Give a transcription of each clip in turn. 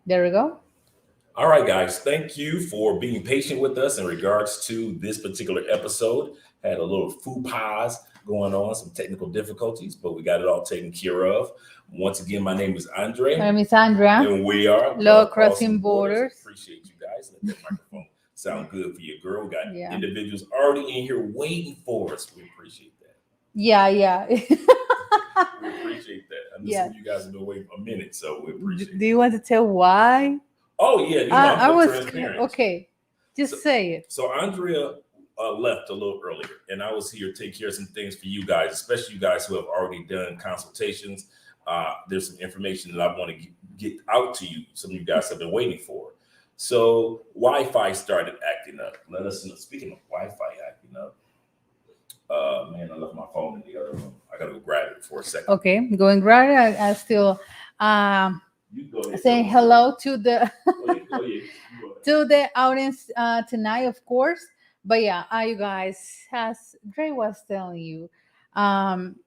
There we go. All right, guys. Thank you for being patient with us in regards to this particular episode. Had a little faux pas going on, some technical difficulties, but we got it all taken care of. Once again, my name is My Andre, name is Andrea. and we are Love Love Crossing Crossing Borders. Borders. Appreciate you guys. Let that microphone sound good for you, girl. We got Yeah. individuals already in here waiting for us. We appreciate that. Yeah. We appreciate that. I know Yeah. some of you guys have been waiting a minute, so we appreciate Do it. you want to tell why? Oh, yeah, I I'm was transparent. okay. Just say it. So Andrea left a little earlier, and I was here to take care of some things for you guys, especially you guys who have already done consultations. There's some information that I want to get out to you. Some of you guys have been waiting for. So Wi-Fi started acting up. Let us know. Speaking of Wi-Fi acting up, man, I left my phone in the other room. I gotta go grab it for a second. Okay, going right. I still You go ahead. saying hello to the Go ahead. Go ahead. to the audience tonight, of course. But yeah, you guys, as Dre was telling you,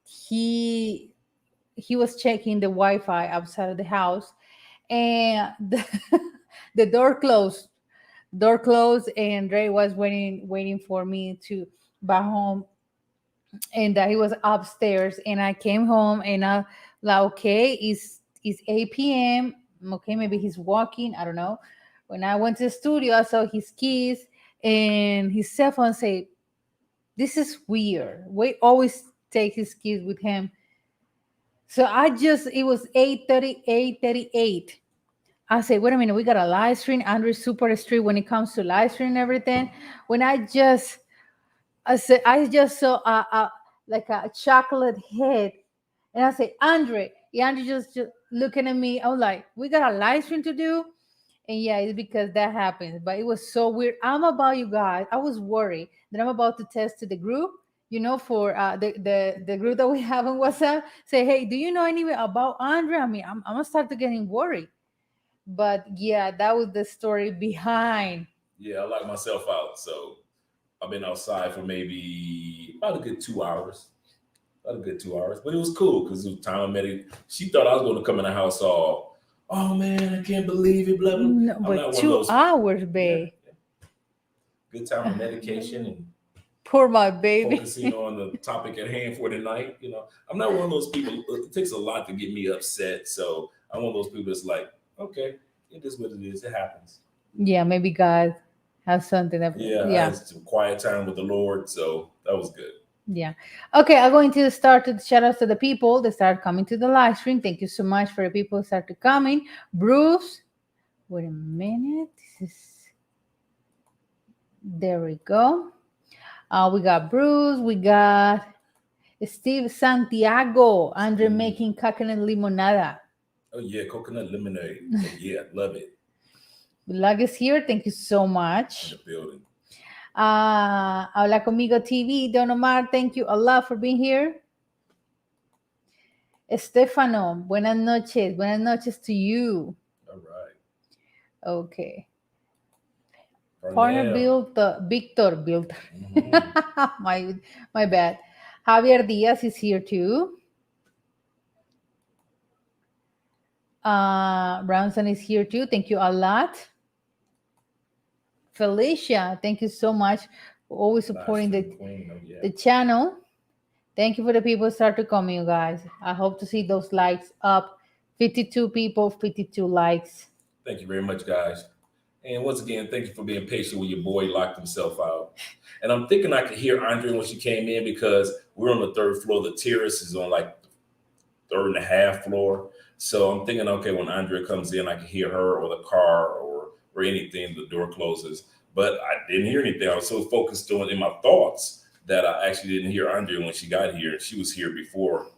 he was checking the Wi-Fi outside of the house, and the door closed, and Dre was waiting for me to back home, and that he was upstairs, and I came home, and I like, okay, it's 8 p.m. Okay, maybe he's walking, I don't know. When I went to the studio, I saw his keys and his cell phone. Say, this is weird. We always take his keys with him. So it was 8:30, 8:38. I said, wait a minute, we got a live stream. Andrew's super strict when it comes to live stream and everything. When I just saw like a chocolate head, and I said, Andre, yeah, Andre just looking at me. I was like, we got a live stream to do, and yeah, it's because that happened. But it was so weird. I'm about you guys. I was worried that I'm about to test to the group. For the group that we have on WhatsApp. Say, hey, do you know anything about Andre? I mean, I'm gonna start to getting worried. But yeah, that was the story behind. Yeah, I locked myself out, so I've been outside for maybe about a good 2 hours. About a good 2 hours. But it was cool because it was time I met it. She thought I was going to come in the house all, oh man, I can't believe it, blah, blah. No, I'm but not one of 2 hours, yeah, babe. good time of medication and Poor my baby. focusing on the topic at hand for tonight. I'm not one of those people. It takes a lot to get me upset. So I'm one of those people that's like, okay, it is what it is. It happens. Yeah, maybe God has something that Yeah, I yeah. had some quiet time with the Lord, so that was good. Yeah. Okay, I'm going to start to shout out to the people that start coming to the live stream. Thank you so much for the people who started coming. Bruce, wait a minute. There we go. We got Bruce. We got Steve Santiago. Andre making coconut limonada. Oh yeah, coconut lemonade. Oh, yeah, love it. Vlog is here. Thank you so much. In the building. Habla Conmigo TV, Don Omar, thank you a lot for being here. Estefano, buenas noches. Buenas noches to you. All right. Okay. Pernell. Partner build, Victor build. Mhm. my bad. Javier Diaz is here too. Brownson is here too. Thank you a lot. Felicia, thank you so much for always supporting Live stream queen. Oh, yeah. the channel. Thank you for the people who start to come, you guys. I hope to see those likes up. 52 people, 52 likes. Thank you very much, guys. And once again, thank you for being patient with your boy locked himself out. And I'm thinking I could hear Andre when she came in because we're on the third floor. The terrace is on like third and a half floor. So I'm thinking, okay, when Andrea comes in, I can hear her or the car or anything. The door closes, but I didn't hear anything. I was so focused on in my thoughts that I actually didn't hear Andrea when she got here. She was here before,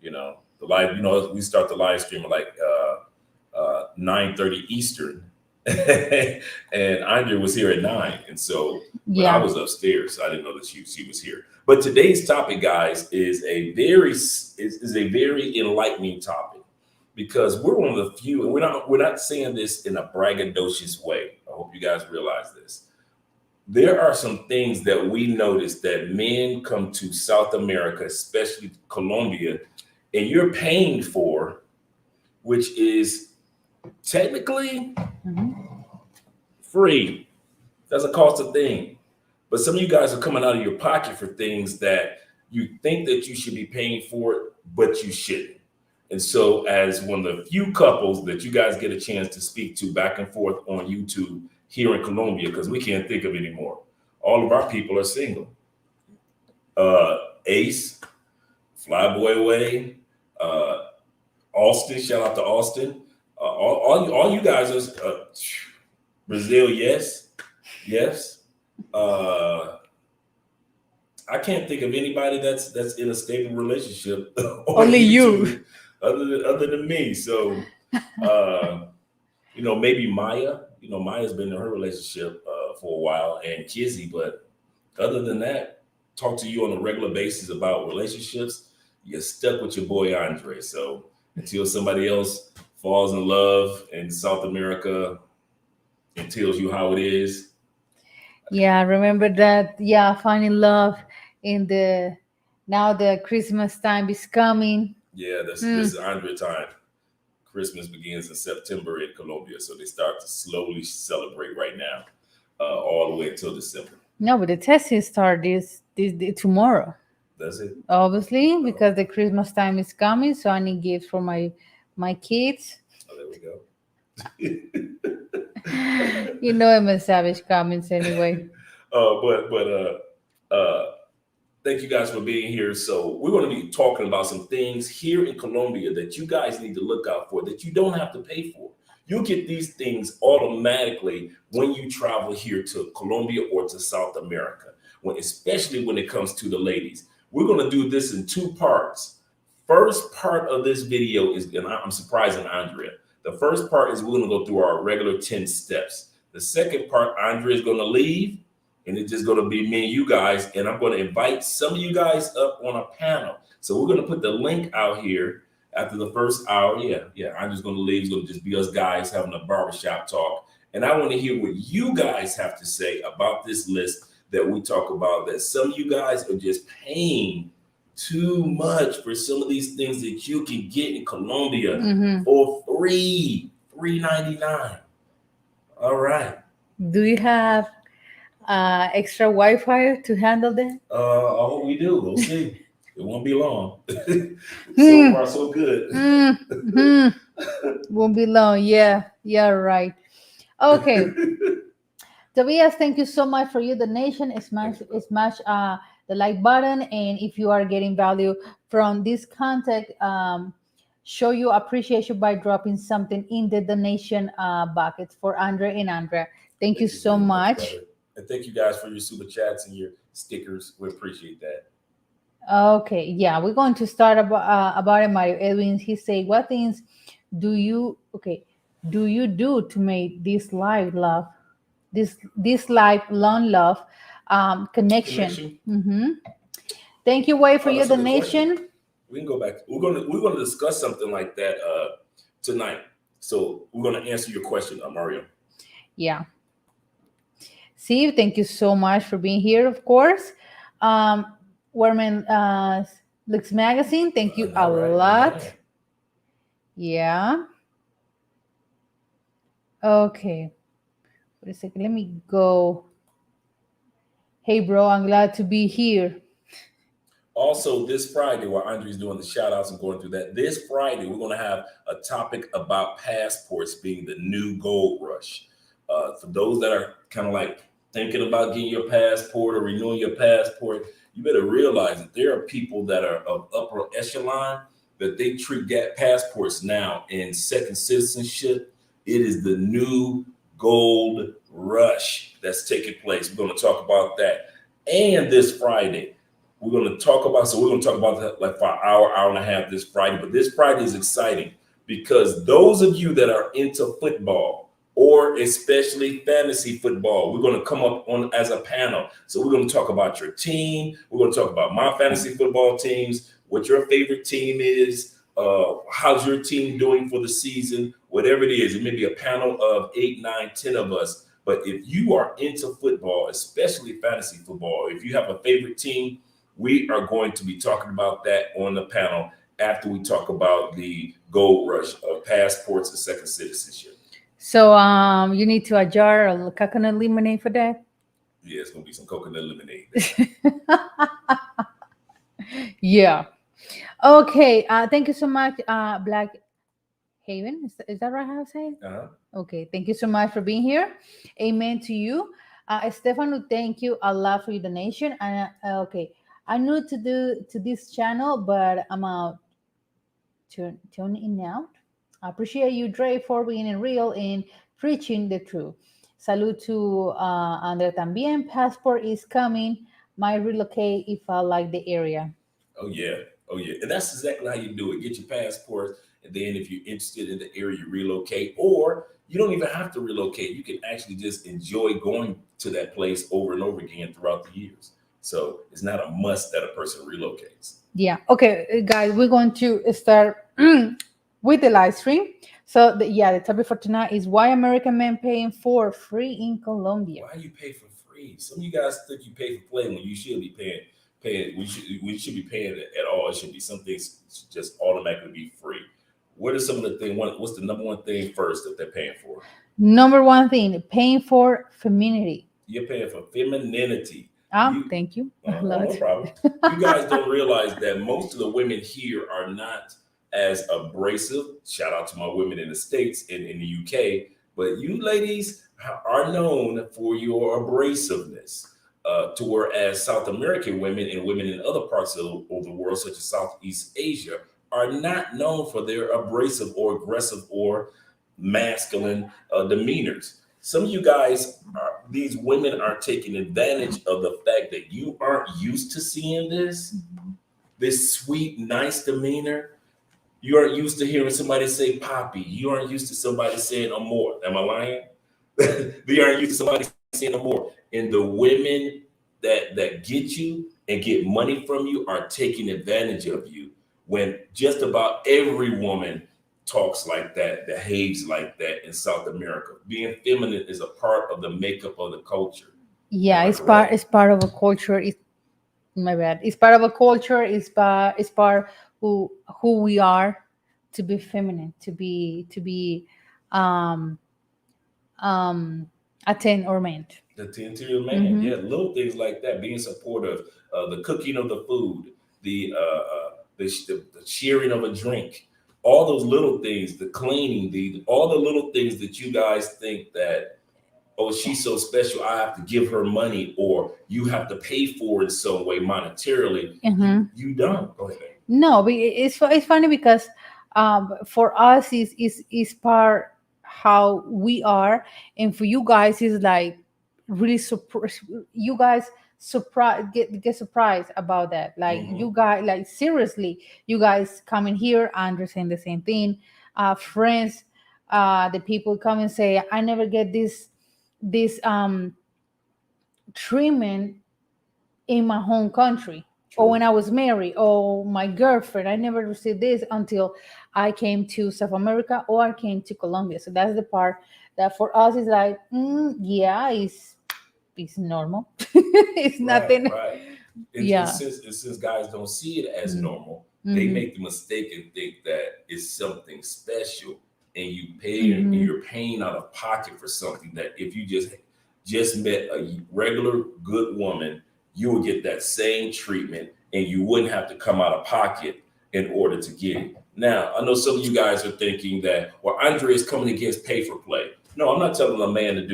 the live. We start the live stream at like 9:30 Eastern, and Andrea was here at 9, and so I was upstairs, so I didn't know that she was here. But today's topic, guys, is a very enlightening topic because we're one of the few, and we're not saying this in a braggadocious way. I hope you guys realize this. There are some things that we notice that men come to South America, especially Colombia, and you're paying for, which is technically Mhm. free. Doesn't cost a thing. But some of you guys are coming out of your pocket for things that you think that you should be paying for, but you shouldn't. And so, as one of the few couples that you guys get a chance to speak to back and forth on YouTube here in Colombia, because we can't think of any more, all of our people are single. Ace, Flyboy Away, Austin, shout out to Austin. All you guys are Brazil, yes, yes. I can't think of anybody that's in a stable relationship on Only YouTube you. other than me. So maybe Maya. Maya's been in her relationship for a while, and Kizzy, but other than that, talk to you on a regular basis about relationships. You're stuck with your boy Andre. So until somebody else falls in love in South America and tells you how it is. Yeah, remember that. Yeah, finding love in the now the Christmas time is coming. Yeah, this Mm. is Andre time. Christmas begins in September in Colombia, so they start to slowly celebrate right now, all the way until December. No, but the testing start this tomorrow. That's it. Obviously, Oh, because the Christmas time is coming, so I need gifts for my kids. oh, there we go. You know I'm a savage comments anyway. But thank you guys for being here. So we're going to be talking about some things here in Colombia that you guys need to look out for that you don't have to pay for. You'll get these things automatically when you travel here to Colombia or to South America, especially when it comes to the ladies. We're going to do this in two parts. First part of this video is, and I'm surprising Andrea. The first part is we're going to go through our regular 10 steps. The second part, Andrea is going to leave, and it's just going to be me and you guys, and I'm going to invite some of you guys up on a panel. So we're going to put the link out here after the first hour. Yeah, I'm just going to leave. It's going to just be us guys having a barbershop talk. And I want to hear what you guys have to say about this list that we talk about, that some of you guys are just paying too much for some of these things that you can get in Colombia for free, $3.99. All right. Do you have extra Wi-Fi to handle that? I hope we do. We'll see. It won't be long. So far, so good. Won't be long. Yeah, right. Okay. Tobias, thank you so much for your donation. Smash the like button, and if you are getting value from this content, show your appreciation by dropping something in the donation bucket for Andre and Andrea. Thank you so much. And thank you guys for your super chats and your stickers. We appreciate that. Okay, yeah, we're going to start about it. Mario Edwin, he say, what things do you do to make this lifelong love connection? Thank you, Wade, for your donation. We can go back. We're gonna discuss something like that tonight. So we're gonna answer your question, Mario. Yeah. Steve, thank you so much for being here, of course. Werman Looks Magazine, thank you a lot. Right. Yeah. Okay. Wait a second. Let me go. Hey, bro, I'm glad to be here. Also, this Friday, while Andre's doing the shout outs and going through that, this Friday, we're going to have a topic about passports being the new gold rush. For those that are kind of like thinking about getting your passport or renewing your passport, you better realize that there are people that are of upper echelon that they treat passports now in second citizenship. It is the new gold rush that's taking place. We're going to talk about that. And this Friday, we're going to talk about that like for an hour and a half this Friday. But this Friday is exciting because those of you that are into football, or especially fantasy football, we're going to come up on as a panel. So we're going to talk about your team. We're going to talk about my fantasy football teams, what your favorite team is, how's your team doing for the season, whatever it is. It may be a panel of 8, 9, 10 of us. But if you are into football, especially fantasy football, if you have a favorite team, we are going to be talking about that on the panel after we talk about the gold rush of passports and second citizenship. So you need to a jar of coconut lemonade for that. Yeah, it's gonna be some coconut lemonade. Yeah. Okay. Thank you so much, Black Haven. Is that right? How to say it? Uh-huh. Okay. Thank you so much for being here. Amen to you. Stefano, thank you a lot for your donation. And okay, I'm new to this channel, but I'm out tuning out. I appreciate you, Dre, for being in real and preaching the truth. Salute to Andre también. Passport is coming. Might relocate if I like the area. Oh yeah, oh yeah, and that's exactly how you do it. Get your passport, and then if you're interested in the area, you relocate, or you don't even have to relocate. You can actually just enjoy going to that place over and over again throughout the years. So it's not a must that a person relocates. Yeah. Okay, guys, we're going to start with the live stream. So the topic for tonight is why American men paying for free in Colombia. Why you pay for free? Some of you guys think you pay for play when you should be paying. We should be paying it at all. It should be some things just automatically be free. What are some of the things? What's the number one thing first that they're paying for? Number one thing, paying for femininity. You're paying for femininity. Thank you. No problem. You guys don't realize that most of the women here are not as abrasive. Shout out to my women in the States and in the UK. But you ladies are known for your abrasiveness. To whereas South American women and women in other parts of the world, such as Southeast Asia, are not known for their abrasive or aggressive or masculine demeanors. Some of you guys, these women are taking advantage of the fact that you aren't used to seeing this sweet, nice demeanor. You aren't used to hearing somebody say "papi." You aren't used to somebody saying "amor." Am I lying? They aren't used to somebody saying "amor." And the women that get you and get money from you are taking advantage of you. When just about every woman talks like that, behaves like that in South America. Being feminine is a part of the makeup of the culture. Yeah, it's part of a culture. It's my bad. It's part of a culture. It's part who we are, to be feminine, to be attend or meant. The to your man, yeah, little things like that. Being supportive, the cooking of the food, the sharing of a drink, all those little things, the cleaning, all the little things that you guys think that, oh, she's so special, I have to give her money, or you have to pay for it in some way monetarily. You don't. Go ahead. No, but it's funny because for us is part how we are, and for you guys is like really you guys get surprised about that. Like you guys, like seriously, you guys come in here understand the same thing. Friends, the people come and say, I never get this treatment in my home country. True. Or when I was married, or my girlfriend, I never received this until I came to South America or I came to Colombia. So that's the part that for us is like, yeah, it's normal. It's nothing. Right. And since guys don't see it as normal, they make the mistake and think that it's something special, and you pay and you're paying out of pocket for something that if you just met a regular good woman, you would get that same treatment and you wouldn't have to come out of pocket in order to get it. Now, I know some of you guys are thinking that, well, Andre is coming against pay for play. No, I'm not telling a man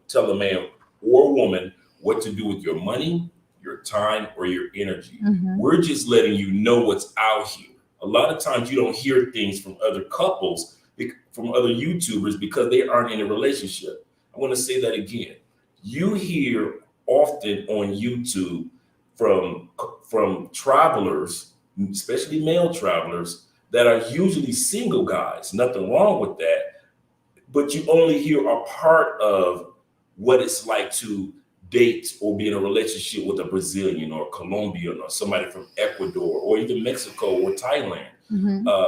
tell a man or woman what to do with your money, your time, or your energy. We're just letting you know what's out here. A lot of times you don't hear things from other couples, from other YouTubers, because they aren't in a relationship. I want to say that again. You hear often on YouTube from travelers, especially male travelers, that are usually single guys. Nothing wrong with that, but you only hear a part of what it's like to date or be in a relationship with a Brazilian or Colombian or somebody from Ecuador or even Mexico or Thailand.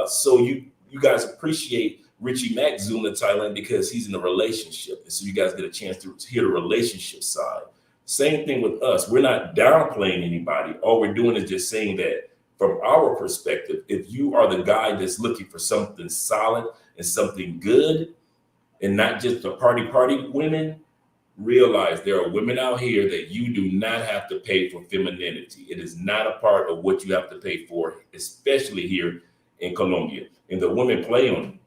So you guys appreciate Richie Mack zoom to Thailand because he's in a relationship, and so you guys get a chance to hear the relationship side. Same thing with us. We're not downplaying anybody. All we're doing is just saying that from our perspective, if you are the guy that's looking for something solid and something good, and not just the party women, realize there are women out here that you do not have to pay for femininity. It is not a part of what you have to pay for, especially here in Colombia. And the women play on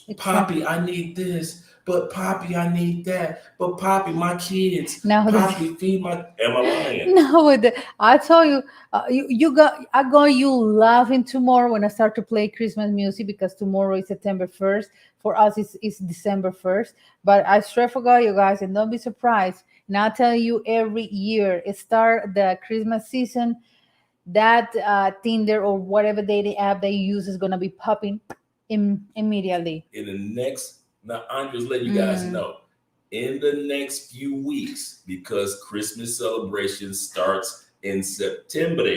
it. Poppy, I need this, but Poppy, I need that, but Poppy, my kids. Now Poppy, feed my. Am I lying? No, I tell you, I got you laughing tomorrow when I start to play Christmas music, because tomorrow is September 1st. For us, it's December 1st. But I straight forgot, you guys, and don't be surprised. And I'll tell you, every year it start the Christmas season, that Tinder or whatever dating app they use is gonna be popping immediately. In the next, now I'm just letting you guys know, in the next few weeks, because Christmas celebration starts in September,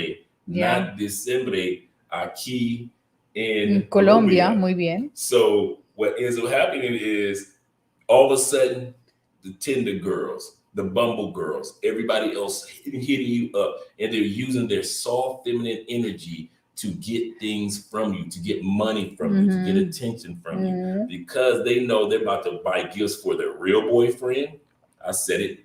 not December, aquí in Colombia. Colombia. Muy bien. So what ends up happening is, all of a sudden, the Tinder girls, the Bumble girls, everybody else hitting you up, and they're using their soft feminine energy to get things from you, to get money from you, to get attention from you, because they know they're about to buy gifts for their real boyfriend. I said it,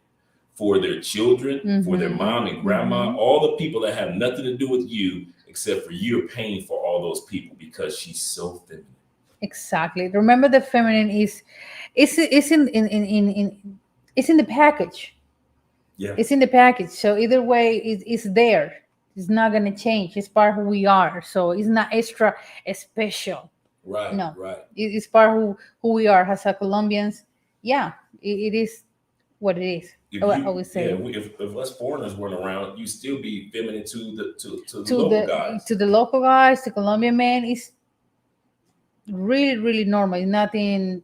for their children, for their mom and grandma, all the people that have nothing to do with you, except for you're paying for all those people because she's so feminine. Exactly. Remember, the feminine is it's in it's in the package. Yeah. It's in the package. So either way, it's there. It's not gonna change. It's part of who we are. So it's not extra special. Right. No. Right. It's part of who we are as a Colombians. Yeah, it is what it is. I always say. Yeah, if us foreigners weren't around, you still be feminine to the local guys. To the local guys, the Colombian man is really, really normal. It's nothing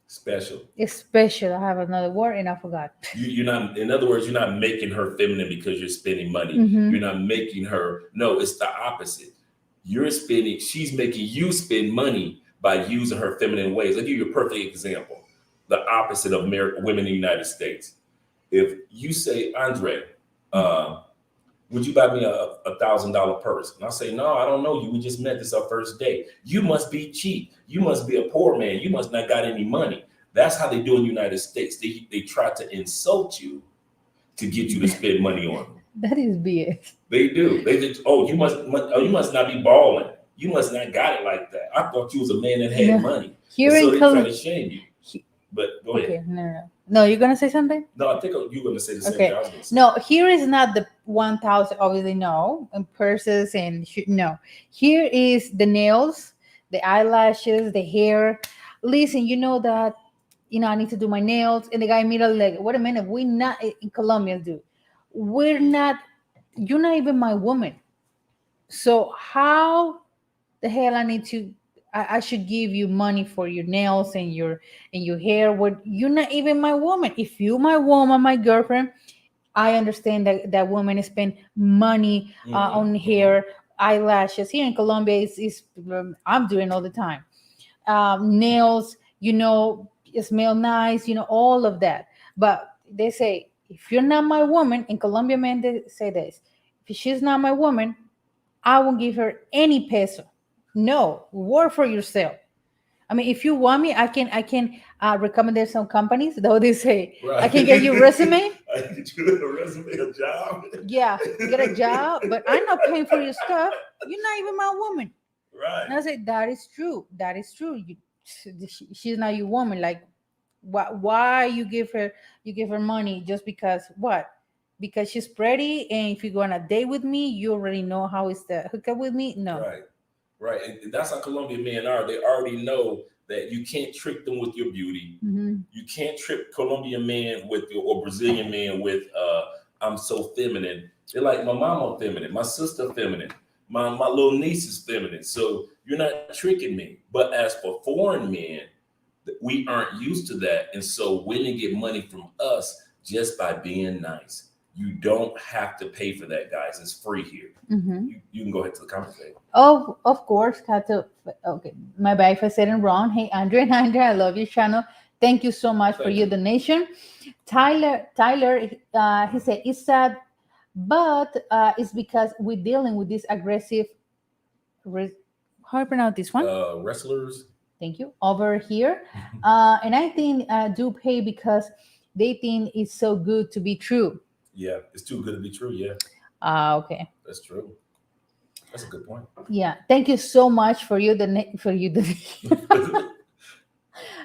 special. It's special. I have another word and I forgot. You're not, in other words, you're not making her feminine because you're spending money. You're not making her, no, it's the opposite. She's making you spend money by using her feminine ways. I'll give you a perfect example. The opposite of women in the United States. If you say, Andre, would you buy me a $1,000 purse? And I say, no, I don't know you. We just met. This our first date. You must be cheap. You must be a poor man. You must not got any money. That's how they do in the United States. They try to insult you to get you to spend money on them. That is BS. They do. They just, you must not be balling. You must not got it like that. I thought you was a man that had money. Here so in they try to shame you. But go ahead. No, you're gonna say something? No, I think you're gonna say the same thing I was gonna say. No, here is not the 1,000. Obviously, no, and purses and no. Here is the nails, the eyelashes, the hair. Listen, you know that, I need to do my nails, and the guy immediately like, wait a minute, we're not in Colombia, dude. We're not. You're not even my woman. So how the hell I should give you money for your nails and your hair when you're not even my woman? If you're my woman, my girlfriend, I understand that women spend money on hair, eyelashes. Here in Colombia, is I'm doing all the time. Nails, it smell nice, all of that. But they say, if you're not my woman, in Colombia, men, they say this: if she's not my woman, I won't give her any peso. No, work for yourself. I mean, if you want me, I can recommend some companies, though they say, right, I can get you a resume. I can get you a resume, a job. Yeah, get a job, but I'm not paying for your stuff. You're not even my woman. Right. And I say, that is true. That is true. She's not your woman. Like, why you give her money just because what? Because she's pretty, and if you go on a date with me, you already know how is the hookup with me. No. Right. And that's how Colombian men are. They already know that you can't trick them with your beauty. You can't trick Colombian men or Brazilian men with I'm so feminine. They're like, my mama feminine, my sister feminine, my little niece is feminine. So you're not tricking me. But as for foreign men, we aren't used to that. And so women get money from us just by being nice. You don't have to pay for that, guys. It's free here. You can go ahead to the comments page. Oh, of course. Okay, my bad if I said it wrong. Hey, Andre and Andre, I love your channel. Thank you so much for your donation. Tyler, he said, it's sad but it's because we're dealing with this aggressive. How I pronounce this one? Wrestlers. Thank you. Over here, and I think do pay because they think it's so good to be true. Yeah, it's too good to be true. Yeah, Okay. that's true. That's a good point. Yeah. Thank you so much for you. For you.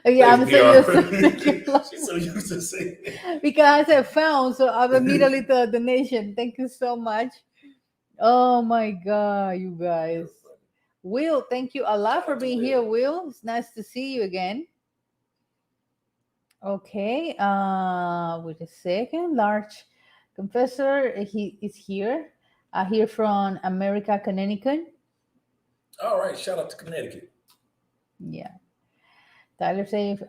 Yeah, Thanks, I'm so used to thank you. PR. She's so used to saying it. Because I said found, so I've immediately thought donation. Thank you so much. Oh my God, you guys. Will, thank you a lot Shout for out to being here, Will. Will. It's nice to see you again. Okay, wait a second. Large Confessor, he is here. Here from America, Connecticut. All right, shout out to Connecticut. Yeah. Tyler saying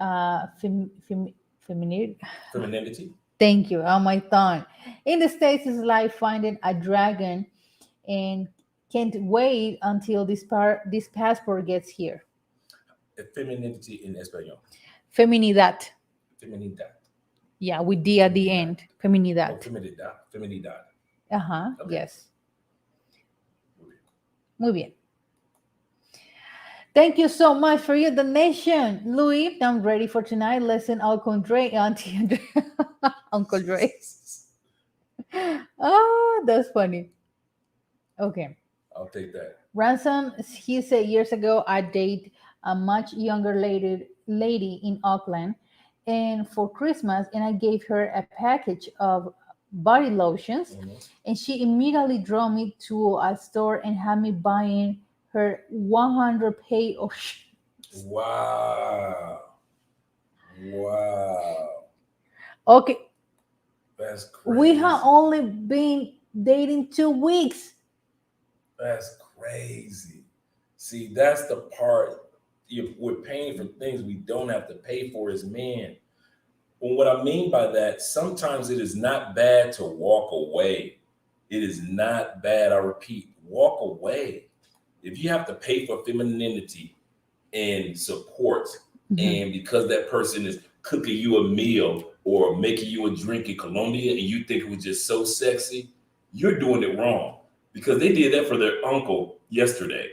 feminine. Femininity. Thank you. On my tongue. In the States, it's like finding a dragon and can't wait until this passport gets here. Femininity in Espanol. Feminidad. Feminidad. Yeah, with D at the Feminidad. end. Oh, Feminidad. feminidad. Feminidad. Uh-huh. Okay. Yes. Muy bien. Thank you so much for your donation, Louis. I'm ready for tonight. Listen, Uncle Dre, Auntie Andre, Uncle Dre. Oh, that's funny. Okay. I'll take that. Ransom, he said years ago, I date a much younger lady in Auckland, and for Christmas, and I gave her a package of body lotions, Mhm. and she immediately drove me to a store and had me buying her 100 pay of. Wow. Wow. Okay, That's crazy. we have only been dating 2 weeks. That's crazy. See, that's the part we're paying for things we don't have to pay for as men. Well, what I mean by that, sometimes it is not bad to walk away. It is not bad. I repeat, walk away. If you have to pay for femininity and support, and because that person is cooking you a meal or making you a drink in Colombia and you think it was just so sexy, you're doing it wrong because they did that for their uncle yesterday.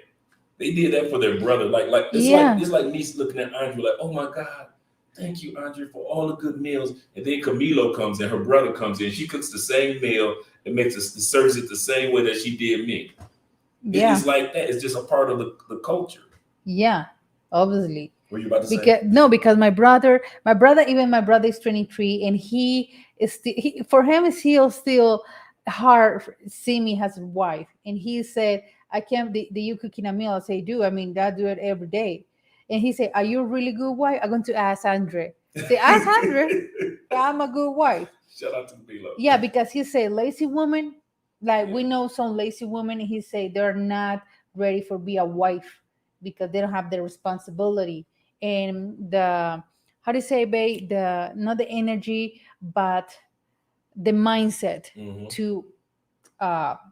They did that for their brother. Like Yeah. it's like me looking at Andre like, oh my God, thank you, Andre, for all the good meals. And then Camilo comes in, her brother comes in, she cooks the same meal and makes it, serves it the same way that she did me. Yeah. It's like that. It's just a part of the culture. Yeah, obviously. What are you about to say? Because my brother, even my brother is 23, and he is still, for him, it's still hard see me as a wife. And he said, I can't, the you cooking a meal? I say, do. I mean, I do it every day. And he said, are you a really good wife? I'm going to ask Andre. Say, ask Andre. I'm a good wife. Shout out to Camilo. Yeah, because he said, lazy woman, like we know some lazy women, he said they're not ready for be a wife because they don't have the responsibility and the, how do you say, babe, the, not the energy but the mindset to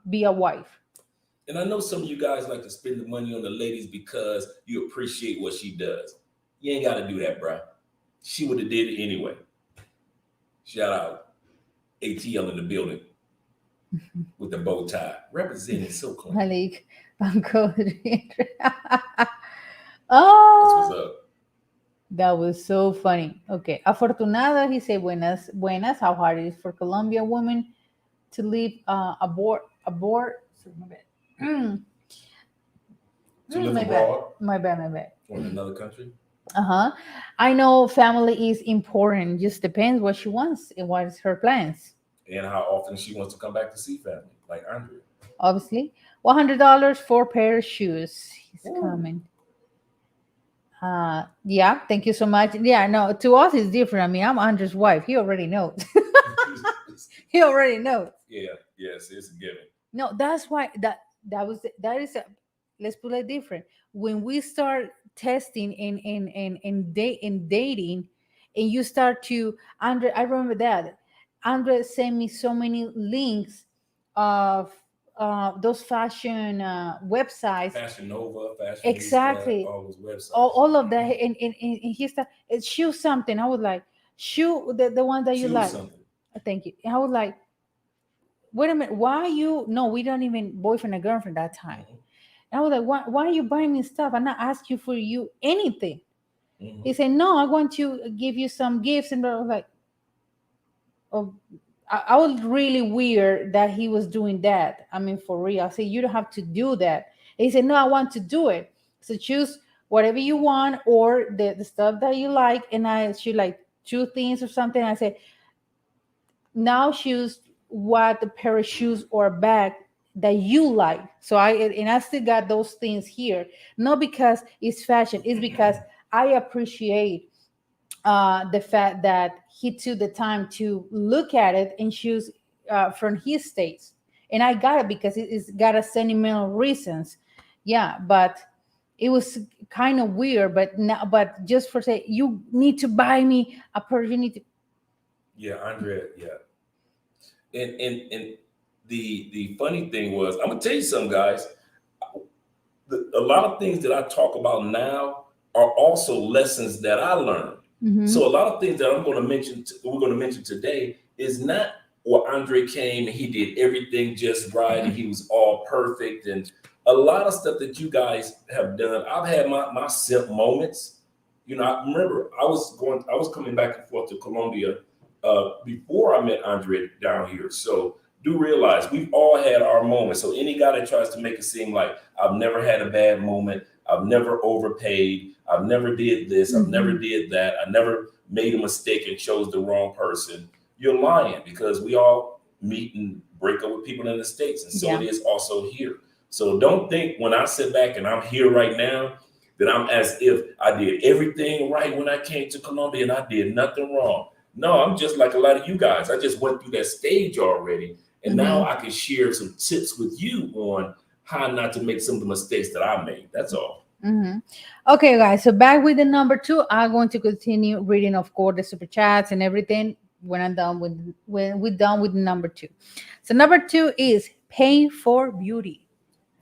be a wife. And I know some of you guys like to spend the money on the ladies because you appreciate what she does. You ain't got to do that, bro. She would have did it anyway. Shout out ATL in the building with the bow tie, representing so clean. Malik, Banco. That's what's up. That was so funny. Okay. Afortunada, he said, buenas, buenas. How hard it is for Colombian women to live abroad. Sorry, my bad. To live my abroad? bad. My bad. Or in another country? I know family is important. Just depends what she wants and what is her plans. And how often she wants to come back to see family, like Andre. Obviously. $100 for a pair of shoes. He's coming. Yeah, thank you so much. Yeah, no, to us it's different. I mean, I'm Andre's wife. He already knows. He already knows. Yeah, yes, it's a given. No, that's why that is a, let's put it different. When we start testing and dating, and you start to Andre, I remember that Andre sent me so many links of those fashion websites. Fashion Nova, Fashion Exactly. Nista, all those websites. All of that, and he started, choose something. I was like, shoe the one that you Choose like. something. Thank you. And I was like, wait a minute, why you, no, we don't even boyfriend and girlfriend that time. Mhm. And I was like, why are you buying me stuff? I'm not asking for you anything. He Mhm. said, no, I want to give you some gifts. And I was like, oh, I was really weird that he was doing that. I mean, for real. I said, you don't have to do that. And he said, no, I want to do it. So choose whatever you want or the stuff that you like. And I should like two things or something. I said, now choose what the pair of shoes or bag that you like. So I still got those things here, not because it's fashion, it's because I appreciate the fact that he took the time to look at it and choose from his taste. And I got it because it's got a sentimental reasons. Yeah, but it was kind of weird. But now, but just for say, you need to buy me a pair. You need to. Yeah, Andrea. Yeah, and the funny thing was, I'm gonna tell you something, guys. A lot of things that I talk about now are also lessons that I learned. Mm-hmm. So a lot of things that we're going to mention today is not where Andre came and he did everything just right and he was all perfect. And a lot of stuff that you guys have done, I've had my simp moments. You know, I remember I was coming back and forth to Colombia before I met Andre down here. So do realize we've all had our moments. So any guy that tries to make it seem like I've never had a bad moment, I've never overpaid, I've never did this, I've never Mm-hmm. did that, I never made a mistake and chose the wrong person, you're lying because we all meet and break up with people in the States. And so Yeah. it is also here. So don't think when I sit back and I'm here right now that I'm as if I did everything right when I came to Colombia and I did nothing wrong. No, I'm just like a lot of you guys. I just went through that stage already. And now Mm-hmm. I can share some tips with you on how not to make some of the mistakes that I made. That's all. Mm-hmm. Okay, guys. So back with the number two, I'm going to continue reading, of course, the super chats and everything when we're done with number two. So number two is paying for beauty.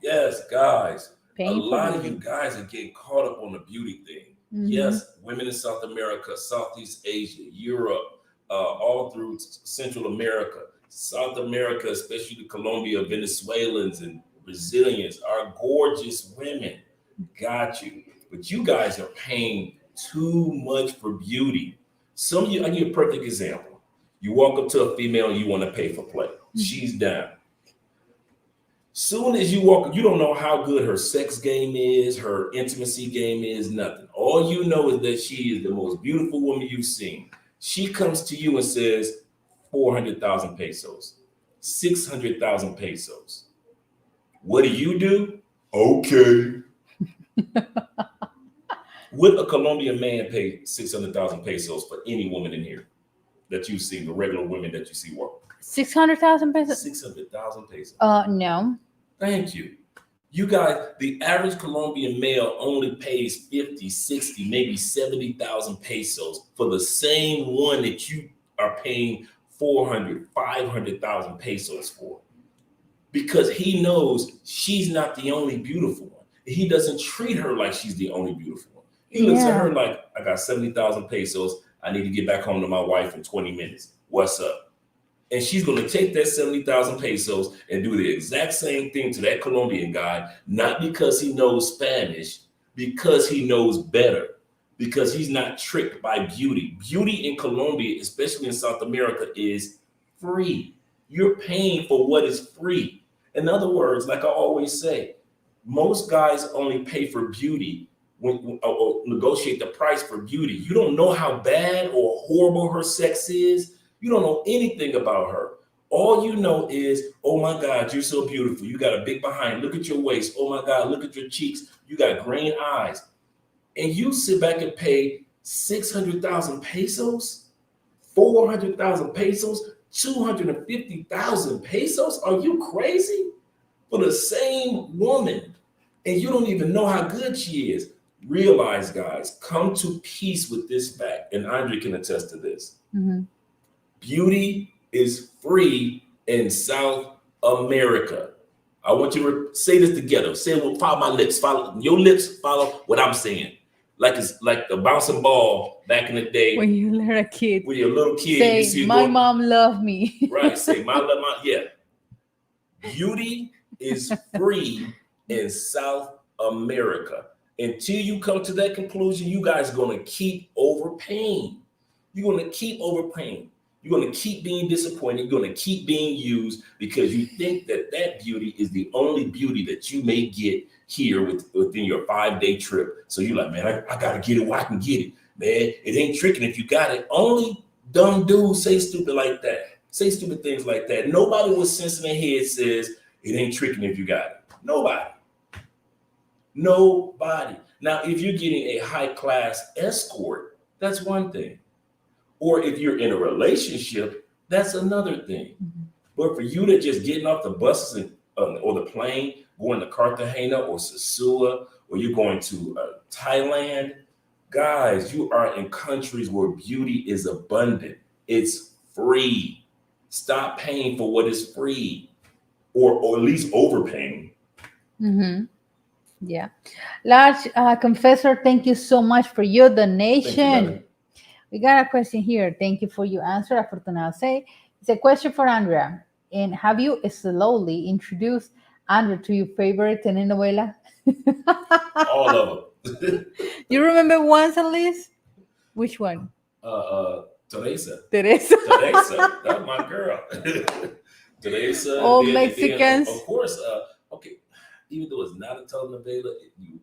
Yes, guys, a Paying for lot of you beauty. guys are getting caught up on the beauty thing. Mm-hmm. Yes, women in South America, Southeast Asia, Europe, all through Central America, South America, especially the Colombia, Venezuelans and Brazilians are gorgeous women. Got you. But you guys are paying too much for beauty. Some of you, I give you a perfect example. You walk up to a female and you want to pay for play. She's down. Soon as you walk, you don't know how good her sex game is, her intimacy game is, nothing. All you know is that she is the most beautiful woman you've seen. She comes to you and says, 400,000 pesos, 600,000 pesos. What do? Okay. Would a Colombian man pay 600,000 pesos for any woman in here that you see, the regular women that you see walk? 600,000 pesos. 600,000 pesos. No. Thank you. You guys, the average Colombian male only pays 50, 60, maybe 70,000 pesos for the same one that you are paying 400, 500,000 pesos for. Because he knows she's not the only beautiful one. He doesn't treat her like she's the only beautiful one. He looks at her Yeah. like, I got 70,000 pesos. I need to get back home to my wife in 20 minutes. What's up? And she's going to take that 70,000 pesos and do the exact same thing to that Colombian guy, not because he knows Spanish, because he knows better, because he's not tricked by beauty. Beauty in Colombia, especially in South America, is free. You're paying for what is free. In other words, like I always say, most guys only pay for beauty or negotiate the price for beauty. You don't know how bad or horrible her sex is. You don't know anything about her. All you know is, oh my God, you're so beautiful. You got a big behind. Look at your waist. Oh my God, look at your cheeks. You got green eyes. And you sit back and pay 600,000 pesos, 400,000 pesos, 250,000 pesos. Are you crazy? For the same woman. And you don't even know how good she is. Realize, guys, come to peace with this fact. And Andre can attest to this. Mm-hmm. Beauty is free in South America. I want you to say this together. Say it with follow my lips. Follow your lips. Follow what I'm saying. Like it's like the bouncing ball back in the day When you were a kid, when you're a little kid. You say, see it "My go mom loved me." right. Say my love, my yeah. Beauty is free in South America. Until you come to that conclusion, you guys are going to keep overpaying. You're going to keep overpaying. You're going to keep being disappointed. You're going to keep being used because you think that that beauty is the only beauty that you may get here within your 5-day trip. So you're like, man, I got to get it where I can get it. Man, it ain't tricking if you got it. Only dumb dudes say stupid like that. Say stupid things like that. Nobody with sense in their head says it ain't tricking if you got it. Nobody. Nobody. Now, if you're getting a high-class escort, that's one thing. Or if you're in a relationship, that's another thing. Mm-hmm. But for you to just getting off the buses or the plane, going to Cartagena or Sosua, or you're going to Thailand, guys, you are in countries where beauty is abundant. It's free. Stop paying for what is free, or at least overpaying. Mm-hmm. Yeah. Large Confessor, thank you so much for your donation. We got a question here. Thank you for your answer, Afortunado say. It's a question for Andrea. And have you slowly introduced Andrea to your favorite telenovela? All of them. You remember once at least? Which one? Teresa. Teresa. Teresa. That's my girl. Teresa. All Mexicans. Of course. Okay. Even though it's not a telenovela,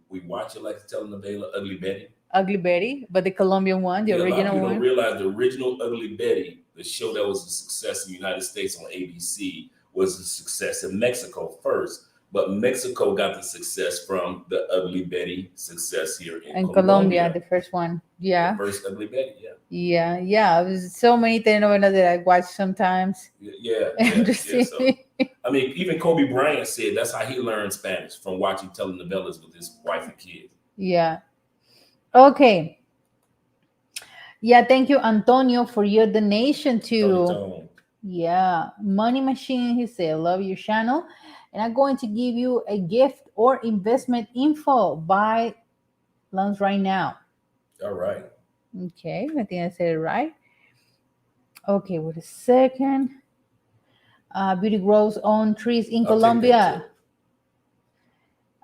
we watch it like a telenovela, Ugly Betty. Ugly Betty, but the Colombian one, the original one. A lot of people don't realize the original Ugly Betty, the show that was a success in the United States on ABC, was a success in Mexico first. But Mexico got the success from the Ugly Betty success here in Colombia, the first one. Yeah. The first Ugly Betty, yeah. Yeah, yeah. It was so many telenovelas that I watch sometimes. Yeah. So, I mean, even Kobe Bryant said that's how he learned Spanish, from watching telenovelas with his wife and kids. Yeah. Okay. Yeah, thank you, Antonio, for your donation to Money Machine. He said, love your channel. And I'm going to give you a gift or investment info. Buy loans right now. All right. Okay, I think I said it right. Okay, wait a second. Beauty grows on trees in Colombia.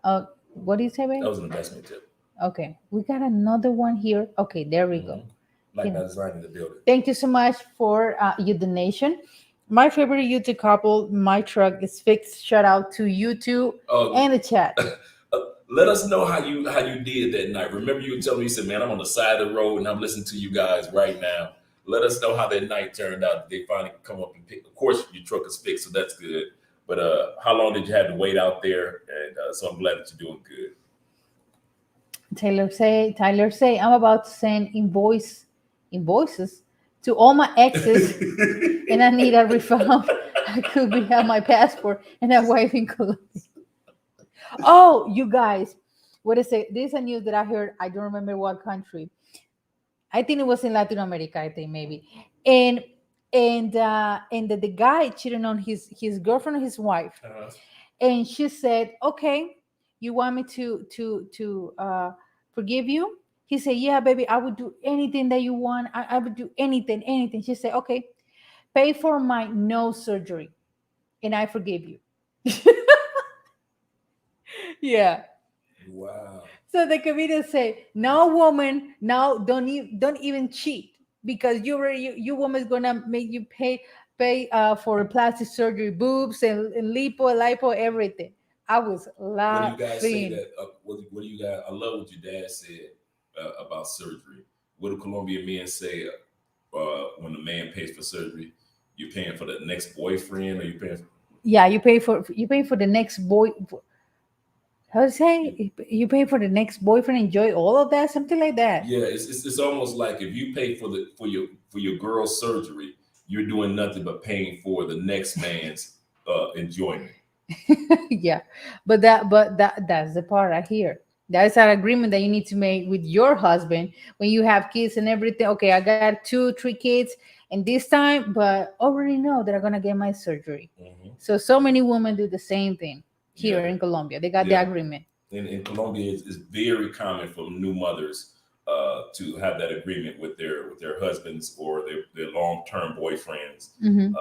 What do you say, babe? That was an investment tip. Okay, we got another one here. Okay, there we go. Like that design in the building. Thank you so much for your donation. My favorite YouTube couple, my truck is fixed. Shout out to you two and the chat. Let us know how you did that night. Remember, you were telling me, you said, man, I'm on the side of the road and I'm listening to you guys right now. Let us know how that night turned out. They finally come up and pick. Of course, your truck is fixed, so that's good. But how long did you have to wait out there? And so I'm glad that you're doing good. Tyler say, I'm about to send invoices to all my exes, and I need a refund. I could have my passport and a wife in Colombia. Oh, you guys, what is it? This is a news that I heard. I don't remember what country. I think it was in Latin America. I think maybe, and the guy cheated on his girlfriend or his wife, and she said, "Okay, you want me to forgive you?" He said, "Yeah, baby, I would do anything that you want. I would do anything." She said, "Okay, pay for my nose surgery, and I forgive you." Yeah. Wow. So the comedian say, "No, woman, no, don't even cheat, because you woman's gonna make you pay for plastic surgery, boobs and lipo, everything." I was laughing. What do you guys say that? What do you guys? I love what your dad said about surgery. What do Colombian men say when a man pays for surgery? You're paying for the next boyfriend, or you paying? Yeah, you pay for the next boy. How to say? You pay for the next boyfriend, enjoy all of that, something like that. Yeah, it's almost like if you pay for your girl's surgery, you're doing nothing but paying for the next man's enjoyment. Yeah, but that's the part I hear. That's an agreement that you need to make with your husband when you have kids and everything. Okay, I got 2-3 kids, and this time, but already know that I'm gonna get my surgery. Mm-hmm. So many women do the same thing here in Colombia. They got the agreement. In Colombia, it's very common for new mothers to have that agreement with their husbands or their long-term boyfriends. Mm-hmm.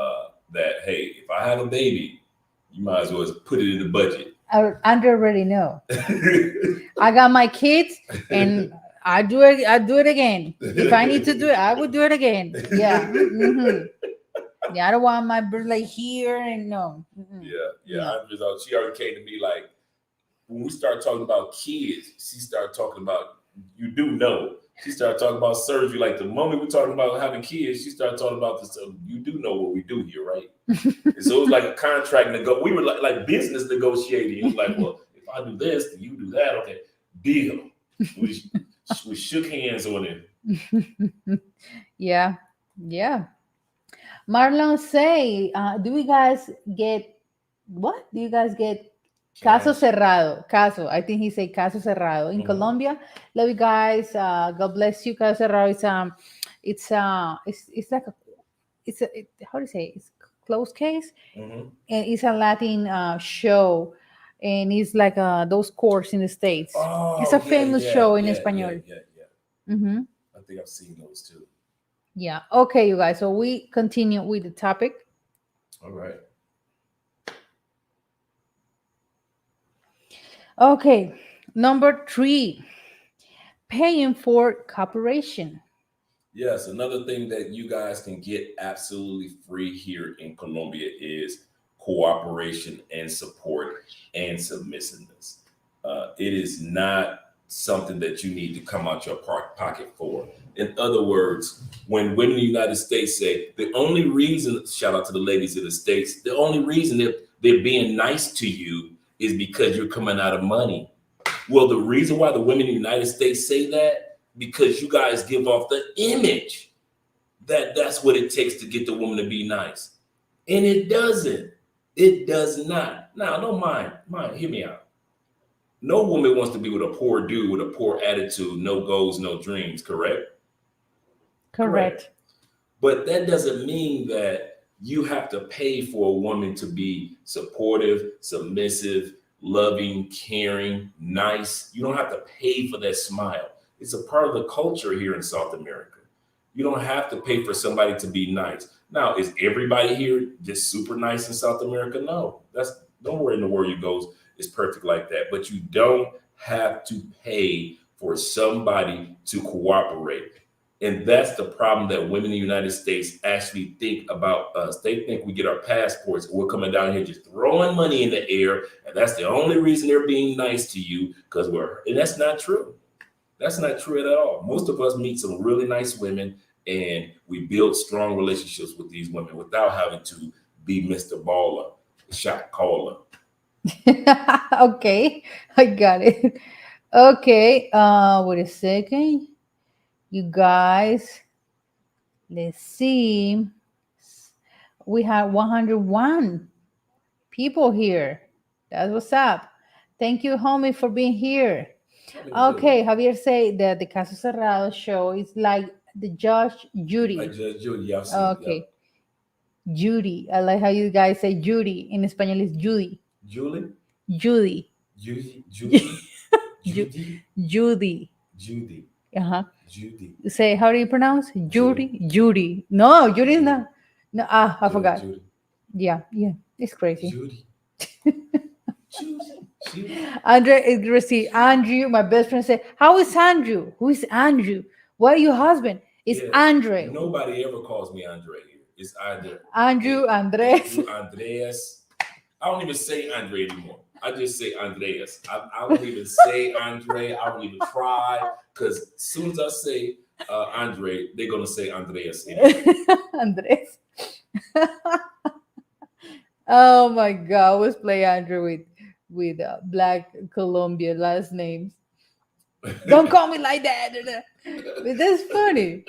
That, hey, if I have a baby, You might as well put it in the budget. Andre already know. I got my kids, and I do it. I do it again. If I need to do it, I would do it again. Yeah. Yeah, I don't want my birthday here and no. Yeah. Andre's she already came to me like, when we start talking about kids, she started talking about, you do know. She started talking about surgery. Like the moment we're talking about having kids, she started talking about this. You do know what we do here, right? And so it was like a contract we were like business negotiating. It was like, well, if I do this, then you do that. Okay, deal. We shook hands on it. Yeah. Marlon say, do you guys get what? Do you guys get caso cerrado? Caso. I think he said caso cerrado in Colombia. Love you guys. God bless you. Caso cerrado. It's like how do you say? It's closed case. And it's a Latin show, and it's like those courts in the States. It's a famous show in Espanol. I think I've seen those too. Yeah. Okay, you guys. So we continue with the topic. All right. Okay. Number 3, paying for cooperation. Yes, another thing that you guys can get absolutely free here in Colombia is cooperation and support and submissiveness. It is not something that you need to come out your pocket for. In other words, when women in the United States say the only reason, shout out to the ladies in the States, the only reason they're being nice to you is because you're coming out of money. Well, the reason why the women in the United States say that, because you guys give off the image that that's what it takes to get the woman to be nice. And it doesn't. It does not. Now, don't mind, hear me out. No woman wants to be with a poor dude with a poor attitude, no goals, no dreams, correct? Correct. But that doesn't mean that you have to pay for a woman to be supportive, submissive, loving, caring, nice. You don't have to pay for that smile. It's a part of the culture here in South America. You don't have to pay for somebody to be nice. Now, is everybody here just super nice in South America? No, that's nowhere in the world you go is perfect like that. But you don't have to pay for somebody to cooperate. And that's the problem that women in the United States actually think about us. They think we get our passports and we're coming down here just throwing money in the air. And that's the only reason they're being nice to you, because and that's not true. That's not true at all. Most of us meet some really nice women and we build strong relationships with these women without having to be Mr. Baller, shot caller. Okay, I got it. Okay, wait a second. You guys, let's see. We have 101 people here. That's what's up. Thank you, homie, for being here. Okay, Javier say that the Caso Cerrado show is like the Judge Judy. Like Judge Judy, yeah. Okay. Yeah. Judy. I like how you guys say Judy. In Spanish, it's Judy. Julie? Judy. Judy? Judy? Judy. Judy. Judy. Uh-huh. Judy. Say, how do you pronounce? Judy. Judy. No, Judy is not. No, I forgot. Judy. Yeah. It's crazy. Judy. Judy. Andre, Andrew, my best friend said, how is Andrew? Who is Andrew? What are your husband? It's Andre. Nobody ever calls me Andre here. It's either Andrew, Andres. Andreas. I don't even say Andre anymore. I just say Andreas. I don't even say Andre. I don't even try, because as soon as I say Andre, they're going to say Andreas. Andres. Oh my God. Let's play Andrew with Black Colombian last names. Don't call me like that. That's funny.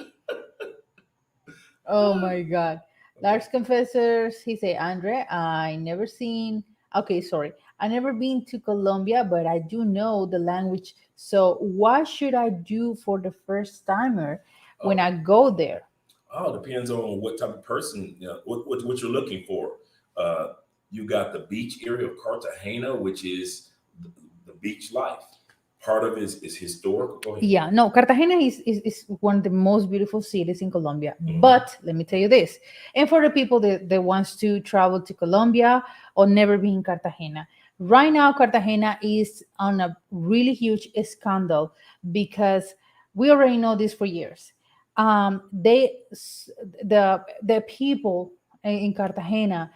Oh my God. Lars Confessors, he say, Andre, I never been to Colombia, but I do know the language. So what should I do for the first timer when I go there? Oh, it depends on what type of person, what you're looking for. You got the beach area of Cartagena, which is the beach life. part of it is historical. Go ahead. Yeah, no, Cartagena is one of the most beautiful cities in Colombia. Mhm. But let me tell you this, and for the people that wants to travel to Colombia or never been in Cartagena, right now Cartagena is on a really huge scandal because we already know this for years. The people in Cartagena,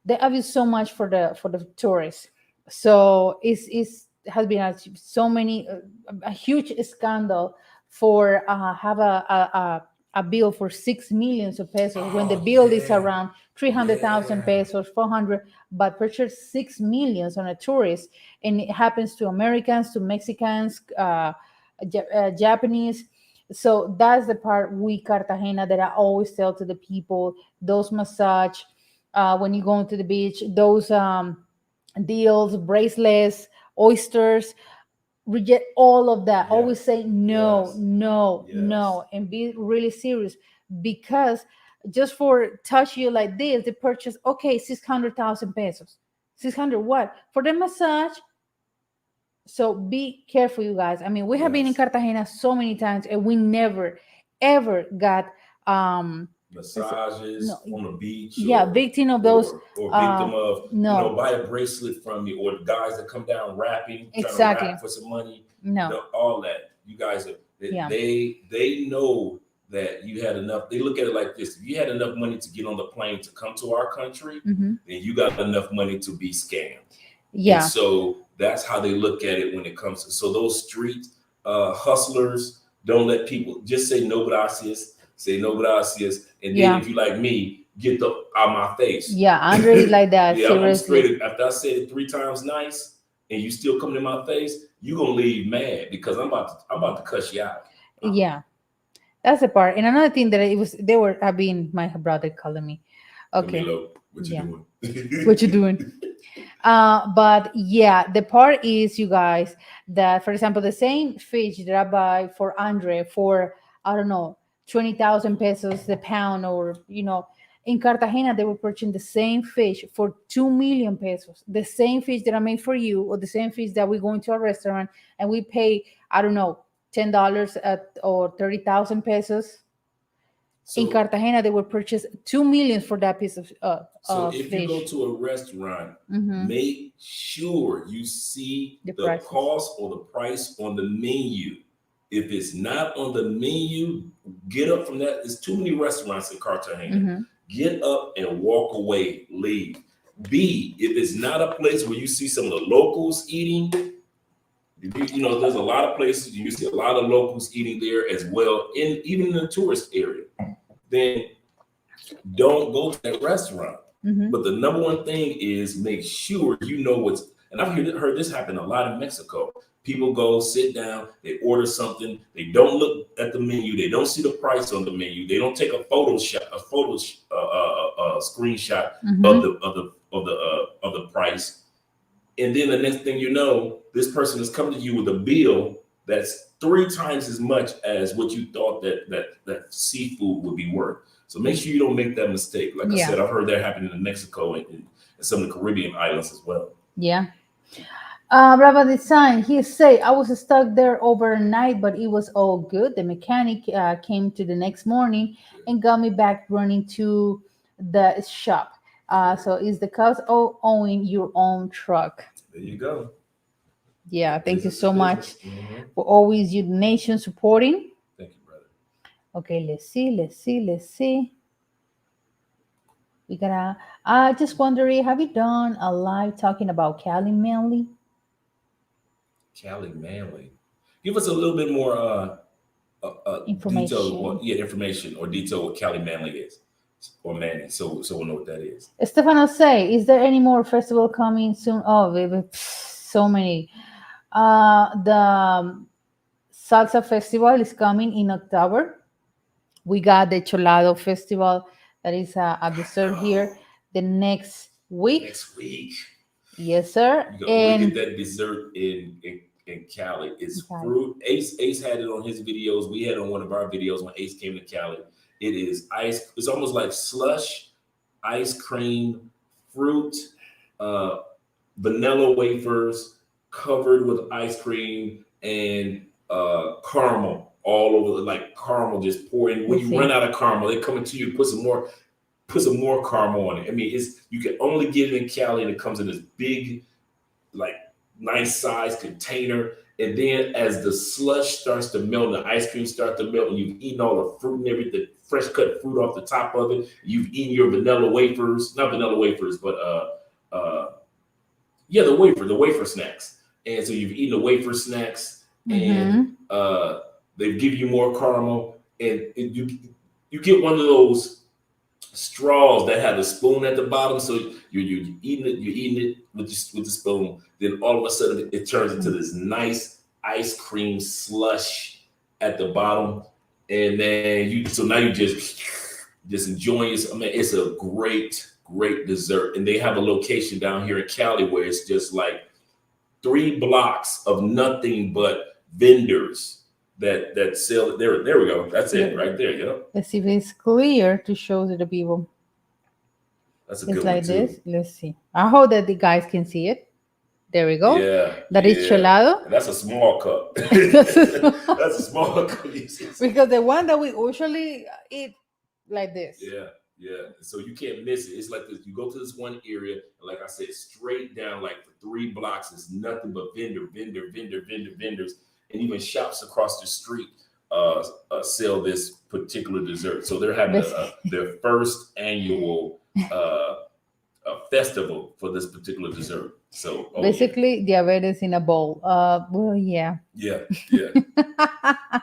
they abuse so much for the tourists. So it's has been so many a huge scandal for have a bill for 6 million of pesos when the Oh bill is yeah, around 300,000 yeah. pesos 400, but purchase 6 millions on a tourist, and it happens to Americans, to Mexicans, Japanese. So that's the part we Cartagena that I always tell to the people, those massage when you go into the beach, those deals, bracelets, oysters, reject all of that. Always Yes, say no, yes, no, yes. no, and be really serious because just for touch you like this, they purchase okay 600,000 pesos. 600 what for the massage? So be careful, you guys. I mean, we have been in Yes. Cartagena so many times, and we never ever got let's say, no, Massages on the beach, yeah, victim of those or victim of, no, buy a bracelet from me, or the guys that come down rapping, trying to exactly, rap for some money. no, All that. You guys are yeah, they know that you had enough. They look at it like this: if you had enough money to get on the plane to come to our country, hmm, then you got enough money to be scammed. And yeah, so that's how they look at it when it comes to, so those street hustlers don't let people just say no gracias, say no gracias, and then yeah, if you like me, get the out my face. yeah. Andre is like that. Yeah, I'm Seriously, straight. After I said it 3 times nice, and you still coming in my face, you gonna leave mad because I'm about to cuss you out. yeah. That's the part. And another thing that it was, they were, I mean, my brother calling me. Okay, Camilo, what you yeah. doing? What you doing? But yeah, the part is, you guys, that for example, the same fish that I buy for Andre for I don't know 20,000 pesos the pound, or in Cartagena they were purchasing the same fish for 2 million pesos. The same fish that I made for you, or the same fish that we go into a restaurant and we pay I don't know $10 or 30,000 pesos. In So Cartagena, they would purchase 2 million for that piece So of if you go fish. to a restaurant, Hmm. make sure you see The the prices. cost or the price on the menu. If it's not on the menu, get up from that. There's too many restaurants in Cartagena. Hmm. Get up and walk away, leave. B, if it's not a place where you see some of the locals eating, there's a lot of places you see a lot of locals eating there as well, even in the tourist area, then don't go to that restaurant. Hmm. But the number one thing is make sure you know what's, and I've heard this happen a lot in Mexico. People go sit down, they order something, they don't look at the menu, they don't see the price on the menu, they don't take a screenshot of Hmm. the price, and then the next thing you know, this person is coming to you with a bill that's 3 times as much as what you thought that seafood would be worth. So make sure you don't make that mistake. Like I Yeah. said, I've heard that happening in Mexico and some of the Caribbean islands as well. Yeah. Brava Design, he say, I was stuck there overnight, but it was all good. The mechanic came to the next morning and got me back running to the shop. So it's the cost of owning your own truck. There you go. Yeah, thank you Business is so much business. Mm-hmm. for always your nation supporting. Thank you, brother. Okay, let's see. We gotta. Just wondering, have you done a live talking about Cali mainly? Cali Manley. Give us a little bit more detail Information. information or detail what Cali Manley is or Manny, so we'll know what that is. Stefano say, is there any more festival coming soon? Oh, so many. The Salsa Festival is coming in October. We got the Cholado Festival that is a dessert here the next week. Next week. Yes, sir. We get And that dessert in Cali. It's Cali. fruit. Ace had it on his videos. We had it on one of our videos when Ace came to Cali. It is ice. It's almost like slush, ice cream, fruit, uh, vanilla wafers, covered with ice cream and caramel all over, like caramel just pouring. When Let's you run see. out of caramel, they come to you, put some more caramel on it. I mean, it's you can only get it in Cali, and it comes in this big, like nice size container. And then as the slush starts to melt, and the ice cream starts to melt, and you've eaten all the fruit and everything, fresh cut fruit off the top of it. You've eaten your vanilla wafers, not vanilla wafers, but yeah, the wafer snacks. And so you've eaten the wafer snacks, and Mm-hmm. they give you more caramel, and you get one of those straws that have a spoon at the bottom. So you're eating it with the spoon. Then all of a sudden it turns into this nice ice cream slush at the bottom, and then so now you just enjoying it. I mean, it's a great dessert, and they have a location down here in Cali where it's just like 3 blocks of nothing but vendors that sell. There we go. That's it right there. Yep. Let's see if it's clear to show to the people. That's a It's good one like this. too. Let's see. I hope that the guys can see it. There we go. Yeah, That is yeah. chelado. And that's a small cup. That's a small- That's a small cup. because the one that we usually eat like this. Yeah, yeah. So you can't miss it. It's like this. You go to this one area, and like I said, straight down like for 3 blocks is nothing but vendors, and even shops across the street sell this particular dessert. So they're having their first annual festival for this particular dessert. So Basically, diabetes in a bowl. Well, yeah. yeah, yeah. A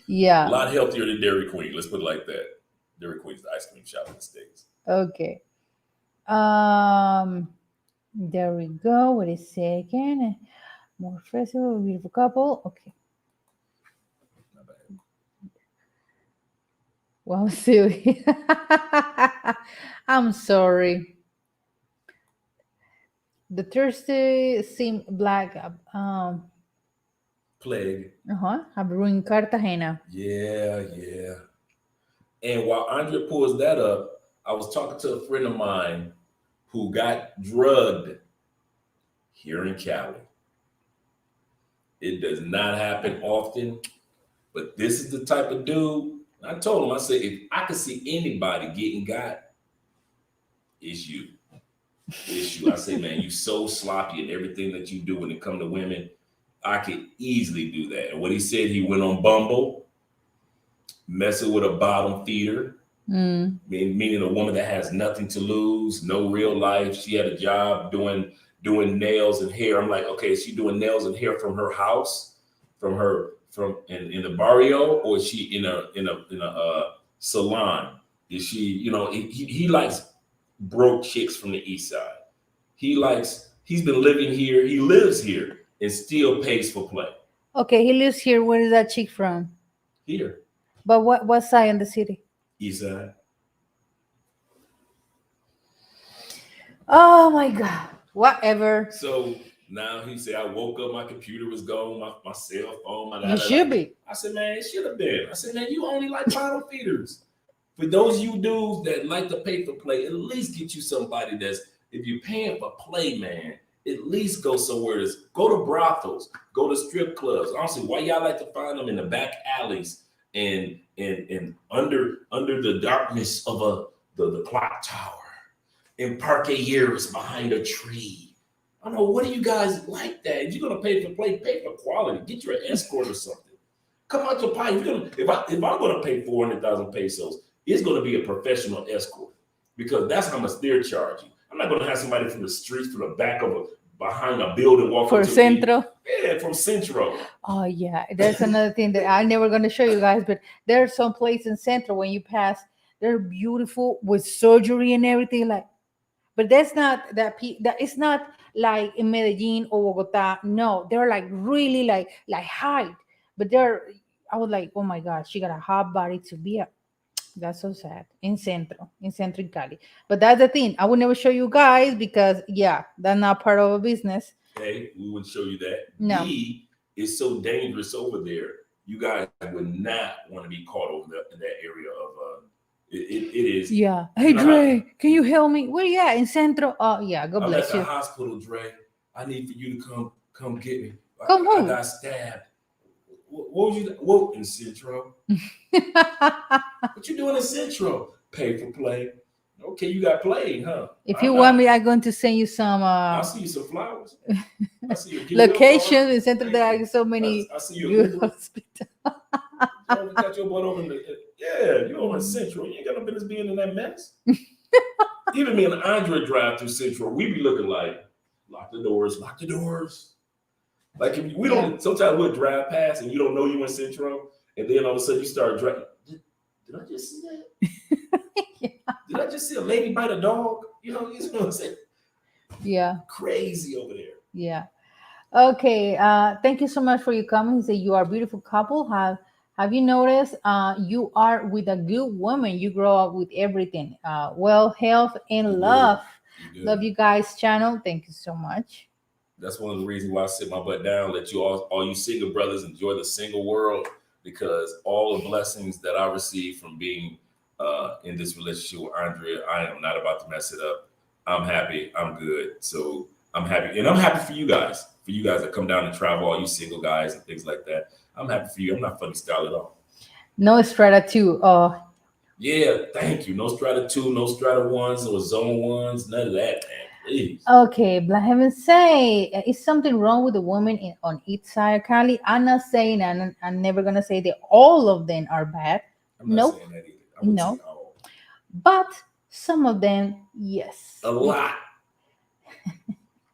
Yeah. lot healthier than Dairy Queen. Let's put it like that. Dairy Queen's the ice cream shop in the States. Okay. There we go. Wait a second. More festival, beautiful couple. Okay. Not bad. Well, Sue. I'm sorry. The Thursday seem black. Plague. Have ruined Cartagena. Yeah, yeah. And while Andre pulls that up, I was talking to a friend of mine who got drugged here in Cali. It does not happen often, but this is the type of dude. I told him, I said, if I could see anybody getting got, it's you. It's you. I say, man, you so sloppy in everything that you do when it comes to women. I could easily do that. And what he said, he went on Bumble, messing with a bottom feeder, meaning a woman that has nothing to lose, no real life. She had a job doing nails and hair. I'm like, okay, is she doing nails and hair from her house, from in the barrio, or is she in a salon? Is she, he likes broke chicks from the east side. He's been living here, he lives here and still pays for play. Okay, he lives here. Where is that chick from? Here. But what side in the city? East side. Oh my God. Whatever. So now he said, I woke up, my computer was gone, my cell phone, You should be. I said, man, it should have been. I said, man, you only like bottom feeders. For those you dudes that like to pay for play, at least get you somebody that's, if you're paying for play, man, at least go somewhere. Go to brothels, go to strip clubs. Honestly, why y'all like to find them in the back alleys and under the darkness of the clock tower, in parquet years behind a tree? I don't know. What do you guys like that? If you're gonna pay for play, pay for quality. Get your escort or something. Come out to pie. If I'm gonna pay 400,000 pesos, it's gonna be a professional escort, because that's how much they're charging. I'm not gonna have somebody from the streets, from the back of behind a building walk For up to Centro. me. Yeah, from Centro. Oh yeah, that's another thing that I'm never going to show you guys. But there are some places in Centro when you pass, they're beautiful with surgery and everything. Like, but that's not that. That it's not like in Medellin or Bogota. No, they're like really like height. But they're. I was like, oh my God, she got a hot body to be a. That's so sad. In Centro in Cali. But that's the thing. I would never show you guys because, yeah, that's not part of a business. Hey, we would show you that. No. It's so dangerous over there. You guys would not want to be caught over there in that area of it is. Yeah. Hey, Dre, can you help me? Where you at? In Centro? Oh, yeah. God I'm bless at the you. hospital, Dre. I need for you to Come get me. Come I home. got stabbed. What was you? What in Central? What you doing in Central? Pay for play. Okay, you got played, huh? If you I'm want me, not. I'm going to send you some I'll see you some flowers. I see you. Give me your card. locations in Central. There Thank you. are so many I see you good Uber. hospitals. You got your butt over in the. Yeah, you over in Central. You ain't got no business being in that mess. Even me and Andre drive through Central. We be looking like, lock the doors, lock the doors. Like if we don't. Sometimes we'll drive past and you don't know you in Central, and then all of a sudden you start driving. Did I just see that? Yeah. Did I just see a lady bite a dog? You know what I'm saying? Yeah. Crazy over there. Yeah. Okay. Thank you so much for your comments. That you are a beautiful couple. Have you noticed? You are with a good woman. You grow up with everything. Well, health and love. Love you guys. Channel. Thank you so much. That's one of the reasons why I sit my butt down. Let you all you single brothers enjoy the single world, because all the blessings that I receive from being in this relationship with Andrea, I am not about to mess it up. I'm happy. I'm good. So I'm happy, and I'm happy for you guys. For you guys that come down and travel, all you single guys and things like that. I'm happy for you. I'm not funny style at all. No strata 2. Yeah, thank you. No strata 2, no strata 1s or zone 1s, none of that, man. Please. Okay, Black Heaven say, is something wrong with the woman on each side, Cali? I'm not saying, and I'm never gonna say that all of them are bad. I'm not saying that either. I would say all. But some of them, yes. A lot.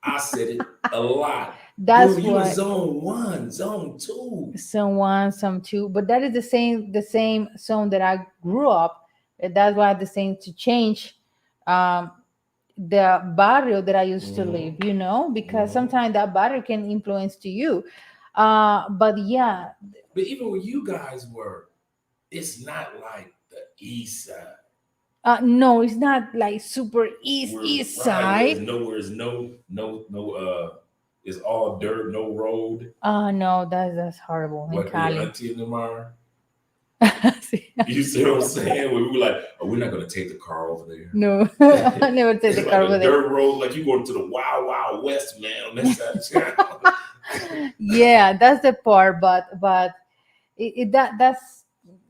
I said it. A lot. That's Dude, you what in zone 1, zone 2. some 1, some 2. But that is the same zone that I grew up. That's why the same to change. The barrio that I used to live, because sometimes that barrio can influence to you. But yeah. But even where you guys were, it's not like the east side. No, it's not like super east side. It's all dirt, no road. No, that's horrible. What in Cali. Your auntie and them are? You see what I'm saying? We were like, oh, we're not gonna take the car over there. No, I never take the car over there. Dirt road, like you going to the wild, wild west, man, on that side of town. Yeah, that's the part, but that's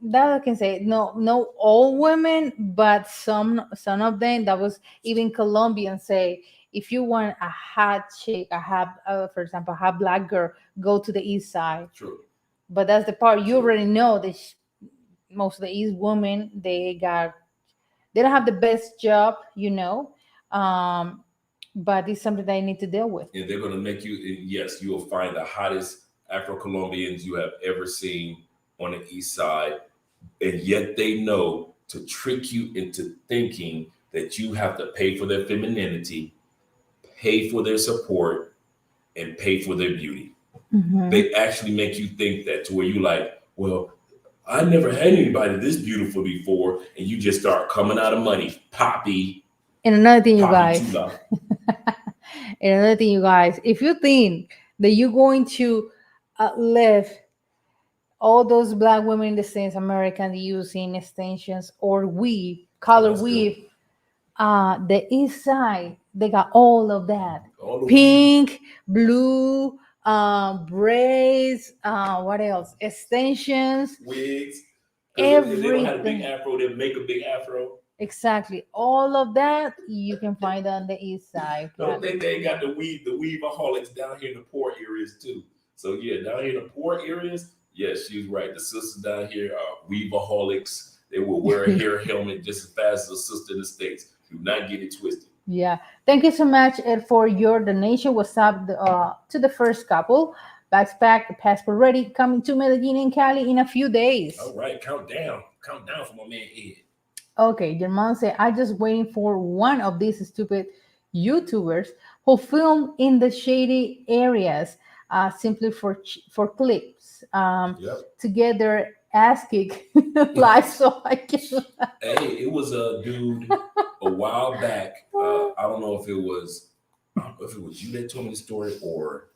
that I can say. No, all women, but some of them. That was even Colombian say, if you want a hot chick, for example, a hot black girl, go to the east side. True. But that's the part you already know that most of the East women, they don't have the best job, but it's something that I need to deal with. And they're going to make you, yes, you will find the hottest Afro-Colombians you have ever seen on the east side. And yet they know to trick you into thinking that you have to pay for their femininity, pay for their support, and pay for their beauty. Mm-hmm. They actually make you think that, to where you like, well, I never had anybody this beautiful before, and you just start coming out of money, Poppy. And another thing, you guys. And another thing, you guys, if you think that you're going to live all those black women in the States, Americans using extensions or weave, color weave, the east side, they got all of that. Pink, blue, braids, what else? Extensions, wigs. Everything. They don't have a big afro, they make a big afro. Exactly. All of that you can find on the east side. Don't think they got the weaveaholics down here in the poor areas too. So yeah, down here in the poor areas, yes, she's right. The sisters down here are weaveaholics. They will wear a hair helmet just as fast as a sister in the States. Do not get it twisted. Yeah. Thank you so much, Ed, for your donation. What's up to the first couple? Bags packed, the passport ready, coming to Medellin and Cali in a few days. All right, count down for my man Ed. Okay, your mom said, I'm just waiting for one of these stupid YouTubers who film in the shady areas simply for clips to get their ass kicked live so I can. Hey, it was a dude a while back. I don't know if it was you that told me the story or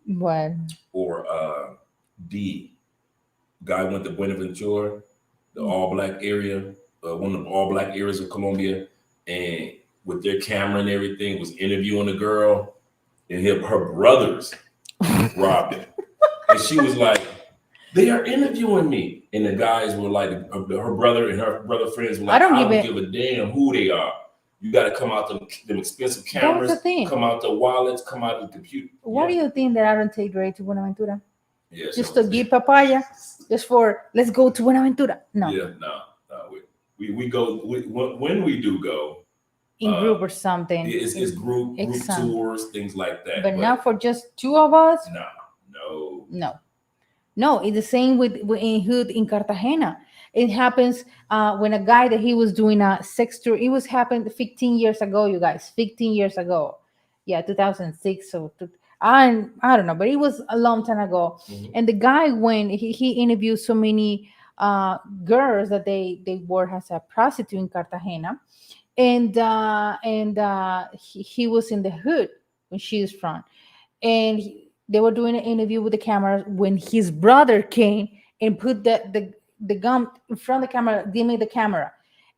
what? Or D guy went to Buenaventura, the all black area, one of the all black areas of Colombia, and with their camera and everything was interviewing a girl, and her brothers robbed it. And she was like, they are interviewing me. And the guys were like, her brother and her brother friends were like, I don't give a damn who they are. You got to come out them expensive cameras, That's the thing. come out the wallets, come out the computer. Why do you think that I don't take Ray to Buenaventura? Yeah, just to give papaya, just for let's go to Buenaventura. No. Yeah, no. We go when we do go in group or something. It's group tours, things like that. But not for just two of us. No. It's the same with in Hood in Cartagena. It happens when a guy that he was doing a sex tour. It was happened 15 years ago, you guys. 15 years ago. Yeah, 2006. So I don't know, but it was a long time ago. Mm-hmm. And the guy, when he interviewed so many girls that they work as a prostitute in Cartagena, and he was in the hood when she was from, and they were doing an interview with the camera when his brother came and put the gun in front of the camera, give me the camera,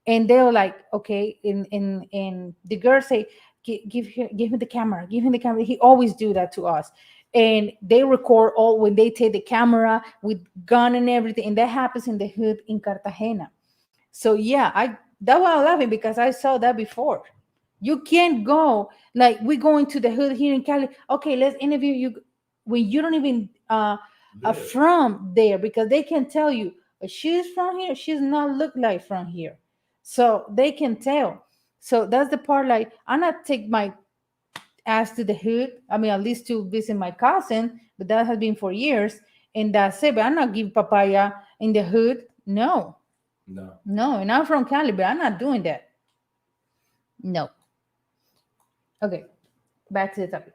and they were like, okay, and the girl say, give me the camera, give him the camera. He always do that to us. And they record all when they take the camera with gun and everything, and that happens in the hood in Cartagena. So yeah, that's why I'm laughing, because I saw that before. You can't go like we going to the hood here in Cali. Okay, let's interview you when you don't even from there, because they can tell you she's from here. She's not look like from here, so they can tell. So that's the part. Like, I'm not take my ass to the hood. I mean, at least to visit my cousin, but that has been for years, and that's it. But I'm not giving papaya in the hood. No. And I'm from Cali, but I'm not doing that. No. Okay, back to the topic.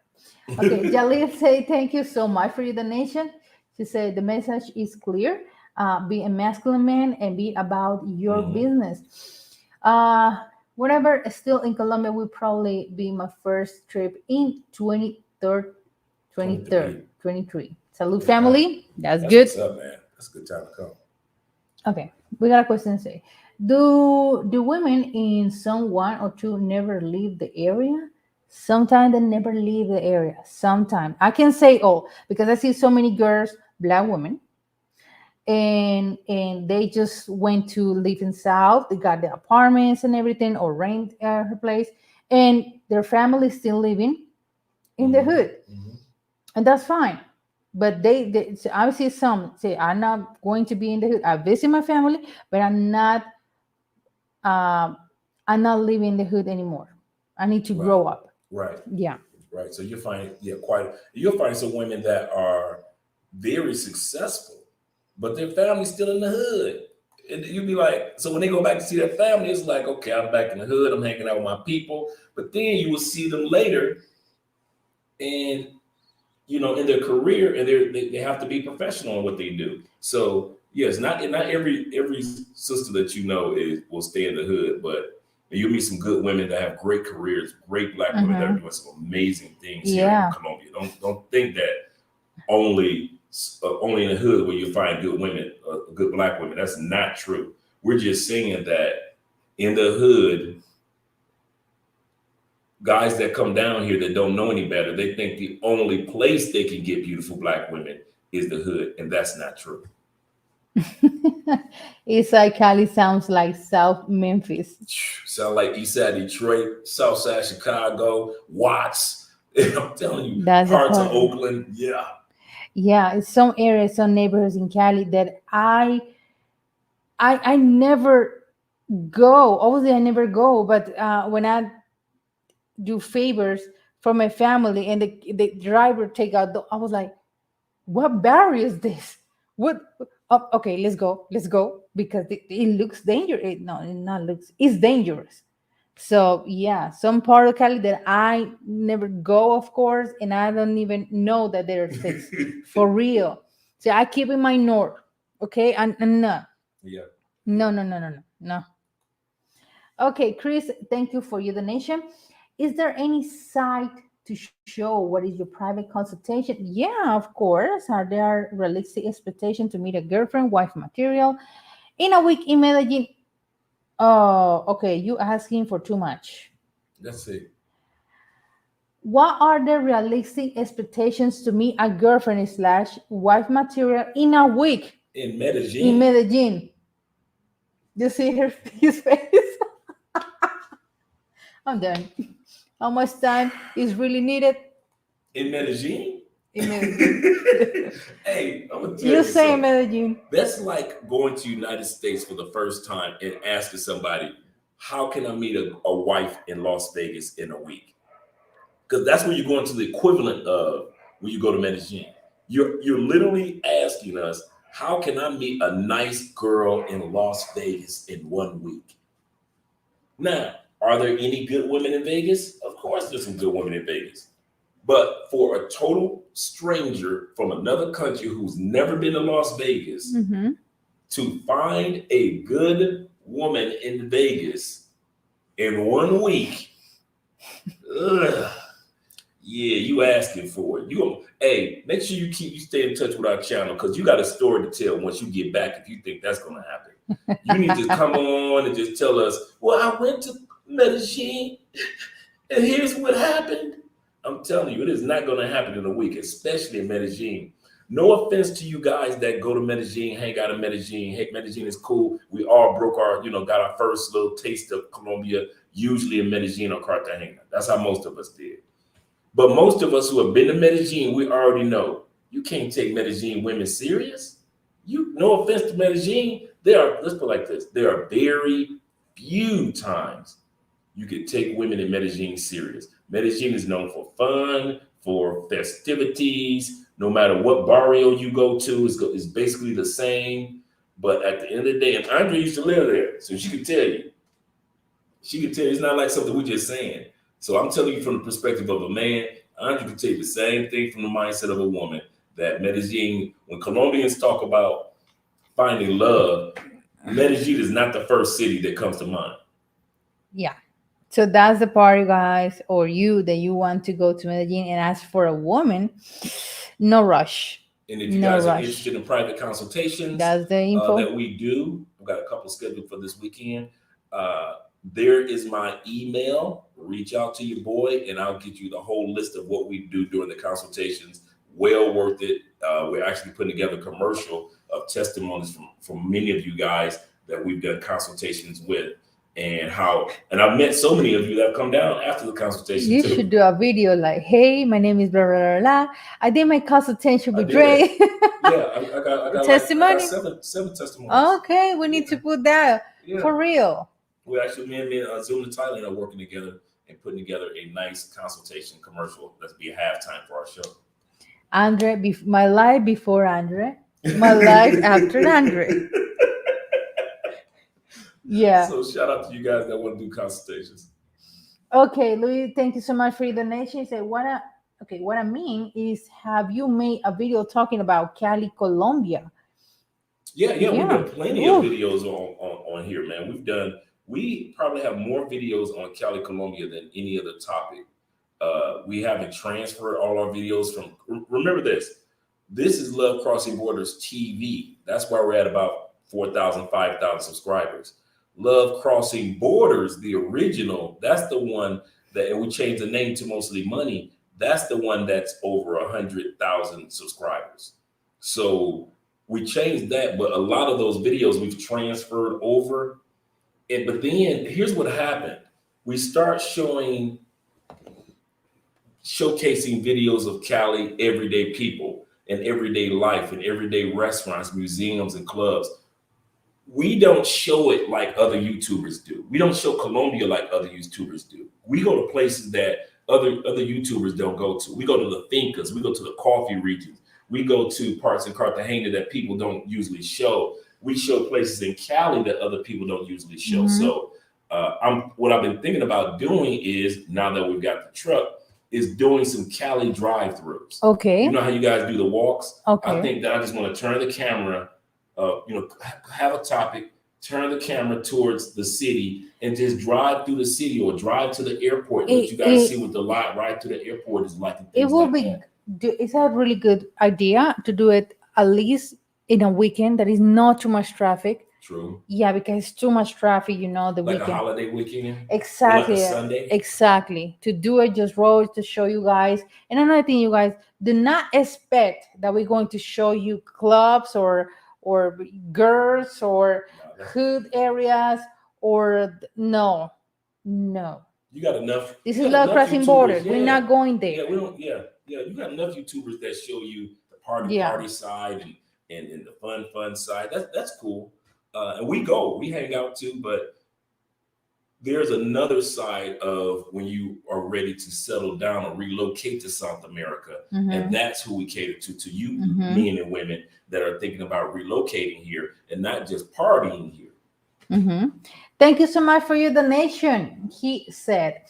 Okay, Jalil say thank you so much for your donation. She said the message is clear. Be a masculine man and be about your business. Whatever, still in Colombia will probably be my first trip in 23. Salud, family. That's good. What's up, man? That's a good time to come. Okay, we got a question to say. Do women in some one or two never leave the area? Sometimes they never leave the area. Sometimes I can say all, because I see so many girls, Black women, and they just went to live in South. They got the apartments and everything, or rent her place, and their family is still living in the hood, and that's fine. But they I see some say, I'm not going to be in the hood. I visit my family, but I'm not living in the hood anymore. I need to grow up. Right. Yeah. Right. So you'll find some women that are very successful, but their family's still in the hood. And you'd be like, so when they go back to see their family, it's like, okay, I'm back in the hood, I'm hanging out with my people. But then you will see them later, and in their career, and they have to be professional in what they do. So yes, not every sister that will stay in the hood, but you'll meet some good women that have great careers, great Black women that are doing some amazing things here in Colombia. Don't think that only in the hood where you find good women, good Black women. That's not true. We're just saying that in the hood, guys that come down here that don't know any better, they think the only place they can get beautiful Black women is the hood, and that's not true. Eastside Cali sounds like South Memphis. Sound like Eastside Detroit, Southside Chicago, Watts. I'm telling you, that's parts of Oakland. Yeah. Yeah, it's some areas, some neighborhoods in Cali that I never go. Obviously, I never go, but when I do favors for my family and the driver take out, I was like, what barrier is this? What? Okay, let's go, because it looks dangerous. It's dangerous. So yeah, some part of Cali that I never go, of course, and I don't even know that there exists for real. So I keep in my north, okay, and no. Yeah. No. Okay, Chris, thank you for your donation. Is there any site to show what is your private consultation? Yeah, of course. Are there realistic expectations to meet a girlfriend, wife material in a week in Medellin? Oh, okay. You asking for too much. That's it. What are the realistic expectations to meet a girlfriend slash wife material in a week In in Medellin, Medellin? You see his face? I'm done. How much time is really needed in Medellin. in Medellin? Hey, I'm gonna tell You you say something. Medellin. That's like going to United States for the first time and asking somebody, "How can I meet a wife in Las Vegas in a week?" Because that's where you're going to the equivalent of when you go to Medellin. You're literally asking us, "How can I meet a nice girl in Las Vegas in 1 week?" Now, are there any good women in Vegas? Of course, there's some good women in Vegas. But for a total stranger from another country who's never been to Las Vegas Mm-hmm. to find a good woman in Vegas in 1 week, ugh, yeah, you asking for it. Hey, make sure you stay in touch with our channel because you got a story to tell once you get back if you think that's gonna happen. You need to come on and just tell us, well, I went to Medellin and here's what happened. I'm telling you, it is not going to happen in a week, especially in Medellin. No offense to you guys that go to Medellin, hang out in Medellin. Hey, Medellin is cool. We all got our first little taste of Colombia, usually in Medellin or Cartagena. That's how most of us did. But most of us who have been to Medellin, we already know you can't take Medellin women serious. No offense to Medellin, let's put it like this, there are very few times you can take women in Medellin serious. Medellin is known for fun, for festivities. No matter what barrio you go to, it's basically the same. But at the end of the day, and Andre used to live there, so she could tell you. She could tell you it's not like something we're just saying. So I'm telling you from the perspective of a man, Andre could tell you the same thing from the mindset of a woman. That Medellin, when Colombians talk about finding love, Medellin is not the first city that comes to mind. Yeah. So that's the party, guys, or you that you want to go to Medellin and ask for a woman. No rush. And if you No guys are rush. interested in private consultations That's the info. that we do, I've got a couple scheduled for this weekend. There is my email. Reach out to your boy, and I'll get you the whole list of what we do during the consultations. Well worth it. We're actually putting together a commercial of testimonies from many of you guys that we've done consultations with. And I've met so many of you that have come down after the consultation You too. should do a video like, "Hey, my name is blah blah blah. Blah. I did my consultation with I did Dre." Yeah, I got testimony. Like, I got seven testimonies. Okay, we need to put that for real. We actually, me and Zoom and Thailand are working together and putting together a nice consultation commercial that's be a halftime for our show. Andre, my life before Andre, my life after Andre. Yeah. So shout out to you guys that want to do consultations. Okay, Louis, thank you so much for your donation. He said, what I mean is, have you made a video talking about Cali, Colombia? Yeah. We've done plenty of videos on here, man. We probably have more videos on Cali, Colombia than any other topic. We haven't transferred all our videos from, remember this is Love Crossing Borders TV. That's why we're at about 4,000, 5,000 subscribers. Love Crossing Borders, the original, that's the one and we changed the name to Mostly Money. That's the one that's over 100,000 subscribers. So we changed that, but a lot of those videos we've transferred over. But then here's what happened. We start showcasing videos of Cali everyday people and everyday life and everyday restaurants, museums, and clubs. We don't show it like other YouTubers do. We don't show Colombia like other YouTubers do. We go to places that other YouTubers don't go to. We go to the fincas. We go to the coffee regions. We go to parts in Cartagena that people don't usually show. We show places in Cali that other people don't usually show. Mm-hmm. So what I've been thinking about doing is, now that we've got the truck, is doing some Cali drive-throughs. Okay. You know how you guys do the walks? Okay. I think that I just want to turn the camera, have a topic, turn the camera towards the city, and just drive through the city or drive to the airport. Let you guys see what the ride to the airport is like. It will be. It's a really good idea to do it at least in a weekend that is not too much traffic. True. Yeah, because it's too much traffic, the Like a weekend. holiday weekend or like a Exactly, Sunday. exactly. To do it just roads to show you guys. And another thing, you guys, do not expect that we're going to show you clubs or girls or No, hood areas or no, no. you got enough. This You is got about enough crossing YouTubers. borders. We're Yeah, not going yeah. there. We don't. Yeah, yeah. You got enough YouTubers that show you the Yeah. party side and the fun side. That's cool. And we go. We hang out too. But there's another side of when you are ready to settle down or relocate to South America, and Mm-hmm. that's who we cater to you Mm-hmm. men and women that are thinking about relocating here and not just partying here. Mm-hmm. Thank you so much for your donation. He said,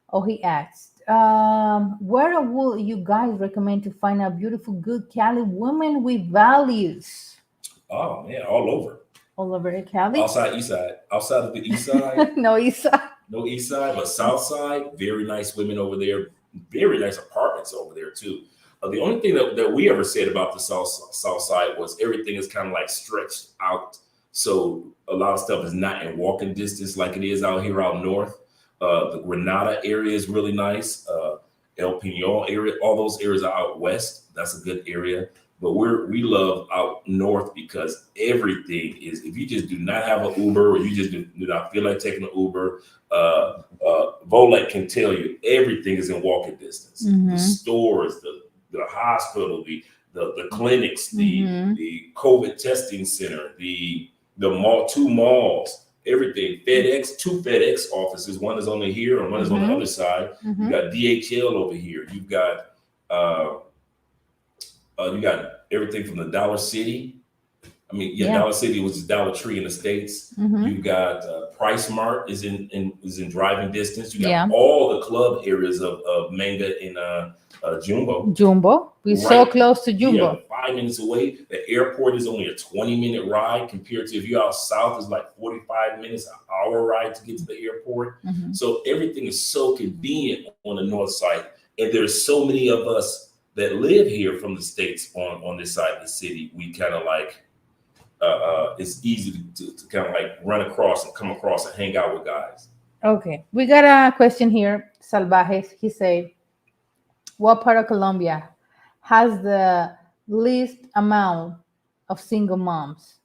or he asked, where will you guys recommend to find a beautiful, good Cali woman with values? Oh man, all over. All over the Cali? Outside east side. Outside of the east side, No, Isa. no east side, but south side, very nice women over there, very nice apartments over there too. The only thing that we ever said about the south side was everything is kind of like stretched out. So a lot of stuff is not in walking distance like it is out here out north. The Granada area is really nice. El Pinon area, all those areas are out west. That's a good area. But we love out north because everything is. If you just do not have an Uber or you just do not feel like taking an Uber, Volek can tell you everything is in walking distance. Mm-hmm. The stores, the hospital, the clinics, Mm-hmm. the COVID testing center, the mall, two malls, everything. FedEx, two FedEx offices. One is only here and one is on the Mm-hmm. other side. Mm-hmm. You got DHL over here. You got everything from the Dollar City. I mean, yeah, Yeah. Dollar City was Dollar Tree in the States. Mm-hmm. You got Price Mart is in driving distance. You got Yeah. all the club areas of Manga and Jumbo. Jumbo. We're so Right. close to Yeah, Jumbo. 5 minutes away. The airport is only a 20-minute ride compared to if you're out south, it's like 45 minutes, an hour ride to get to the airport. Mm-hmm. So everything is so convenient on the north side. And there's so many of us that live here from the States on this side of the city. We kind of like, it's easy to kind of like run across and come across and hang out with guys. Okay. We got a question here. Salvajes. He said, what part of Colombia has the least amount of single moms?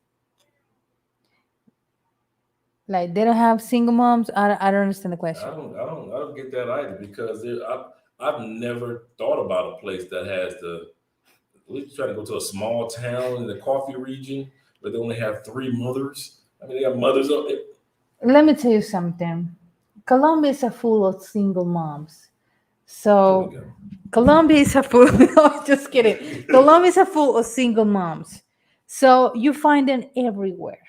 Like they don't have single moms? I don't understand the question. I don't get that either because I've never thought about a place that has we try to go to a small town in the coffee region where they only have 3 mothers. I mean, they have mothers up there. Let me tell you something. Colombia is a full of single moms. So There we go. Colombia is a full. No, just kidding. Colombia is a full of single moms. So you find them everywhere,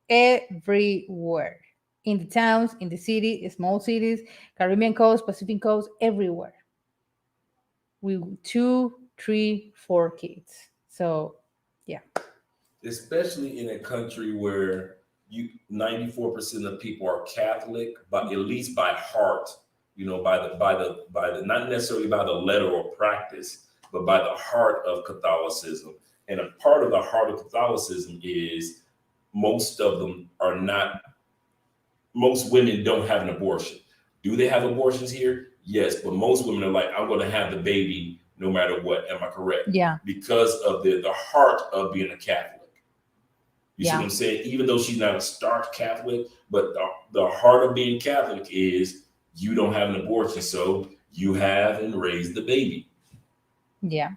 everywhere, in the towns, in the city, small cities, Caribbean coast, Pacific coast, everywhere. With 2, 3, 4 kids. So yeah. Especially in a country where 94% of people are Catholic, but at least by heart, by the not necessarily by the letter or practice, but by the heart of Catholicism. And a part of the heart of Catholicism is most of them are not. Most women don't have an abortion. Do they have abortions here? Yes, but most women are like, I'm going to have the baby no matter what. Am I correct? Yeah. Because of the heart of being a Catholic. You see Yeah. what I'm saying? Even though she's not a stark Catholic, but the heart of being Catholic is you don't have an abortion, so you have and raise the baby. Yeah.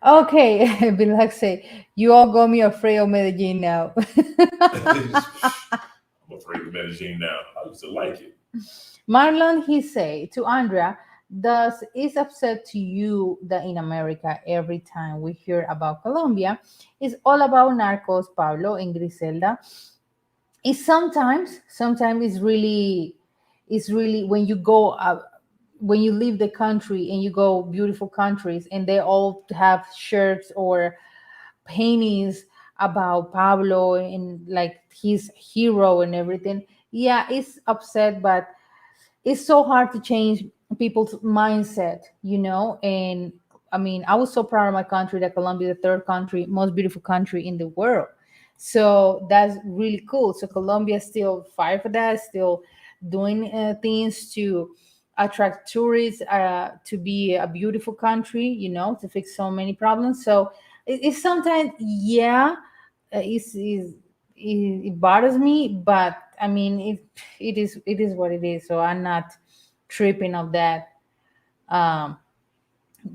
Okay. Bilal say, you all got me afraid of Medellin now. I'm afraid of Medellin now. I used to like it. Marlon, he say to Andrea, does it upset to you that in America every time we hear about Colombia, it's all about narcos, Pablo and Griselda? It's sometimes it's really when you go when you leave the country and you go beautiful countries and they all have shirts or paintings about Pablo and like his hero and everything. Yeah, it's upset, but it's so hard to change people's mindset. And I mean, I was so proud of my country that Colombia, the third country, most beautiful country in the world. So that's really cool. So Colombia still fight for that, still doing things to attract tourists, to be a beautiful country, to fix so many problems. So it's sometimes, yeah, it bothers me, but I mean, it is what it is. So I'm not tripping of that. Um,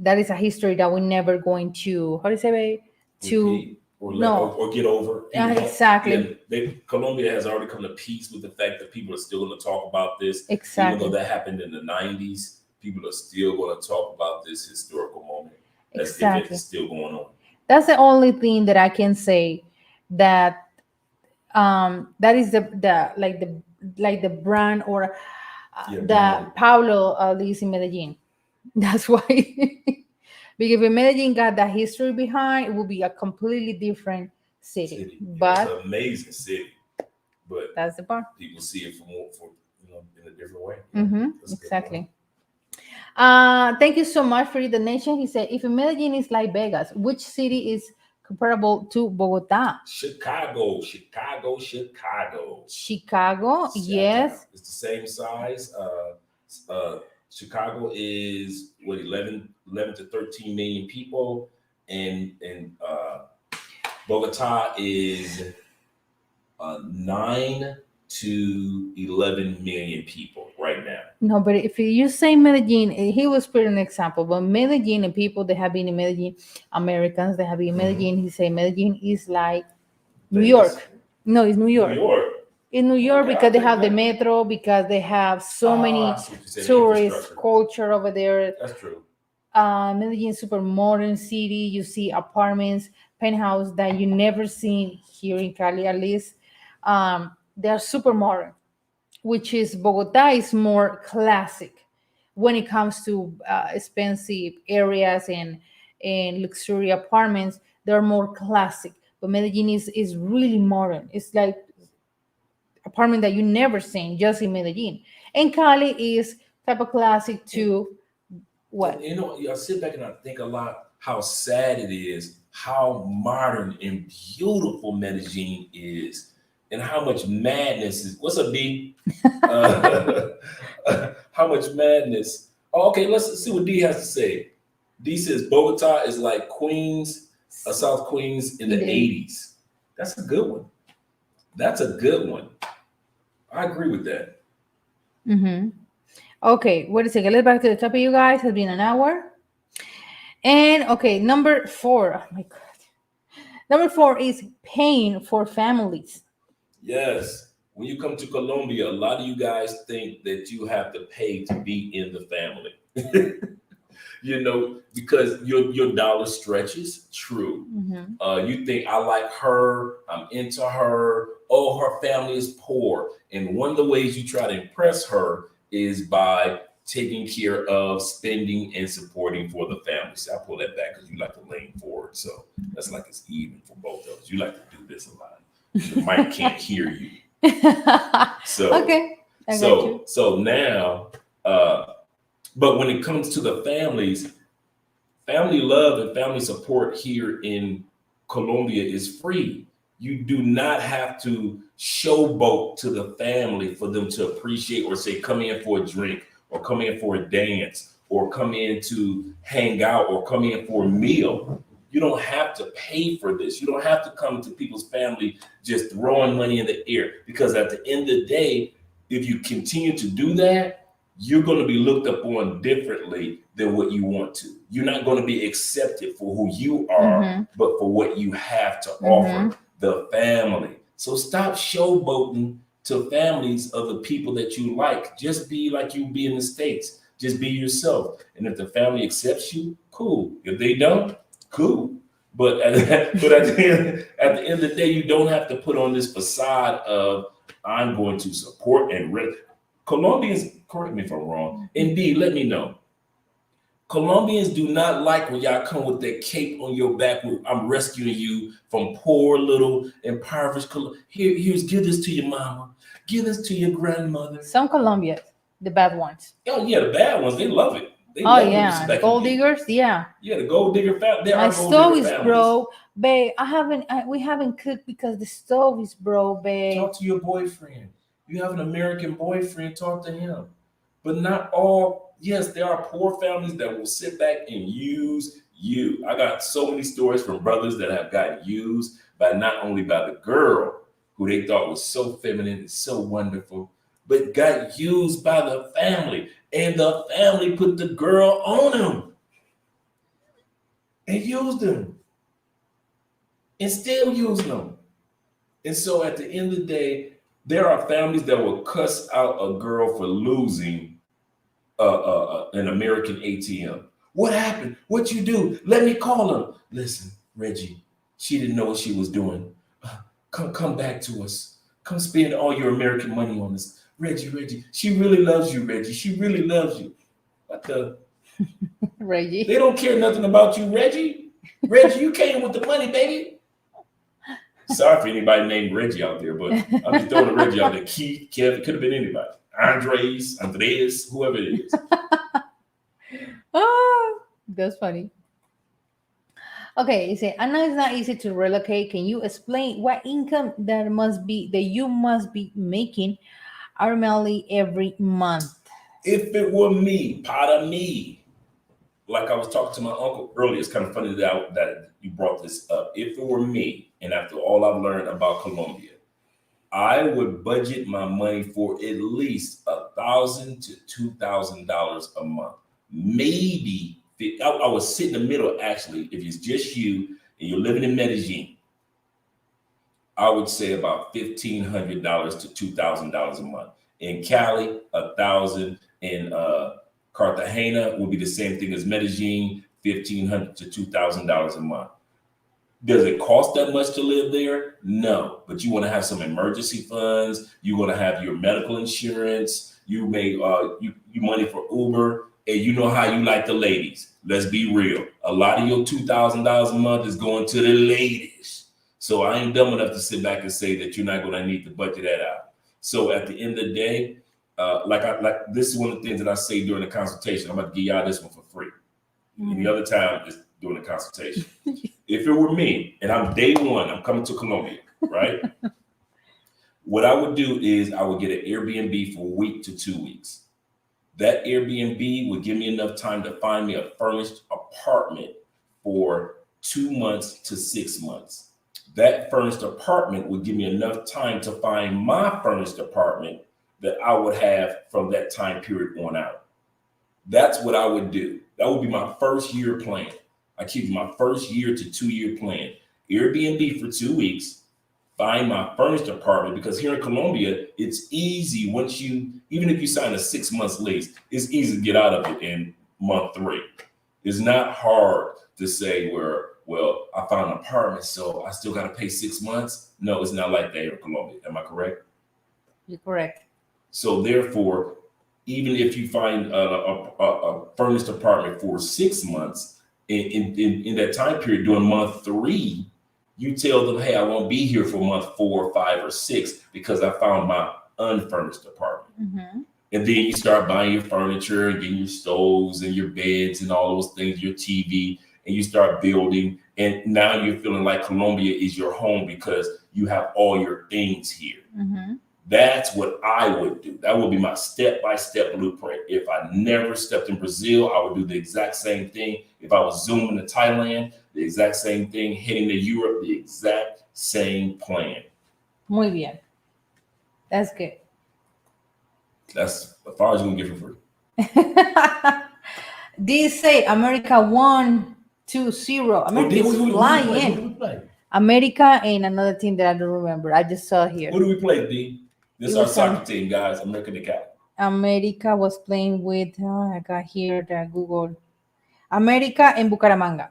that is a history that we're never going to, how do you say, to, repeat or no, or get over. People don't. Yeah, exactly, Colombia has already come to peace with the fact that people are still going to talk about this, even though exactly, that happened in the '90s. People are still going to talk about this historical moment as if it exactly. is still going on. That's the only thing that I can say, that that is the brand, or Yeah, the brand Pablo lives in Medellin. That's why. Because if Medellin got that history behind, it would be a completely different city. city. Yeah, it's But an amazing city, but that's the part. people see it for in a different way. Yeah, Mm-hmm, that's a good point. exactly. Thank you so much for the donation. He said, if Medellin is like Vegas, which city is comparable to Bogota? Chicago, Chicago, Chicago. Chicago, Chi-town. yes. It's the same size. Chicago is what 11 to 13 million people, and Bogota is 9 to 11 million people right now. No, but if you say Medellin, he was put an example. But Medellin, and people that have been in Medellin, Americans that have been in Medellin, he say Medellin is like New Vegas, York. No, it's New New York. York. In New York, Okay, I'll because they take have the that. metro, because they have so Ah, I many see what you're saying. tourist Infrastructure. culture over there. That's true. Medellin, super modern city. You see apartments, penthouse that you never seen here in Cali, at least. They are super modern, which is Bogota is more classic when it comes to expensive areas and luxury apartments. They're more classic, but Medellin is really modern. It's like apartment that you never seen just in Medellin. And Cali is type of classic And, too. What? I sit back and I think a lot how sad it is, how modern and beautiful Medellin is, and how much madness is. What's up, D? Uh, how much madness. Oh, okay, let's see what D has to say. D says Bogota is like Queens, South Queens in In the the 80s. That's a good one. That's a good one. I agree with that. Mm-hmm. Okay, wait a second. Let's back to the topic, you guys. Has been an hour. And okay, number 4. Oh my god. Number 4 is paying for families. Yes. When you come to Colombia, a lot of you guys think that you have to pay to be in the family. Because your dollar stretches. True. Mm-hmm. You think I like her, I'm into her. Oh, her family is poor, and one of the ways you try to impress her is by taking care of spending and supporting for the family. So I pull that back because you like to lean forward. So that's like it's even for both of us. You like to do this a lot. The mic can't hear you. So Okay, I got so you. so now, but when it comes to the families, family love and family support here in Colombia is free. You do not have to showboat to the family for them to appreciate or say, come in for a drink or come in for a dance or come in to hang out or come in for a meal. You don't have to pay for this. You don't have to come to people's family just throwing money in the air, because at the end of the day, if you continue to do that, you're going to be looked upon differently than what you want to. You're not going to be accepted for who you are, Mm-hmm. but for what you have to Mm-hmm. offer the family. So stop showboating to families of the people that you like. Just be like you be in the States. Just be yourself. And if the family accepts you, cool. If they don't, cool. But at the end of the day, you don't have to put on this facade of I'm going to support and Colombians, correct me if I'm wrong. Indeed, let me know. Colombians do not like when y'all come with that cape on your back. I'm rescuing you from poor little impoverished. Here's give this to your mama, give this to your grandmother. Some Colombians, the bad ones. Oh yeah, the bad ones they love it. They Oh love to yeah, respect gold people. diggers. Yeah, Yeah, the gold digger family. There my are gold digger stove is families. broke, babe. We haven't cooked because the stove is broke, babe. Talk to your boyfriend. You have an American boyfriend, talk to him. But not all, yes, there are poor families that will sit back and use you. I got so many stories from brothers that have gotten used by not only by the girl who they thought was so feminine and so wonderful, but got used by the family. And the family put the girl on him and used him and still using them. And so at the end of the day, there are families that will cuss out a girl for losing an American ATM. What happened? What you do? Let me call her. Listen, Reggie, she didn't know what she was doing. Come back to us. Come spend all your American money on us. Reggie, she really loves you, Reggie. She really loves you. What the? Reggie. They don't care nothing about you, Reggie. Reggie, you came with the money, baby. Sorry for anybody named Reggie out there, but I'm just throwing a Reggie out there. Keith, Kevin, it could have been anybody. Andres, whoever it is. Oh, that's funny. Okay, you say, I know it's not easy to relocate. Can you explain what income that you must be making annually every month? If it were me, part of me, like I was talking to my uncle earlier, it's kind of funny that you brought this up. If it were me, and after all I've learned about Colombia, I would budget my money for at least $1,000 to $2,000 a month. Maybe I would sit in the middle. Actually, if it's just you and you're living in Medellin, I would say about $1,500 to $2,000 a month. In Cali, 1,000. In Cartagena would be the same thing as Medellin, $1,500 to $2,000 a month. Does it cost that much to live there? No, but you want to have some emergency funds. You want to have your medical insurance. You may you money for Uber, and you know how you like the ladies. Let's be real. A lot of your $2,000 a month is going to the ladies. So I ain't dumb enough to sit back and say that you're not going to need to budget that out. So at the end of the day, this is one of the things that I say during the consultation. I'm about to give y'all this one for free. Any other time is during the consultation. If it were me and I'm day one, I'm coming to Colombia, right? What I would do is I would get an Airbnb for a week to 2 weeks. That Airbnb would give me enough time to find me a furnished apartment for 2 months to 6 months. That furnished apartment would give me enough time to find my furnished apartment that I would have from that time period on out. That's what I would do. That would be my first year plan. I keep my first year to 2 year plan. Airbnb for 2 weeks, find my furnished apartment, because here in Colombia, it's easy even if you sign a 6 months lease, it's easy to get out of it in month 3. It's not hard to say well, I found an apartment, so I still got to pay 6 months. No, it's not like that here in Colombia. Am I correct? You're correct. So therefore, even if you find a furnished apartment for 6 months, in that time period during month 3, you tell them, hey, I won't be here for month 4, 5, or 6 because I found my unfurnished apartment. Mm-hmm. And then you start buying your furniture and getting your stoves and your beds and all those things, your TV, and you start building. And now you're feeling like Colombia is your home because you have all your things here. Mm-hmm. That's what I would do. That would be my step-by-step blueprint. If I never stepped in Brazil, I would do the exact same thing. If I was zooming to Thailand, the exact same thing. Heading to Europe, the exact same plan. Muy bien. That's good. That's as far as you can get for free. These say America 1-2-0. America is flying. Who do we play? America and another team that I don't remember. I just saw here. Who do we play, D? This is It our was soccer team, guys. America the Cap. America was playing with, I got here the Google. America and Bucaramanga.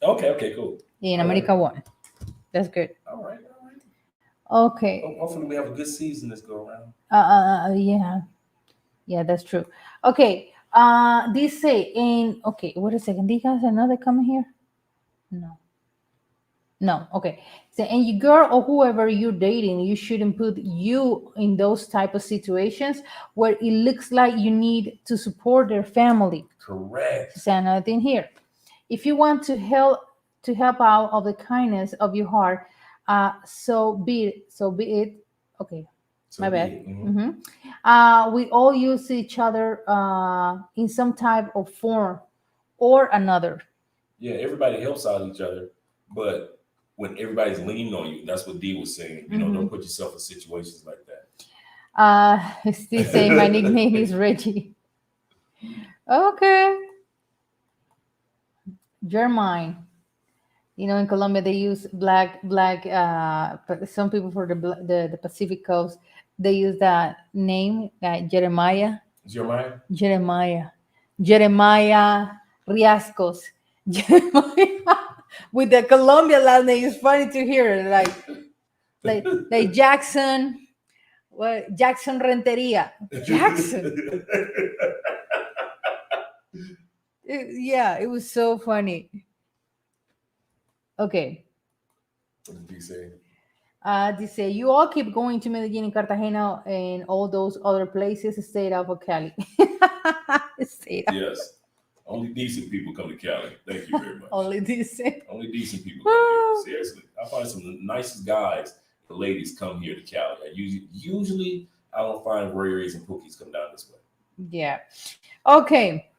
Okay, cool. In All America won. That's good. All right. Okay. Hopefully we have a good season this go around. Yeah, that's true. Okay. This say okay, wait a second. Do you guys another comment here? No. Okay. So, and you girl or whoever you're dating, you shouldn't put you in those type of situations where it looks like you need to support their family. Correct. So another thing here, if you want to help out of the kindness of your heart, so be it. So be it. Okay, So my be bad. it. Mhm. We all use each other in some type of form or another. Yeah, everybody helps out each other, but when everybody's leaning on you, that's what Dee was saying. You know, don't put yourself in situations like that. Steve saying my nickname is Reggie. Okay, Jermaine. You know, in Colombia they use black. Some people for the Pacific coast they use that name, Jeremiah. Jeremiah? Jeremiah Riascos. Jeremiah with the Colombian last name is funny to hear. Like Jackson. What Jackson Renteria? Jackson. Yeah, it was so funny. Okay. What did he say? They say you all keep going to Medellin and Cartagena and all those other places. Stay out of Cali. Stay out. Yes. Only decent people come to Cali. Thank you very much. Only decent. Only decent people come here. Seriously. I find some of the nicest guys, the ladies come here to Cali. Usually I don't find Rays and Pookies come down this way. Yeah. Okay.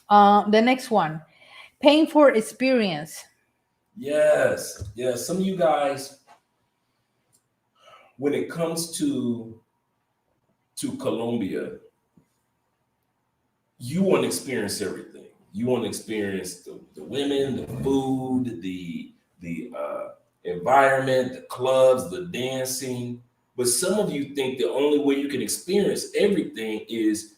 The next one. Paying for experience. Yes. Yes. Some of you guys, when it comes to Colombia, you want to experience everything. You want to experience the women, the food, the environment, the clubs, the dancing. But some of you think the only way you can experience everything is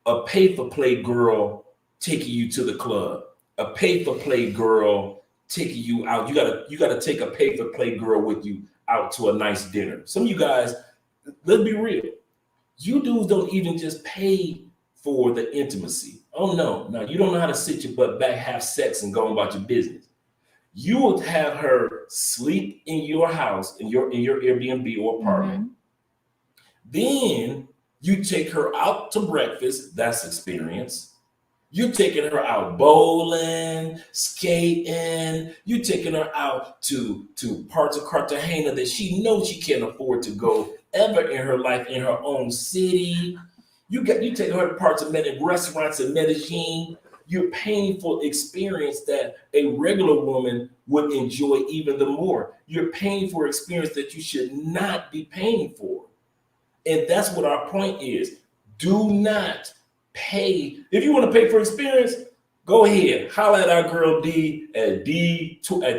a pay-for-play girl taking you to the club, a pay-for-play girl taking you out. You gotta take a pay-for-play girl with you out to a nice dinner. Some of you guys, let's be real. You dudes don't even just pay for the intimacy. Oh no, you don't know how to sit your butt back, have sex, and go about your business. You will have her sleep in your house, in your Airbnb or apartment. Then you take her out to breakfast. That's experience. You're taking her out bowling, skating. You're taking her out to parts of Cartagena that she knows she can't afford to go ever in her life in her own city. You take her to parts of restaurants in Medellin. You're paying for experience that a regular woman would enjoy even the more. You're paying for experience that you should not be paying for. And that's what our point is. Do not pay. If you want to pay for experience, go ahead. Holla at our girl D at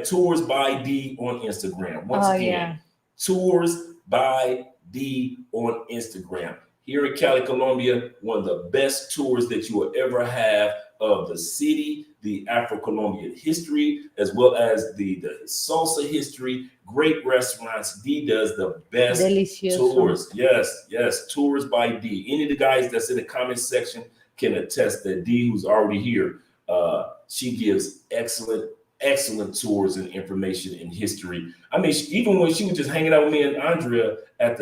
Tours by D on Instagram. Once again, Tours by D on Instagram. Here in Cali, Colombia, one of the best tours that you will ever have of the city, the Afro-Colombian history, as well as the salsa history, great restaurants. D does the best tours. Yes, Tours by D. Any of the guys that's in the comment section can attest that D, who's already here, she gives excellent tours and information and history. I mean, even when she was just hanging out with me and Andrea at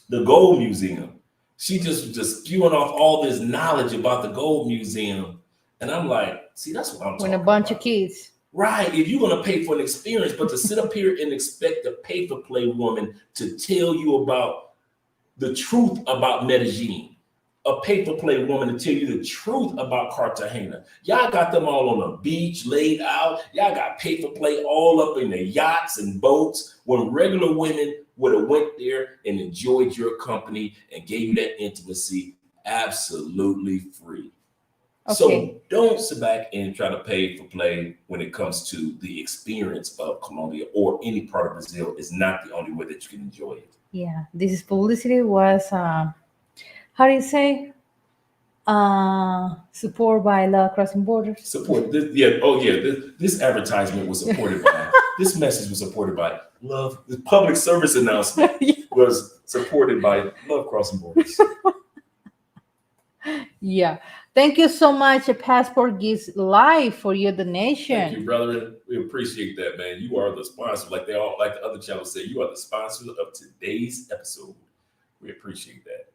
the Gold Museum, she just spewing off all this knowledge about the Gold Museum. And I'm like, see, that's what I'm talking about. When a bunch of kids. Right. If you're going to pay for an experience, but to sit up here and expect a pay-for-play woman to tell you about the truth about Medellin, a pay-for-play woman to tell you the truth about Cartagena. Y'all got them all on the beach laid out. Y'all got pay-for-play all up in the yachts and boats when regular women would have went there and enjoyed your company and gave you that intimacy absolutely free. Okay. So don't sit back and try to pay for play when it comes to the experience of Colombia or any part of Brazil. Is not the only way that you can enjoy it. Yeah, this publicity was, how do you say? Support by Love Crossing Borders. Support this, yeah. Oh yeah, this advertisement was supported by. This message was supported by Love. The public service announcement was supported by Love Crossing Borders. Yeah. Thank you so much. A Passport gives life for your donation. Thank you, brother. We appreciate that, man. You are the sponsor. Like the other channels say, you are the sponsor of today's episode. We appreciate that.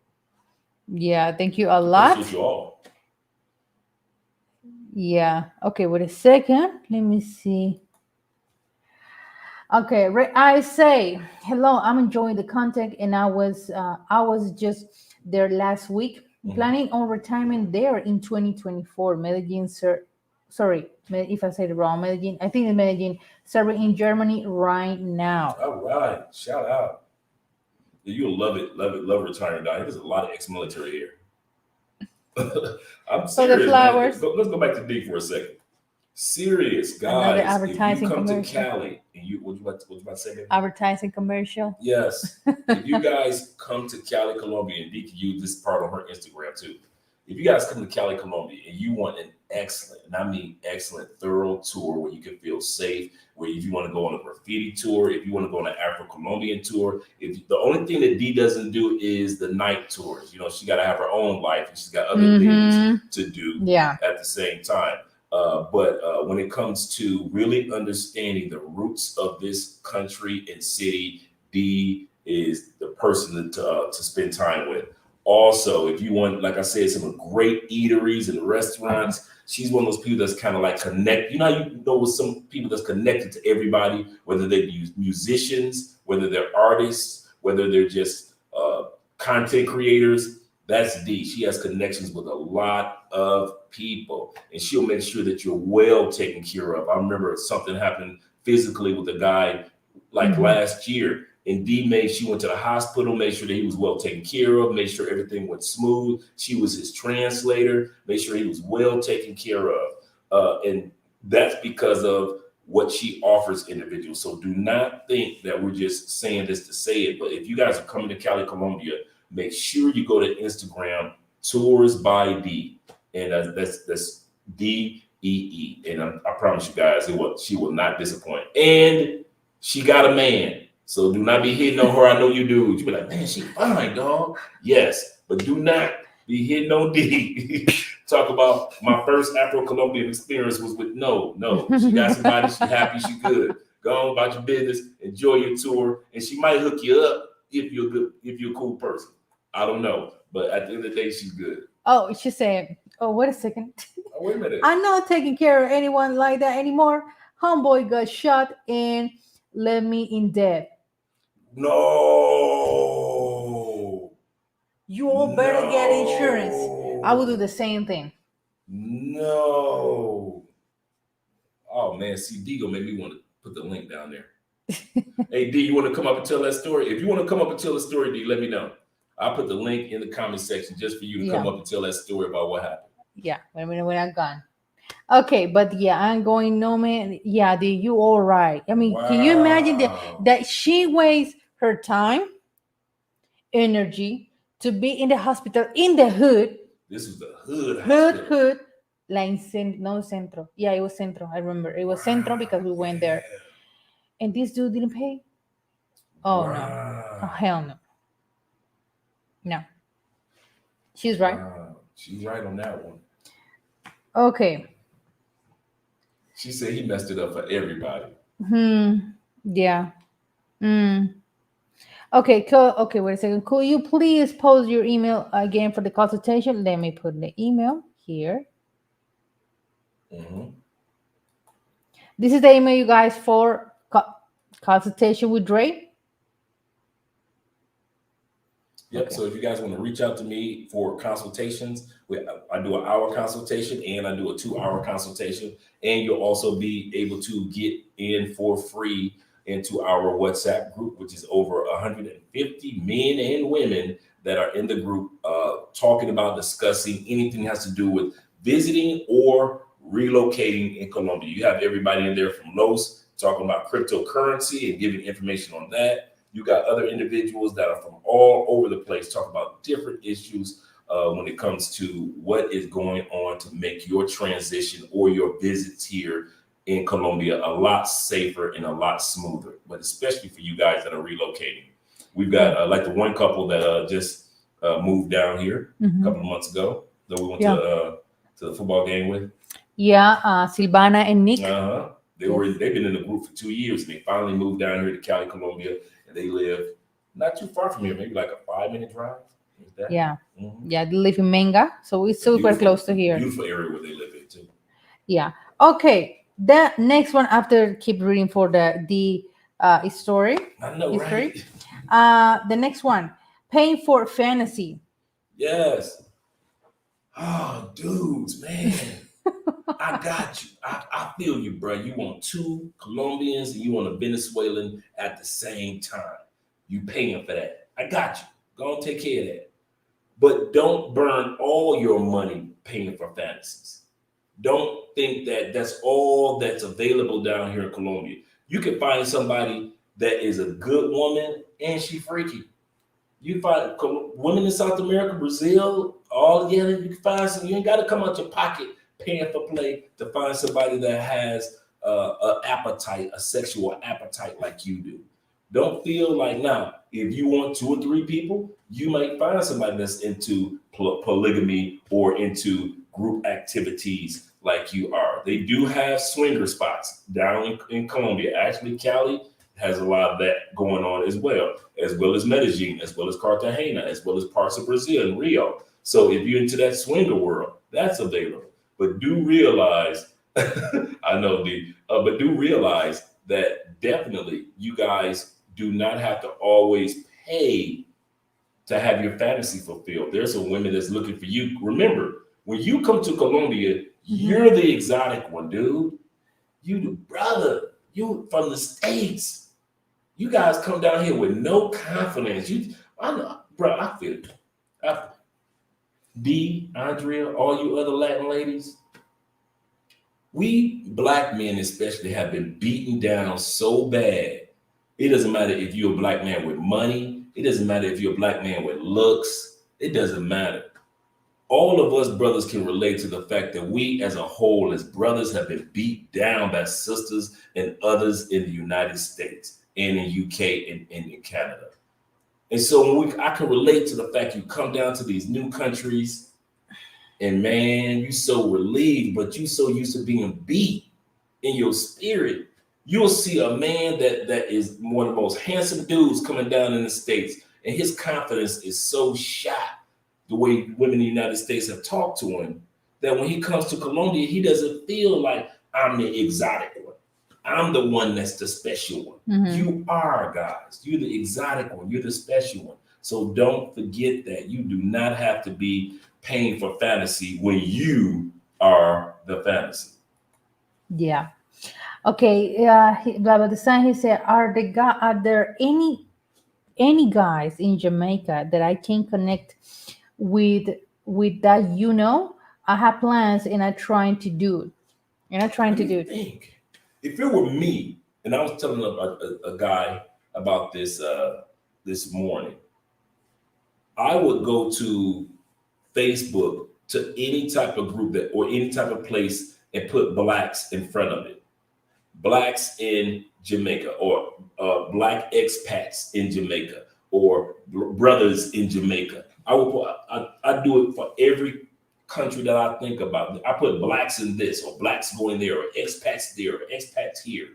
Yeah, thank you a Appreciate lot. you all. Yeah. Okay, wait a second. Let me see. Okay, I say hello. I'm enjoying the content, and I was just there last week, Mhm. planning on retirement there in 2024. Medellin, sir. Sorry, if I said it wrong. Medellin. I think it's Medellin. Serving in Germany right now. All right. Shout out. Yeah, you'll love it. Love it. Love retiring down here. There's a lot of ex-military here. I'm So the serious, man. flowers. Let's go back to D for a second. Serious, Another guys. If you advertising come to commercial. Cali and what you about to say, baby? Advertising commercial. Yes. If you guys come to Cali, Colombia, and D can use this part on her Instagram too. If you guys come to Cali, Colombia, and you want an excellent, and I mean excellent, thorough tour where you can feel safe, where if you want to go on a graffiti tour, if you want to go on an Afro-Colombian tour, if the only thing that D doesn't do is the night tours. She got to have her own life and she's got other things Mm-hmm. to do Yeah. at the same time. But when it comes to really understanding the roots of this country and city, D is the person to spend time with. Also, if you want, like I said, some great eateries and restaurants, she's one of those people that's kind of like connect. You know, with some people that's connected to everybody, whether they be musicians, whether they're artists, whether they're just content creators. That's D. She has connections with a lot of people, and she'll make sure that you're well taken care of. I remember something happened physically with a guy like Mm-hmm. last year, and she went to the hospital, made sure that he was well taken care of, made sure everything went smooth. She was his translator, made sure he was well taken care of. And that's because of what she offers individuals. So do not think that we're just saying this to say it. But if you guys are coming to Cali, Colombia, make sure you go to Instagram, Tours by D. And that's DEE. And I promise you guys, she will not disappoint. And she got a man. So do not be hitting on her. I know you do. You be like, man, she fine, dog. Yes, but do not be hitting on D. Talk about my first Afro-Colombian experience was with no. She got somebody, she happy, she good. Go on about your business, enjoy your tour, and she might hook you up if you're a cool person. I don't know, but at the end of the day, she's good. Oh, she said, "Oh, wait a second. Oh, wait a minute. I'm not taking care of anyone like that anymore. Homeboy got shot and left me in debt. No. You all better get insurance." I would do the same thing. No. Oh man, see, D gonna make me want to put the link down there. Hey D, you want to come up and tell that story? If you want to come up and tell the story, D, let me know. I'll put the link in the comment section just for you to come Yeah. up and tell that story about what happened. Yeah, when I'm gone. Okay, but yeah, I'm going no man. Yeah, you all right. I mean, can you imagine Wow. that she wastes her time, energy to be in the hospital in the hood, This was the hood hood, hospital. hood, no centro. Yeah, it was centro. I remember it was centro because we went there, and this dude didn't pay. Oh no! Oh Wow. hell no! No, she's right. Wow. She's right on that one. Okay. She said he messed it up for everybody. Yeah. Okay, cool. Okay, wait a second. Could you please post your email again for the consultation? Let me put the email here. Mm-hmm. This is the email, you guys, for consultation with Dre. Yep. Okay. So if you guys want to reach out to me for consultations, I do an hour consultation and I do a 2-hour consultation. And you'll also be able to get in for free into our WhatsApp group, which is over 150 men and women that are in the group talking about discussing anything that has to do with visiting or relocating in Colombia. You have everybody in there from Los talking about cryptocurrency and giving information on that. You got other individuals that are from all over the place talking about different issues when it comes to what is going on to make your transition or your visits here in Colombia a lot safer and a lot smoother, but especially for you guys that are relocating. We've got like the one couple that just moved down here a couple of months ago that we went to the football game with. Yeah, Silvana and Nick. They've been in the group for 2 years and they finally moved down here to Cali, Colombia, and they live not too far from here, maybe like a 5-minute drive. Is that? Yeah. Mhm. Yeah, they live in Menga, so it's super close to here. Beautiful area where they live in too. Yeah. Okay. The next one after keep reading for the story. I know, History. right? The next one, paying for fantasy. Yes. Oh, dudes, man. I got you. I feel you, bro. You want two Colombians and you want a Venezuelan at the same time. You paying for that. I got you. Go and take care of that. But don't burn all your money paying for fantasies. Don't think that that's all that's available down here in Colombia. You can find somebody that is a good woman and she freaky. You find women in South America, Brazil, all together. You can find some. You ain't got to come out your pocket paying for play to find somebody that has an appetite, a sexual appetite like you do. Don't feel like now. If you want two or three people, you might find somebody that's into polygamy or into group activities like you are. They do have swinger spots down in Colombia. Actually, Cali has a lot of that going on as well as Medellin, as well as Cartagena, as well as parts of Brazil and Rio. So if you're into that swinger world, that's available. But do realize, I know but do realize that definitely you guys do not have to always pay to have your fantasy fulfilled. There's some women that's looking for you. Remember, when you come to Colombia, you're the exotic one, dude. You the brother. You from the States. You guys come down here with no confidence. I know, bro. I feel it. D, Andrea, all you other Latin ladies, we black men especially have been beaten down so bad. It doesn't matter if you're a black man with money. It doesn't matter if you're a black man with looks. It doesn't matter. All of us brothers can relate to the fact that we as a whole, as brothers, have been beat down by sisters and others in the United States and in UK and in Canada. And so I can relate to the fact you come down to these new countries and man, you so relieved, but you so used to being beat in your spirit. You'll see a man that is one of the most handsome dudes coming down in the States, and his confidence is so shot the way women in the United States have talked to him, that when he comes to Colombia, he doesn't feel like I'm the exotic one. I'm the one that's the special one. Mhm. You are, guys. You're the exotic one. You're the special one. So don't forget that. You do not have to be paying for fantasy when you are the fantasy. Yeah. Okay. Blah blah. The sign he said, are there any guys in Jamaica that I can connect with that I have plans and I'm trying to do it. And I'm trying Let to me do it. think. If it were me, and I was telling a guy about this this morning, I would go to Facebook to any type of group that or any type of place and put blacks in front of it. Blacks in Jamaica or black expats in Jamaica or brothers in Jamaica. I do it for every country that I think about. I put blacks in this or blacks going there or expats there or expats here.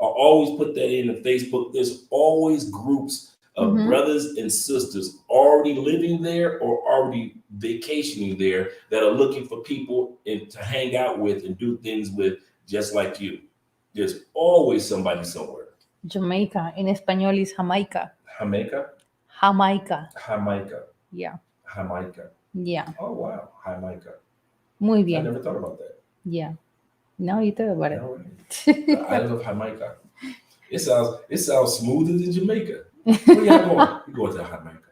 I always put that in the Facebook. There's always groups of Mhm. brothers and sisters already living there or already vacationing there that are looking for people to hang out with and do things with just like you. There's always somebody somewhere. Jamaica. In español is Jamaica. Jamaica? Jamaica. Jamaica. Yeah. Jamaica. Yeah. Oh, wow. Jamaica. Muy I bien. never thought about that. Yeah. Now you thought about All right. The island of Jamaica. It sounds smoother than Jamaica. Where y'all going? We going to Jamaica.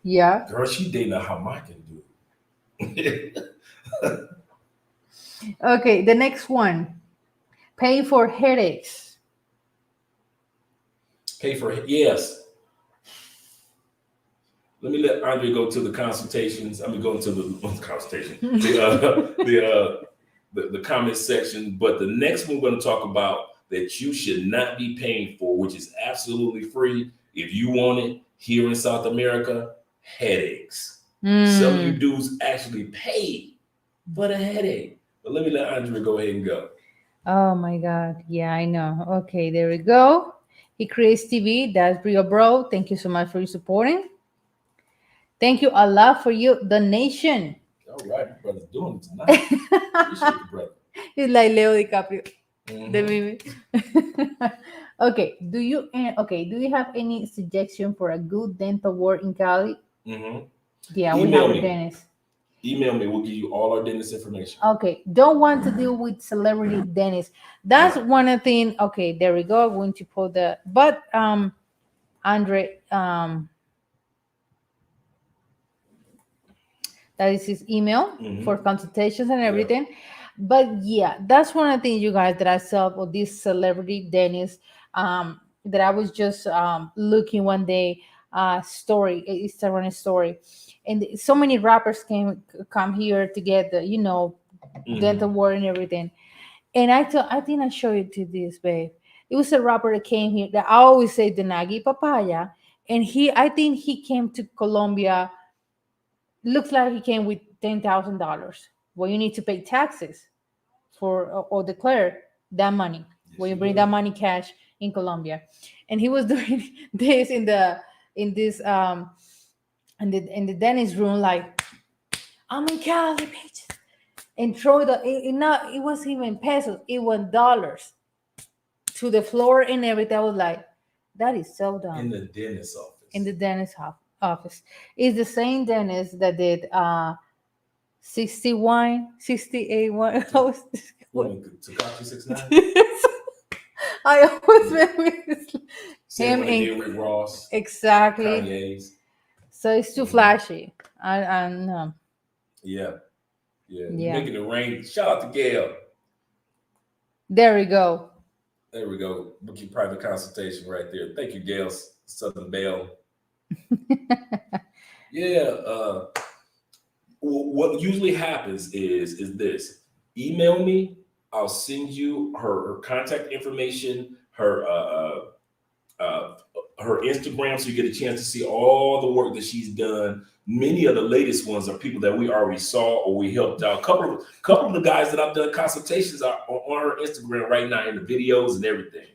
Yeah. Girl, she dating a Jamaican dude. Okay. The next one, pay for headaches. Pay for it. Yes. Let me let Andre go to the consultations. I'm going to the consultation. The comment section. But the next one we're going to talk about that you should not be paying for, which is absolutely free if you want it here in South America, headaches. Some of you dudes actually pay for the headache. But let me let Andre go ahead and go. Oh my God. Yeah, I know. Okay, there we go. He creates TV. That's Rio Bro. Thank you so much for your supporting. Thank you a lot for your donation. All right, brother's doing it tonight. Appreciate you, brother. It's like Leo DiCaprio. The Mm-hmm. meme. Okay. Do you have any suggestion for a good dental work in Cali? Mm-hmm. Yeah, we have Email a me. dentist. Email me. We'll give you all our dentist information. Okay, don't want to deal with celebrity dentists. That's No. one of the thing. Okay, there we go. I'm going to put the but Andre that is his email Mm-hmm. for consultations and Yeah. everything. But yeah, that's one of the things, you guys, that I saw with this celebrity dentist. That I was just looking one day, story, Instagram story, and so many rappers came come here to get the dental Mm-hmm. work and everything. And I think I showed it to this, babe. It was a rapper that came here that I always say the Nagi Papaya, and I think he came to Colombia. Looks like he came with $10,000. Well, you need to pay taxes for or declare that money Yes, when you you bring that do. money cash in Colombia. And he was doing this in this in the dentist room, like, I'm in Cali, bitches, and throw not it wasn't even pesos, it was dollars to the floor and everything. I was like, that is so In dumb. the dentist In office. the dentist office, it's the same dentist that did 61, 68 one. Takashi 69, I always with same him one they in did Rick Ross, exactly. Kanye's. So it's too Hmm. flashy. I know. Yeah, yeah. You're Yeah. making it rain. Shout out to Gail. There we go. There we go. Book your private consultation right there. Thank you, Gail Southern Belle. Yeah. What usually happens is this: email me. I'll send you her contact information, uh, her Instagram, so you get a chance to see all the work that she's done. Many of the latest ones are people that we already saw or we helped out. Couple of the guys that I've done consultations are on her Instagram right now in the videos and everything.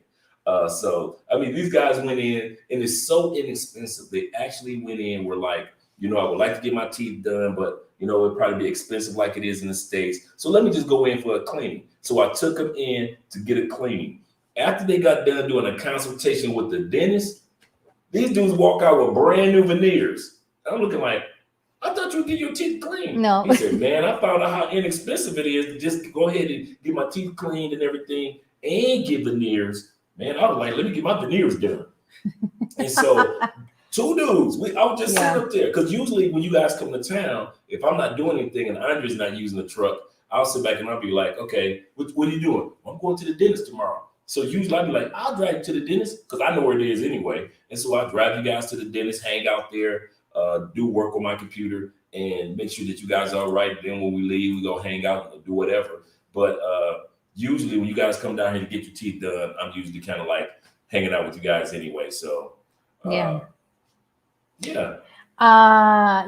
So I mean, these guys went in, and it's so inexpensive. They actually went in. Were like, I would like to get my teeth done, but it'd probably be expensive like it is in the States. So let me just go in for a cleaning. So I took them in to get a cleaning. After they got done doing a consultation with the dentist, these dudes walk out with brand new veneers. I'm looking like, I thought you would get your teeth cleaned. No. He said, man, I found out how inexpensive it is to just go ahead and get my teeth cleaned and everything and get veneers. Man, I was like, let me get my veneers done. And so two dudes, I was just sitting Yeah. up there. Because usually when you guys come to town, if I'm not doing anything and Andre's not using the truck, I'll sit back and I'll be like, okay, what are you doing? I'm going to the dentist tomorrow. So usually I'd be like, I'll drive you to the dentist because I know where it is anyway. And so I drive you guys to the dentist, hang out there, do work on my computer and make sure that you guys are all right. Then when we leave, we go hang out and do whatever. But usually when you guys come down here to get your teeth done, I'm usually kind of like hanging out with you guys anyway. So Yeah. yeah.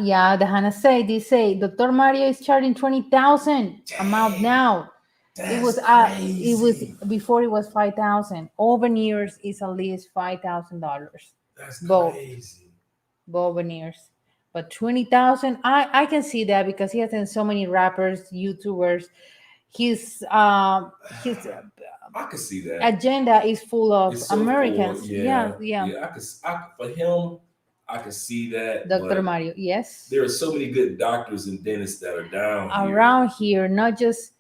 Yeah, the Hannah they say Dr. Mario is charging 20,000 amount now. It was crazy. before it was 5,000. All veneers is at least $5,000. That's Both crazy. both veneers. But 20,000, I can see that because he has done so many rappers, YouTubers. His I could see that. agenda is full of It's so full. Americans. Yeah, Yeah. yeah. Yeah. For him, I could see that. Dr. But Mario, yes. there are so many good doctors and dentists that are down here. Around here, not just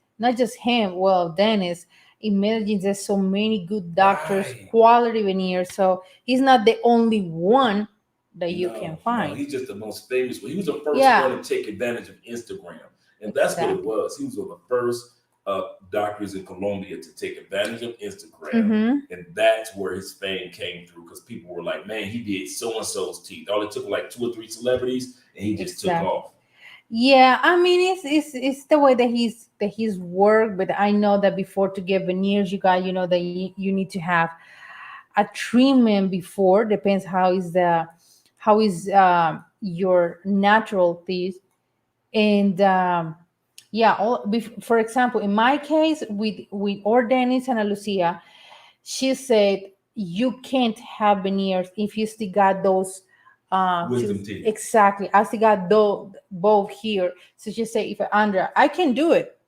him. Well, Dennis, in Medellin, there's so many good doctors, Right. quality veneers. So he's not the only one that you can No, find. he's just the most famous one. He was the first Yeah. one to take advantage of Instagram. And that's what it Exactly. was. He was one of the first doctors in Colombia to take advantage of Instagram. Mm-hmm. And that's where his fame came through because people were like, man, he did so and so's teeth. All it took was like 2 or 3 celebrities and he just took Exactly. off. Yeah, I mean it's the way that he's worked, but I know that before to get veneers, you got that you need to have a treatment before. Depends how is your natural teeth. And yeah, for example, in my case with our dentist Ana Lucia, she said you can't have veneers if you still got those Wisdom teeth. exactly. I still got those both here. So just say if Andrea, I can do it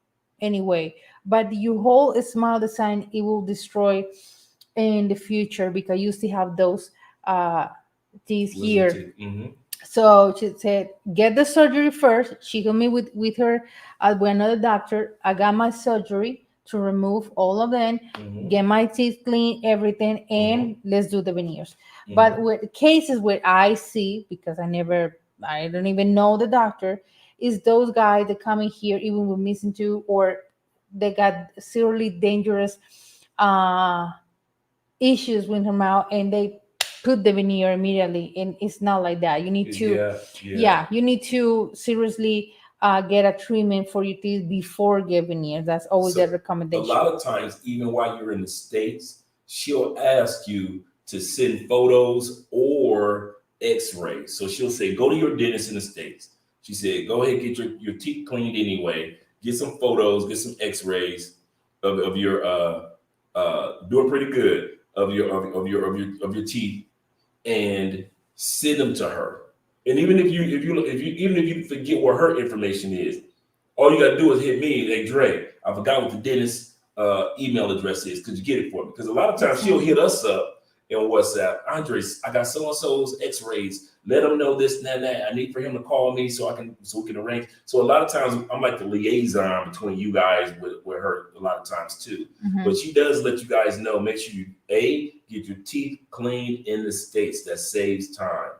anyway, but your whole smile design it will destroy in the future because you still have those teeth Wisdom here. teeth. Mm-hmm. So she said, get the surgery first. She told me with her with another doctor. I got my surgery to remove all of them, Mm-hmm. get my teeth clean, everything, and Mm-hmm. let's do the veneers. But Mm-hmm. with cases where I see, because I don't even know the doctor, is those guys that come in here even with missing tooth or they got seriously dangerous uh, issues with her mouth and they put the veneer immediately, and it's not like that. You need to Yeah, yeah. you need to seriously get a treatment for your teeth before get veneers. That's always the So a recommendation. lot of times, even while you're in the States, she'll ask you to send photos or x-rays. So she'll say, go to your dentist in the States. She said, go ahead, get your teeth cleaned anyway. Get some photos, get some x-rays of your doing pretty good of your teeth and send them to her. And even if you forget what her information is, all you gotta do is hit me. Hey Dre, I forgot what the dentist email address is. Could you get it for me? Because a lot of times she'll hit us up in WhatsApp. Andre, I got so and so's X-rays. Let them know this and that. I need for him to call me so we can arrange. So a lot of times I'm like the liaison between you guys with her a lot of times too. Mhm. But she does let you guys know. Make sure you get your teeth cleaned in the States. That saves time.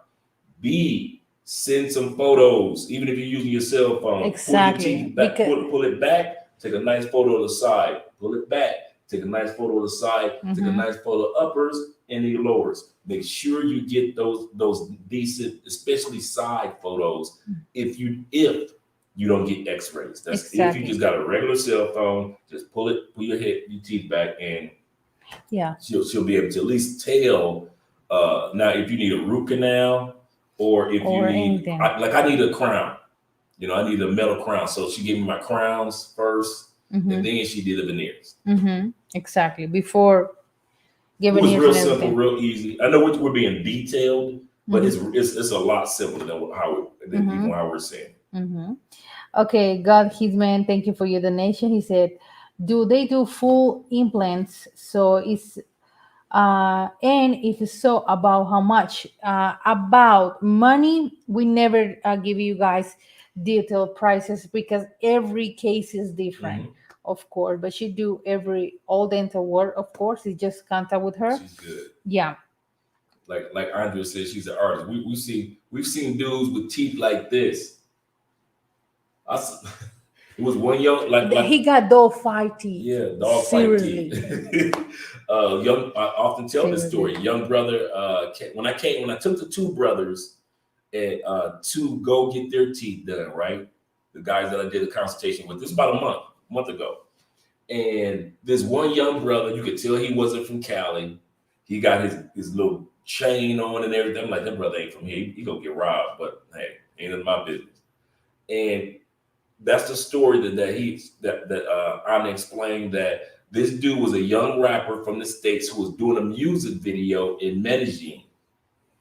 B, send some photos, even if you're using your cell phone. Exactly. Pull your teeth back, pull it back, take a nice photo of the side, pull it back, take a nice photo of the side, take a nice photo of uppers and the lowers. Make sure you get those decent, especially side photos if you don't get x-rays. That's if you just got a regular cell phone, just pull your teeth back, and she'll be able to at least tell. Now if you need a root canal, or if you need, I need a crown. I need a metal crown. So she gave me my crowns first, and then she did the veneers. Exactly. Before giving it was real simple, real easy. I know we're being detailed, but it's a lot simpler than even how we're saying. Okay, God, his man, thank you for your donation. He said, do they do full implants? So it's and if so, about how much? About money, we never give you guys detailed prices because every case is different, of course. But she do all dental work, of course. You just contact with her. She's good. Yeah. Like Andrea said, she's an artist. We've seen dudes with teeth like this. It was one young like he got dog-fight teeth. Yeah, dog-fight teeth. I often tell this story. Young brother, when I took the two brothers and to go get their teeth done, right? The guys that I did a consultation with. This is about a month ago. And this one young brother, you could tell he wasn't from Cali. He got his little chain on and everything. I'm like, that brother ain't from here. He gonna get robbed, but hey, ain't none of my business. And that's the story that Anna explained, that this dude was a young rapper from the States who was doing a music video in Medellin.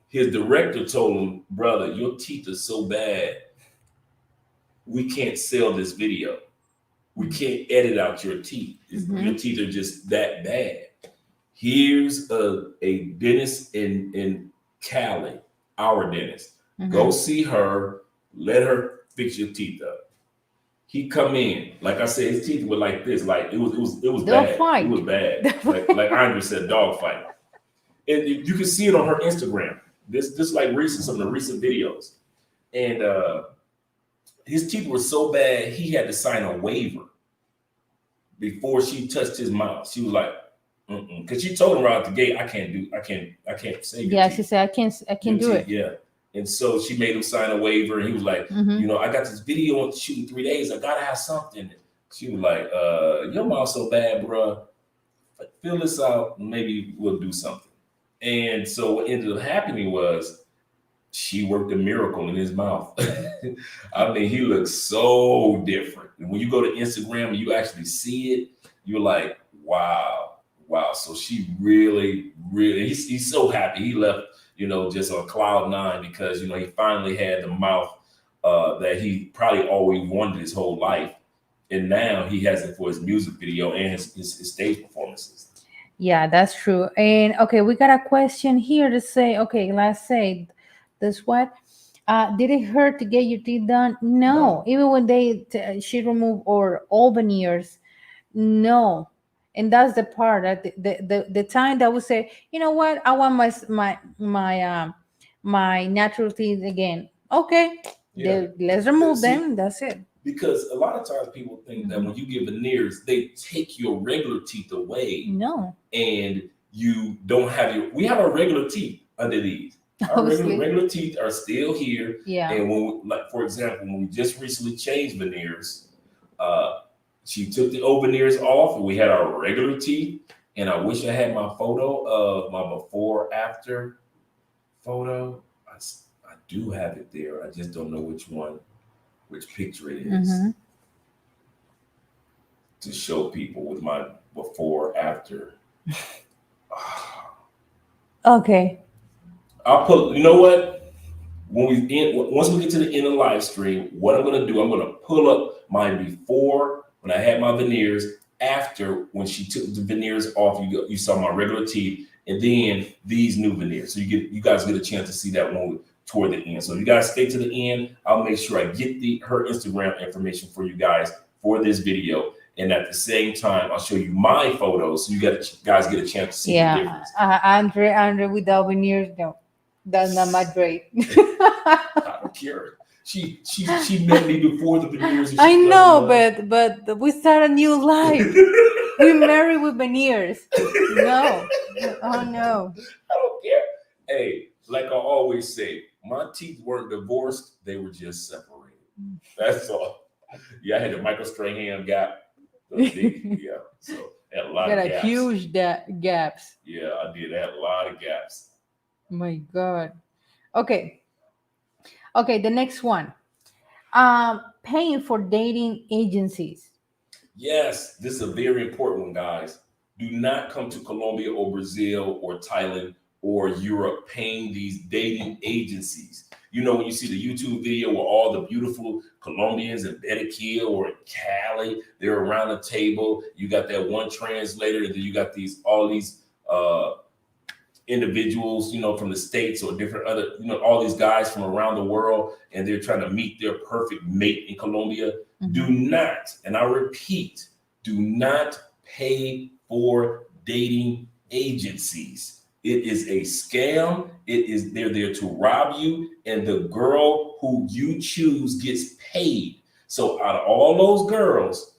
His director told him, brother, your teeth are so bad, we can't sell this video. We can't edit out your teeth. Your teeth are just that bad. Here's a dentist in Cali, our dentist. Go see her, let her fix your teeth up. He come in, like I said, his teeth were like this, like it was bad. Fight. It was bad. like Andre said, dog fight. And you can see it on her Instagram. This like some of the recent videos. And his teeth were so bad he had to sign a waiver before she touched his mouth. She was like, because she told him right out the gate, I can't save your teeth. She said, I can't do it. Yeah. And so she made him sign a waiver, and he was like, I got this video on shoot in 3 days. I gotta have something. She was like, your mouth's so bad, bro. Fill this out, and maybe we'll do something. And so what ended up happening was she worked a miracle in his mouth. I mean, he looks so different. And when you go to Instagram and you actually see it, you're like, wow, Wow. So she really, really, he's so happy. He left, just on cloud nine because, he finally had the mouth that he probably always wanted his whole life. And now he has it for his music video and his stage performances. Yeah, that's true. And okay, we got a question here to say, okay, let's say this what? Did it hurt to get your teeth done? No. No. Even when she removed or all veneers, no. And that's the part that the time that we say, you know what, I want my natural teeth again. Okay, Yeah. let's remove See, them. That's it. because a lot of times people think that Mhm. when you get veneers, they take your regular teeth away No, and you don't have we have our regular teeth under these. Our obviously. regular teeth are still here. Yeah. And like for example, when we just recently changed veneers, uh, she took the old veneers off and we had our regular teeth. And I wish I had my photo of my before after photo. I do have it there. I just don't know which picture it is Mm-hmm. to show people with my before after. Okay. I'll put. You know what? Once we get to the end of the live stream, what I'm gonna do, I'm gonna pull up my before when I had my veneers, after when she took the veneers off. You saw my regular teeth, and then these new veneers. So you guys get a chance to see that one toward the end. So if you guys stay to the end, I'll make sure I get her Instagram information for you guys for this video. And at the same time, I'll show you my photos so you guys get a chance to see the difference. Andre without veneers, no, that's not my grade. I don't care. She met me before the veneers. And I she know, fell but we start a new life. in We love. marry with veneers. No. Oh no. I don't care. Hey, like I always say, my teeth weren't divorced; they were just separated. That's all. Yeah, I had the Michael Strahan gap. Yeah, so I had a lot Got of a gaps. huge gaps. Yeah, I did. I had a lot of gaps. My God. Okay. Okay, the next one. Paying for dating agencies. Yes, this is a very important one, guys. Do not come to Colombia or Brazil or Thailand or Europe paying these dating agencies. When you see the YouTube video where all the beautiful Colombians in Guayaquil or in Cali, they're around the table. You got that one translator, and then you got all these individuals, from the States or different other, all these guys from around the world, and they're trying to meet their perfect mate in Colombia. Mhm. Do not, and I repeat, do not pay for dating agencies. It is a scam. They're there to rob you, and the girl who you choose gets paid. So out of all those girls,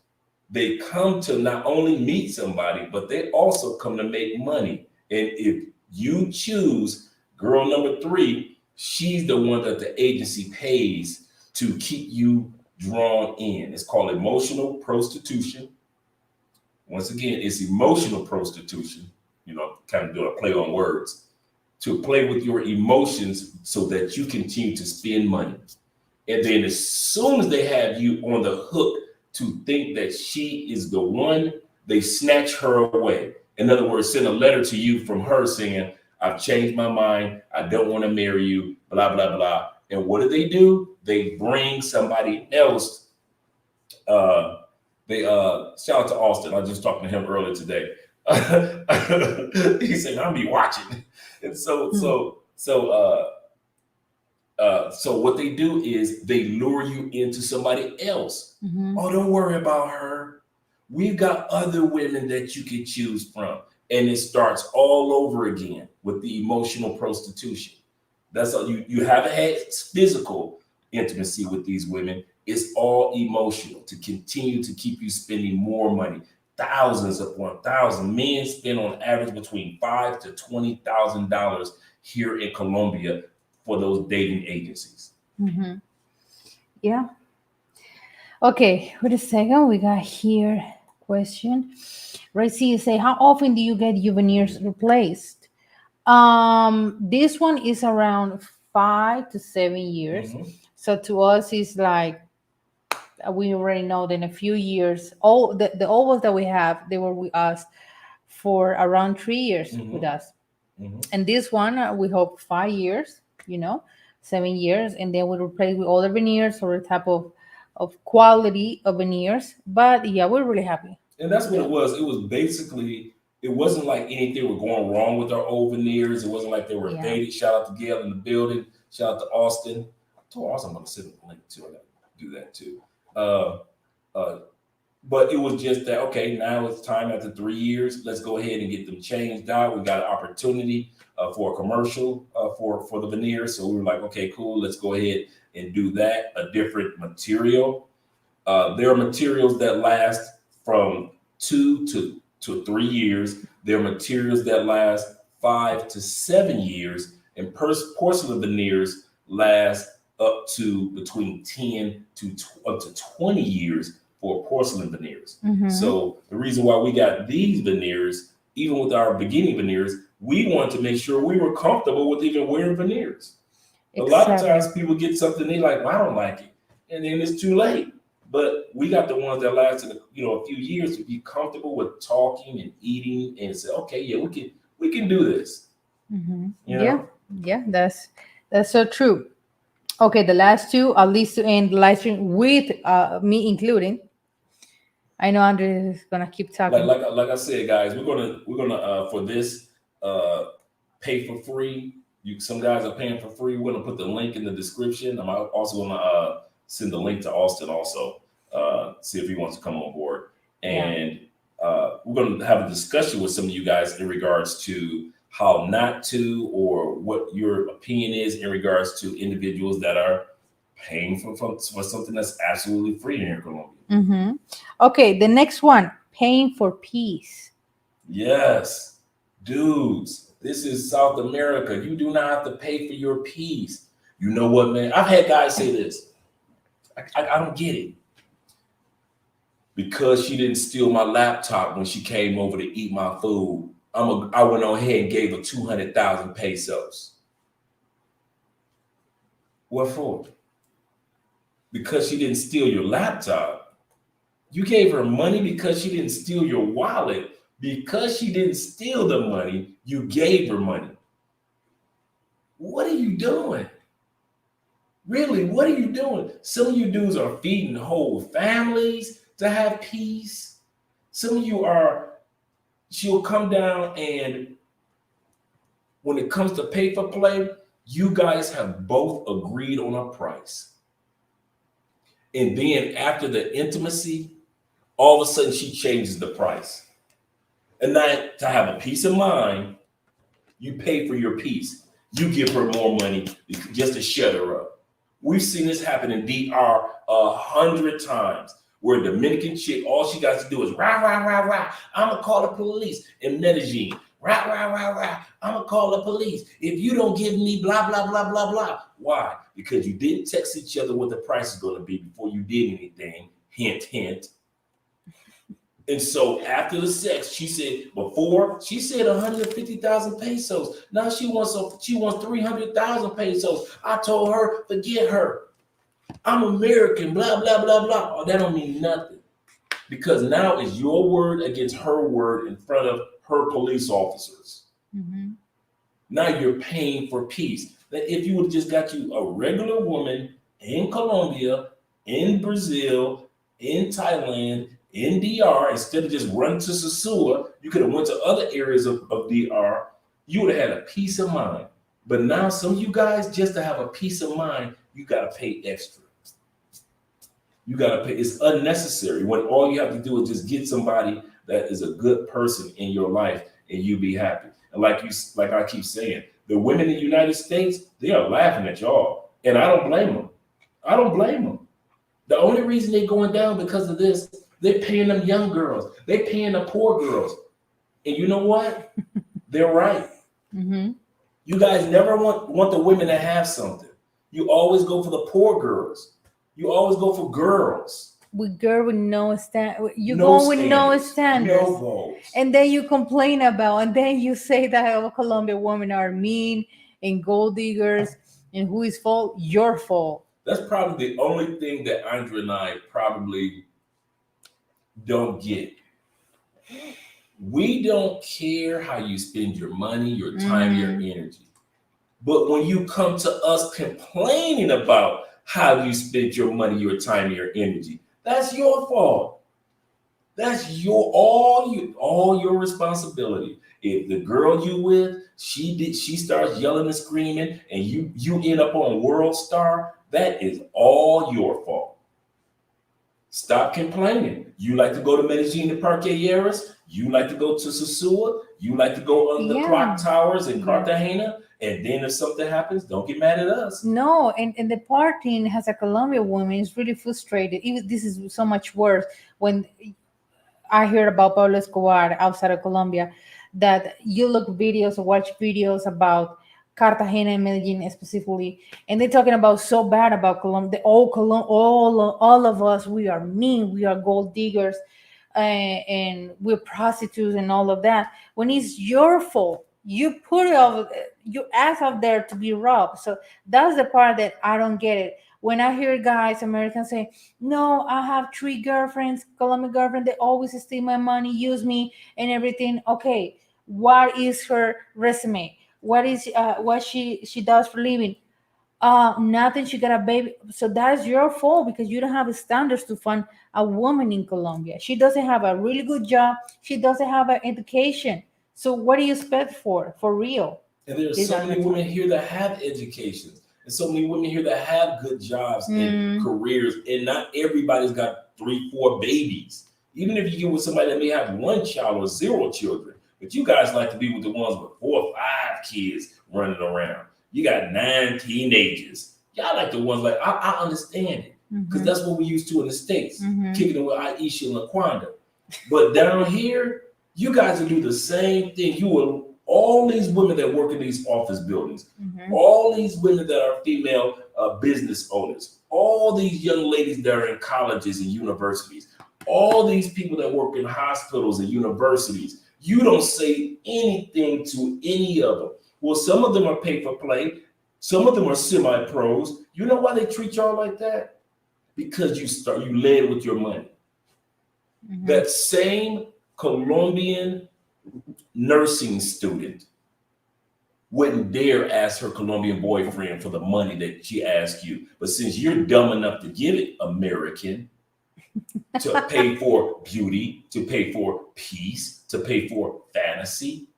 they come to not only meet somebody, but they also come to make money. And if you choose girl number 3, she's the one that the agency pays to keep you drawn in. It's called emotional prostitution. Once again, it's emotional prostitution, kind of do a play on words, to play with your emotions so that you continue to spend money. And then as soon as they have you on the hook to think that she is the one, they snatch her away. In other words, send a letter to you from her saying, I've changed my mind. I don't want to marry you, blah, blah, blah. And what do? They bring somebody else. They shout out to Austin. I was just talking to him earlier today. He said, I'll be watching. And so what they do is they lure you into somebody else. Mhm. Oh, don't worry about her. We've got other women that you can choose from. And it starts all over again with the emotional prostitution. That's all. You haven't had physical intimacy with these women. It's all emotional to continue to keep you spending more money. Thousands upon thousands. Men spend on average between $5,000 to $20,000 here in Colombia for those dating agencies. Mhm. Yeah. Okay, wait a second. We got here question. Racy, you say, how often do you get your veneers replaced? This one is around 5 to 7 years. Mhm. So to us, it's like we already know that in a few years, all the ovals that we have, they were with us for around 3 years with Mhm. us. Mhm. And this one, we hope 5 years, 7 years, and then we replace with other veneers or a type of quality of veneers. But yeah, we're really happy. And that's what Yeah. it was. It was basically, it wasn't like anything was going wrong with our old veneers. It wasn't like they were Yeah. dated. Shout out to Gail in the building. Shout out to Austin. I told Austin I'm going to send him a link too. I got to do that too. Uh, uh, but it was just that, okay, now it's time after 3 years. Let's go ahead and get them changed out. We got an opportunity for a commercial for the veneer. So we were like, okay, cool. Let's go ahead and do that. A different material. There are materials that last from 2 to 3 years. There are materials that last 5 to 7 years, and porcelain veneers last up to between 10 to up to 20 years for porcelain veneers. Mhm. So the reason why we got these veneers, even with our beginning veneers, we wanted to make sure we were comfortable with even wearing veneers. A lot of times people get something they like, well, I don't like it, and then it's too late. But we got the ones that lasted, a few years to be comfortable with talking and eating and say, okay, yeah, we can do this. Mhm. You Yeah, know? yeah, that's so true. Okay, the last two, at least to end the live stream with me including. I know Andre is gonna keep Like talking. like I said, guys, we're gonna for this pay for free. Some guys are paying for free. We're gonna put the link in the description. I'm also gonna send the link to Austin also. See if he wants to come on board. Yeah. And we're gonna have a discussion with some of you guys in regards to how not to, or what your opinion is in regards to individuals that are paying for something that's absolutely free here in Colombia. Mm-hmm. Okay, the next one, paying for peace. Yes, dudes, this is South America. You do not have to pay for your peace. You know what, man? I've had guys say this. I don't get it. Because she didn't steal my laptop when she came over to eat my food, I went on ahead and gave her 200,000 pesos. What for? Because she didn't steal your laptop. You gave her money because she didn't steal your wallet. Because she didn't steal the money, you gave her money. What are you doing? Really, what are you doing? Some of you dudes are feeding whole families to have peace. Some of you are, she'll come down, and when it comes to pay for play, you guys have both agreed on a price. And then after the intimacy, all of a sudden she changes the price. And now to have a peace of mind, you pay for your peace. You give her more money just to shut her up. We've seen this happen in DR 100 times, where a Dominican chick, all she got to do is rah, rah, rah, rah. I'm going to call the police in Medellin. Rah, rah, rah, rah. I'm going to call the police. If you don't give me blah, blah, blah, blah, blah. Why? Because you didn't text each other what the price is going to be before you did anything. Hint, hint. And so after the sex, she said, before she said 150,000 pesos. Now she wants 300,000 pesos. I told her, forget her. I'm American, blah, blah, blah, blah. Oh, that don't mean nothing. Because now it's your word against her word in front of her police officers. Mm-hmm. Now you're paying for peace. That if you would have just got you a regular woman in Colombia, in Brazil, in Thailand, in DR, instead of just running to Sosua, you could have went to other areas of DR. You would have had a peace of mind. But now some of you guys, just to have a peace of mind, you got to pay extra. You got to pay. It's unnecessary when all you have to do is just get somebody that is a good person in your life, and you be happy. And like I keep saying, the women in the United States, they are laughing at y'all, and I don't blame them. I don't blame them. The only reason they're going down because of this, they're paying them young girls. They're paying the poor girls. And you know what? They're right. Mm-hmm. You guys never want the women to have something. You always go for the poor girls. You always go for girls. With girl with no stand, you No go with no standards, no goals. and then you complain about, and then you say that all Colombian women are mean and gold diggers, and who is fault? Your fault. That's probably the only thing that Andre and I probably don't get. We don't care how you spend your money, your time, your Mm-hmm. energy. But when you come to us complaining about how you spent your money, your time, your energy, that's your fault. That's all your responsibility. If the girl you with, she starts yelling and screaming and you end up on World Star, that is all your fault. Stop complaining. You like to go to Medellin and Parqueyeras. You like to go to Sosua. You like to go under the clock Yeah. towers in Yeah. Cartagena. And then if something happens, don't get mad at us. No, and the partying as a Colombian woman is really frustrated. Even this is so much worse when I heard about Pablo Escobar outside of Colombia, that you look videos or watch videos about Cartagena and Medellin specifically, and they're talking about so bad about Colombia. All of us, we are mean, we are gold diggers, and we're prostitutes and all of that. When it's your fault, you put it out, you ask out there to be robbed. So that's the part that I don't get it. When I hear guys, Americans say, no, I have three girlfriends, Colombian girlfriend. They always steal my money, use me, and everything. Okay, what is her resume? What she does for living? Nothing. She got a baby. So that's your fault because you don't have the standards to find a woman in Colombia. She doesn't have a really good job. She doesn't have an education. So what do you expect for real? And there are These so are the many women times. here that have educations, and so many women here that have good jobs and Mm, careers. And not everybody's got three, four babies. Even if you get with somebody that may have one child or zero children, but you guys like to be with the ones with four or five kids running around. You got nine teenagers. Y'all like the ones like I understand it because mhm, that's what we used to in the States, mhm. kicking it with Aisha and Laquanda. But down here, you guys will do the same thing. You will all these women that work in these office buildings, Mhm. all these women that are female business owners, all these young ladies that are in colleges and universities, all these people that work in hospitals and universities. You don't say anything to any of them. Well, some of them are pay for play. Some of them are semi pros. You know why they treat y'all like that? Because you led with your money. Mhm. That same Colombian nursing student wouldn't dare ask her Colombian boyfriend for the money that she asked you. But since you're dumb enough to give it, American, to pay for beauty, to pay for peace, to pay for fantasy,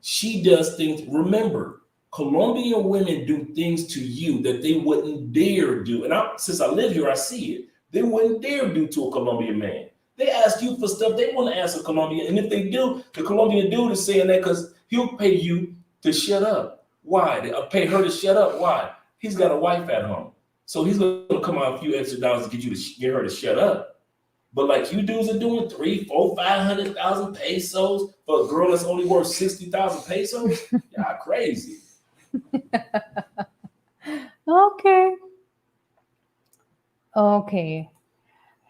she does things. Remember, Colombian women do things to you that they wouldn't dare do. And since I live here, I see it. They wouldn't dare do to a Colombian man. They ask you for stuff they want to ask a Colombian. And if they do, the Colombian dude is saying that because he'll pay you to shut up. Why? They'll pay her to shut up. Why? He's got a wife at home. So he's going to come out a few extra dollars to get her to shut up. But like you dudes are doing three, four, 500,000 pesos for a girl that's only worth 60,000 pesos, y'all crazy. Okay. Okay.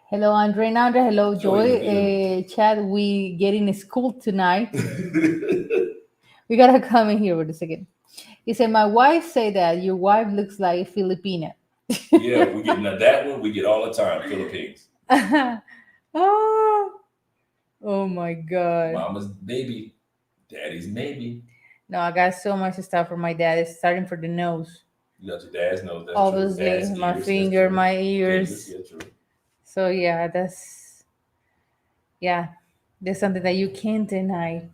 Hello, Andre. Andre, hello, Go Joy. ahead, baby. Chad, we getting school tonight. We gotta come in here with a second. He said, "My wife say that your wife looks like a Filipina." Yeah, we get that one. We get all the time. Philippines, oh, oh my God. mama's baby, daddy's maybe. No, I got so much stuff for my dad. It's starting for the nose. You got your dad's nose. That's true. Obviously, Dad's my ears. That's finger, true. my Fingers. ears. Yeah, true. So yeah, yeah, there's something that you can't deny.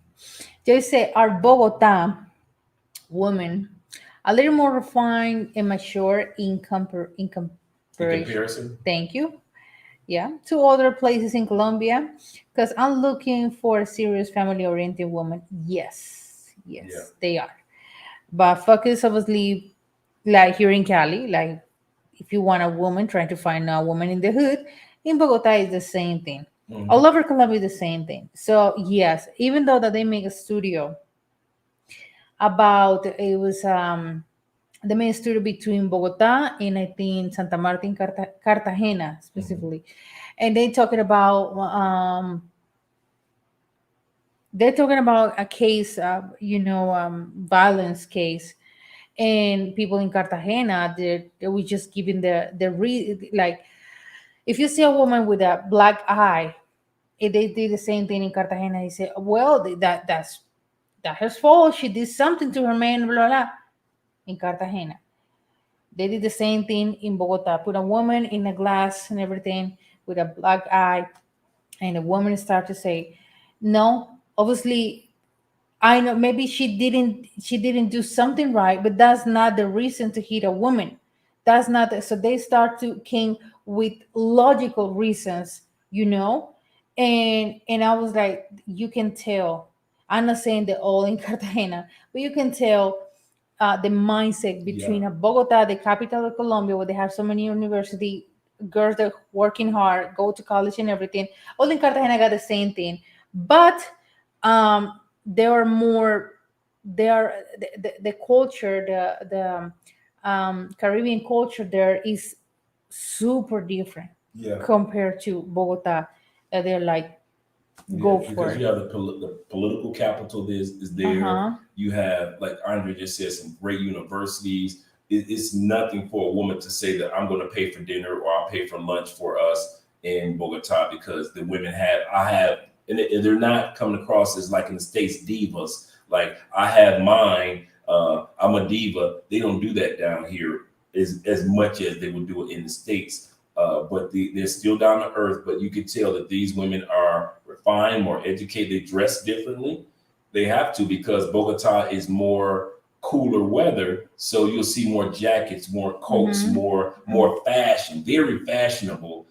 Just say our Bogota woman a little more refined and mature in In comparison. comparison, Thank you. Yeah, to other places in Colombia, because I'm looking for a serious family-oriented woman. Yes, yeah. yes, they are. But focus obviously, like here in Cali, like if you want a woman trying to find a woman in the hood, in Bogota is the same thing. Mm-hmm. All over Colombia is the same thing. So yes, even though that they make a studio about it was the main studio between Bogota and I think Santa Marta and Cartagena Mm-hmm. specifically, and they're talking about a case, violence case, and people in Cartagena they were just giving like if you see a woman with a black eye they did the same thing in Cartagena. He said, well, that's her fault. She did something to her man, blah, blah. In Cartagena. They did the same thing in Bogota. Put a woman in a glass and everything with a black eye. And the woman started to say, no, obviously, I know maybe she didn't do something right, but that's not the reason to hit a woman. That's not so they start to came with logical reasons, and I was like, you can tell. I'm not saying they're all in Cartagena, but you can tell the mindset between Bogota, the capital of Colombia, where they have so many university girls that working hard, go to college and everything. All in Cartagena got the same thing, but there are more. There, the culture, the Caribbean culture there is super different compared to Bogota. They're like, go for because it. you have the political capital is there. You have, like Andre just said, some great universities. It's nothing for a woman to say that I'm going to pay for dinner or I'll pay for lunch for us in Bogota, because the women and they're not coming across as like in the States divas. Like, I have mine. I'm a diva. They don't do that down here as much as they would do it in the States. But they're still down to earth. But you can tell that these women are refined, more educated. They dress differently. They have to, because Bogota is more cooler weather. So you'll see more jackets, more coats, more fashion, very fashionable.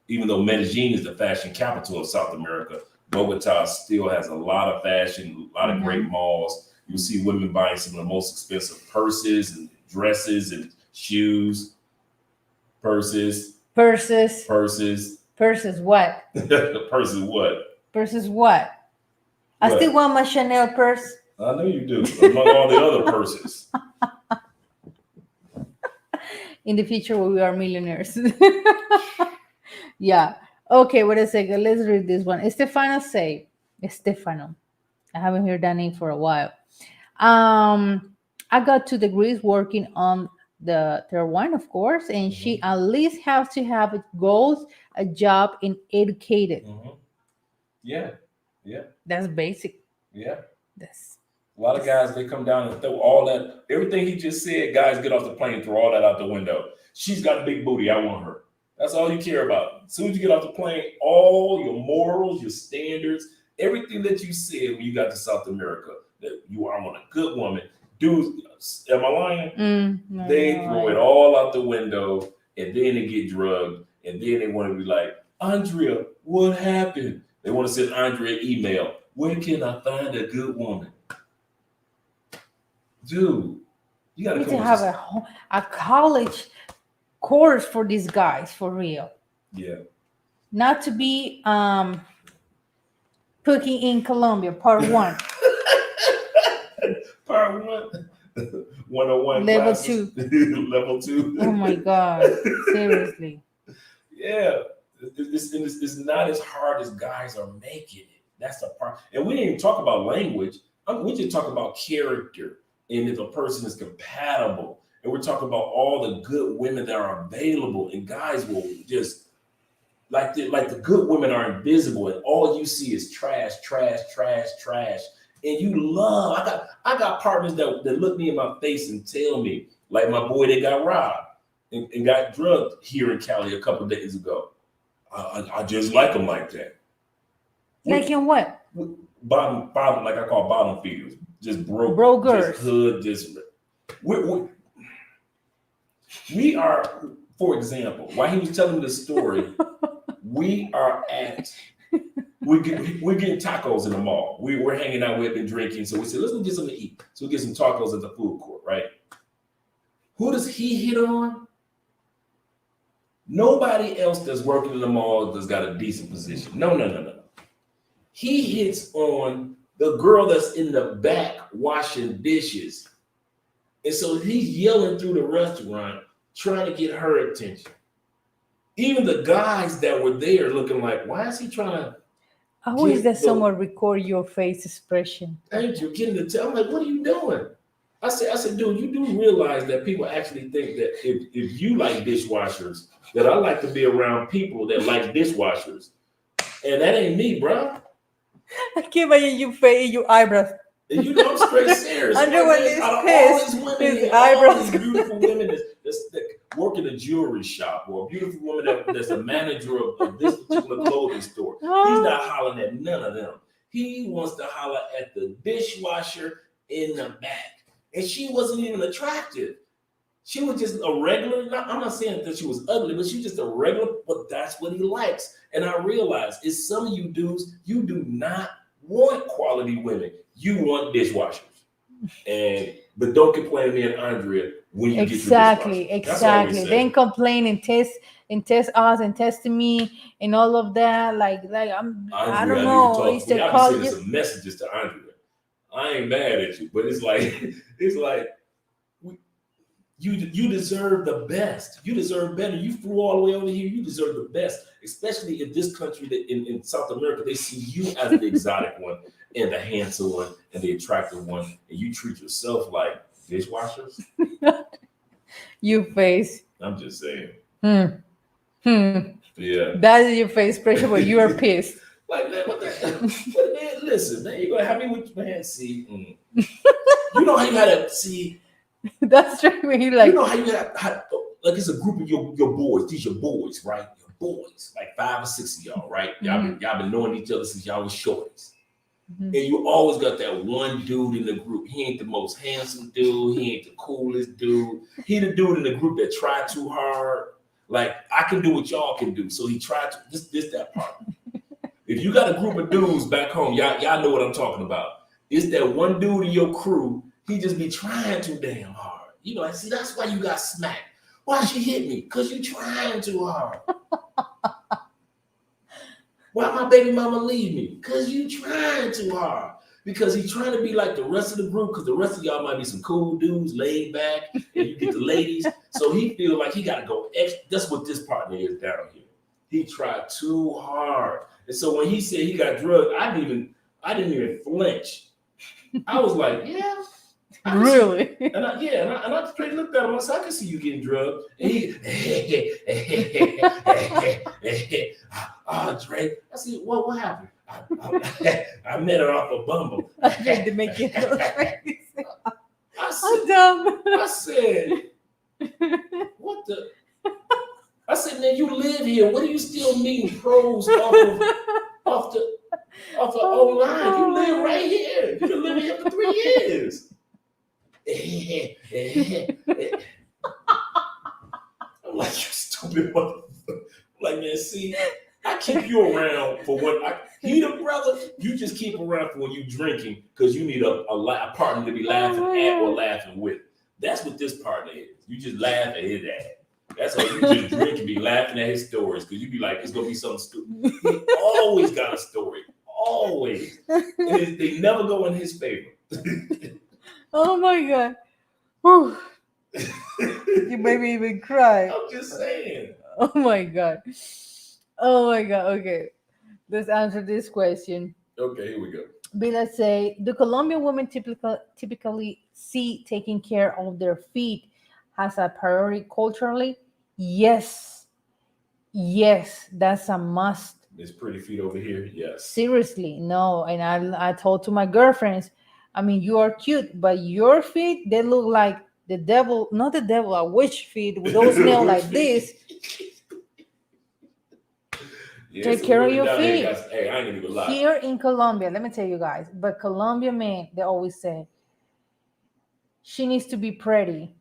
Even though Medellin is the fashion capital of South America, Bogota still has a lot of fashion, a lot of great malls. You'll see women buying some of the most expensive purses and dresses and shoes. Purses what? Purses what? Purses what? I still want my Chanel purse. I know you do, among all the other purses. In the future, we are millionaires. Yeah. Okay, wait a second. Let's read this one. Stefano say, Stefano. I haven't heard that name for a while. I got 2 degrees working on the third one, of course, and she at least has to have goals, a job, and educated. Yeah. That's basic. Yeah. That's a lot of guys, they come down and throw all that, everything he just said, guys get off the plane, throw all that out the window. She's got a big booty, I want her. That's all you care about. As soon as you get off the plane, all your morals, your standards, everything that you said when you got to South America, that you are on a good woman. Dudes, am I lying? No, they throw it all out the window, and then they get drugged, and then they want to be like, Andrea, what happened? They want to send Andrea an email. Where can I find a good woman? Dude, you got to have a college course for these guys, for real. Yeah. Not to be cooking in Colombia, part 1. Part 1. 101 level classes. 2. Level 2. Oh my God. Seriously. Yeah. It's not as hard as guys are making it. That's the part. And we didn't even talk about language. We just talk about character, and if a person is compatible. And we're talking about all the good women that are available, and guys will just like the good women are invisible, and all you see is trash. And you love. I got partners that look me in my face and tell me, like my boy that got robbed and got drugged here in Cali a couple of days ago. I just like them like that. Like in what? Bottom, like I call bottom feeders, just broke girls, just hood, just. We are, for example, while he was telling me the story, we're getting tacos in the mall. We're hanging out, we've been drinking. So we said, let's go get something to eat. So we get some tacos at the food court, right? Who does he hit on? Nobody else that's working in the mall that's got a decent position. No. He hits on the girl that's in the back washing dishes. And so he's yelling through the restaurant, trying to get her attention. Even the guys that were there looking like, why is he trying to? How is that someone record your face expression? Thank you. Getting to tell. I'm like, what are you doing? I said, dude, you do realize that people actually think that if you like dishwashers, that I like to be around people that like dishwashers. And that ain't me, bro. I can't imagine you face your eyebrows. And you know I'm straight serious. Andrew, Like, when man, he's out of all pissed, these women his and all eyebrows these beautiful women that work in a jewelry shop, or a beautiful woman that's a manager of this particular clothing store, he's not hollering at none of them. He wants to holler at the dishwasher in the back. And she wasn't even attractive. She was just a regular, I'm not saying that she was ugly, but she was just a regular, but that's what he likes. And I realized it's some of you dudes, you do not want quality women. You want dishwashers. But don't complain to me and Andrea when you exactly, get your dishwasher. exactly. Then complain and test us and test me and all of that. Like I Andrea, don't I know. need to It's talk to the you. I've been call sending some messages to Andrea. I ain't mad at you, but it's like you deserve the best. You deserve better. You flew all the way over here. You deserve the best, especially in this country that in South America, they see you as the exotic one and the handsome one and the attractive one, and you treat yourself like dishwashers. you face. I'm just saying. Yeah. That is your face expression where you are pissed. Like, man, what the hell? Man, listen, man, you're gonna have me with man. See, you know how you gotta see. That's true. When you like, you know how you got like it's a group of your boys. These your boys, right? Your boys, like 5 or 6 of y'all, right? Y'all been knowing each other since y'all was shorties. And you always got that one dude in the group. He ain't the most handsome dude. He ain't the coolest dude. He the dude in the group that tried too hard. Like, I can do what y'all can do. So he tried to this that part. If you got a group of dudes back home, y'all know what I'm talking about. It's that one dude in your crew. He just be trying too damn hard. You know, see, that's why you got smacked. Why she hit me? Because you trying too hard. Why my baby mama leave me? Because you trying too hard. Because he's trying to be like the rest of the group, because the rest of y'all might be some cool dudes, laid back, and you get the ladies. So he feel like he got to go extra. That's what this partner is down here. He tried too hard. And so when he said he got drugged, I didn't even flinch. I was like, yeah. really? And I straight looked at him. I said, I can see you getting drugged. And he, oh, Drake. I said, what happened? I met her off a Bumble. I tried to make it look crazy. I said, what the? I said, man, you live here. What are you still meeting pros off the online? You live right here. You've been living here for 3 years. I'm like, you stupid motherfucker. Like, man, see, I keep you around for what he the brother, you just keep around for when you drinking because you need a partner to be laughing at or laughing with. That's what this partner is. You just laugh at his ass. That's how you just drink and be laughing at his stories because you be like, it's gonna be something stupid. He always got a story. Always. And they never go in his favor. Oh my God. Whew. You made me even cry. I'm just saying. Oh my God. Oh my God. Okay. Let's answer this question. Okay, here we go. Bila say, do Colombian women typically see taking care of their feet as a priority culturally? Yes. Yes, that's a must. There's pretty feet over here. Yes. Seriously, no. And I told to my girlfriends, I mean, you are cute, but your feet, they look like the devil, not the devil, a witch feet with those nails like this. Yeah, take care of your feet. Hey, I ain't gonna even lie. Here in Colombia, let me tell you guys, but Colombian men, they always say, she needs to be pretty.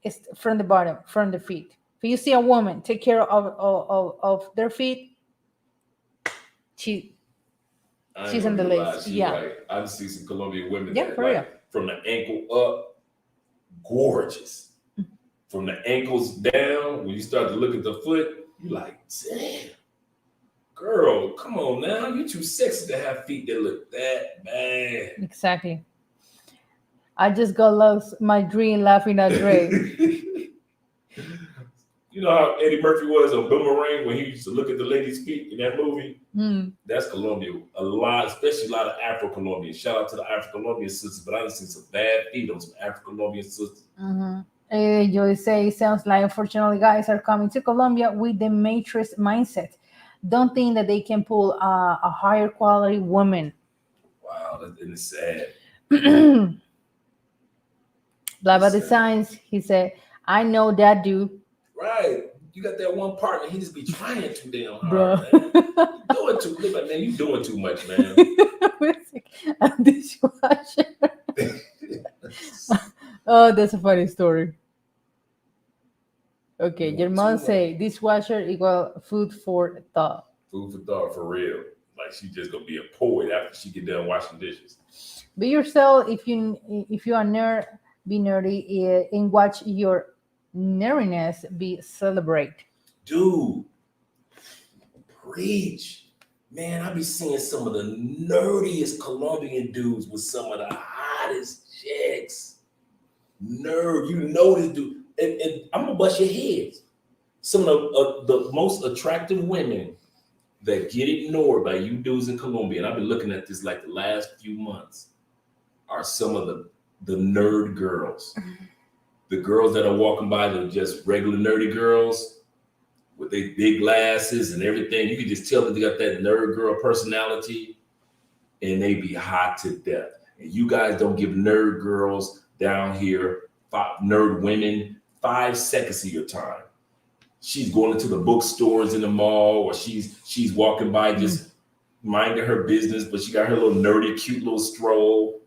It's from the bottom, from the feet. If you see a woman take care of their feet, she's on the list. Yeah. Right. I see some Colombian women Yeah, that for real. like from the ankle up, gorgeous. From the ankles down, when you start to look at the foot, you're like, damn. Girl, come on now. You're too sexy to have feet that look that bad. Exactly. I just got lost my dream laughing at Drake. You know how Eddie Murphy was on Boomerang when he used to look at the ladies' feet in that movie? That's Colombia. A lot, especially a lot of Afro-Colombian. Shout out to the Afro-Colombian sisters, but I've seen some bad feet on some Afro-Colombian sisters. You say, sounds like unfortunately guys are coming to Colombia with the matrix mindset. don't think that they can pull a higher quality woman. Wow, it's sad. Blah blah It's sad. designs. He said, "I know that dude, Right. You got that one partner, he just be trying too damn bro." hard, man. Doing too look like, man, you doing too much, man. A dishwasher. Oh, that's a funny story. Okay, your Doing mom too say much. dishwasher equal food for thought. Food for thought for real. Like she just gonna be a poet after she get done washing dishes. Be yourself. If you are nerd, be nerdy, and watch your nerdiness be celebrate. Dude, preach. Man, I be seeing some of the nerdiest Colombian dudes with some of the hottest chicks. Nerd, you know this dude. And I'm gonna bust your heads. Some of the most attractive women that get ignored by you dudes in Colombia, and I've been looking at this like the last few months, are some of the nerd girls. The girls that are walking by, they're just regular nerdy girls with their big glasses and everything. You can just tell that they got that nerd girl personality, and they be hot to death. And you guys don't give nerd girls down here, nerd women, 5 seconds of your time. She's going into the bookstores in the mall, or she's walking by just minding her business, but she got her little nerdy, cute little stroll.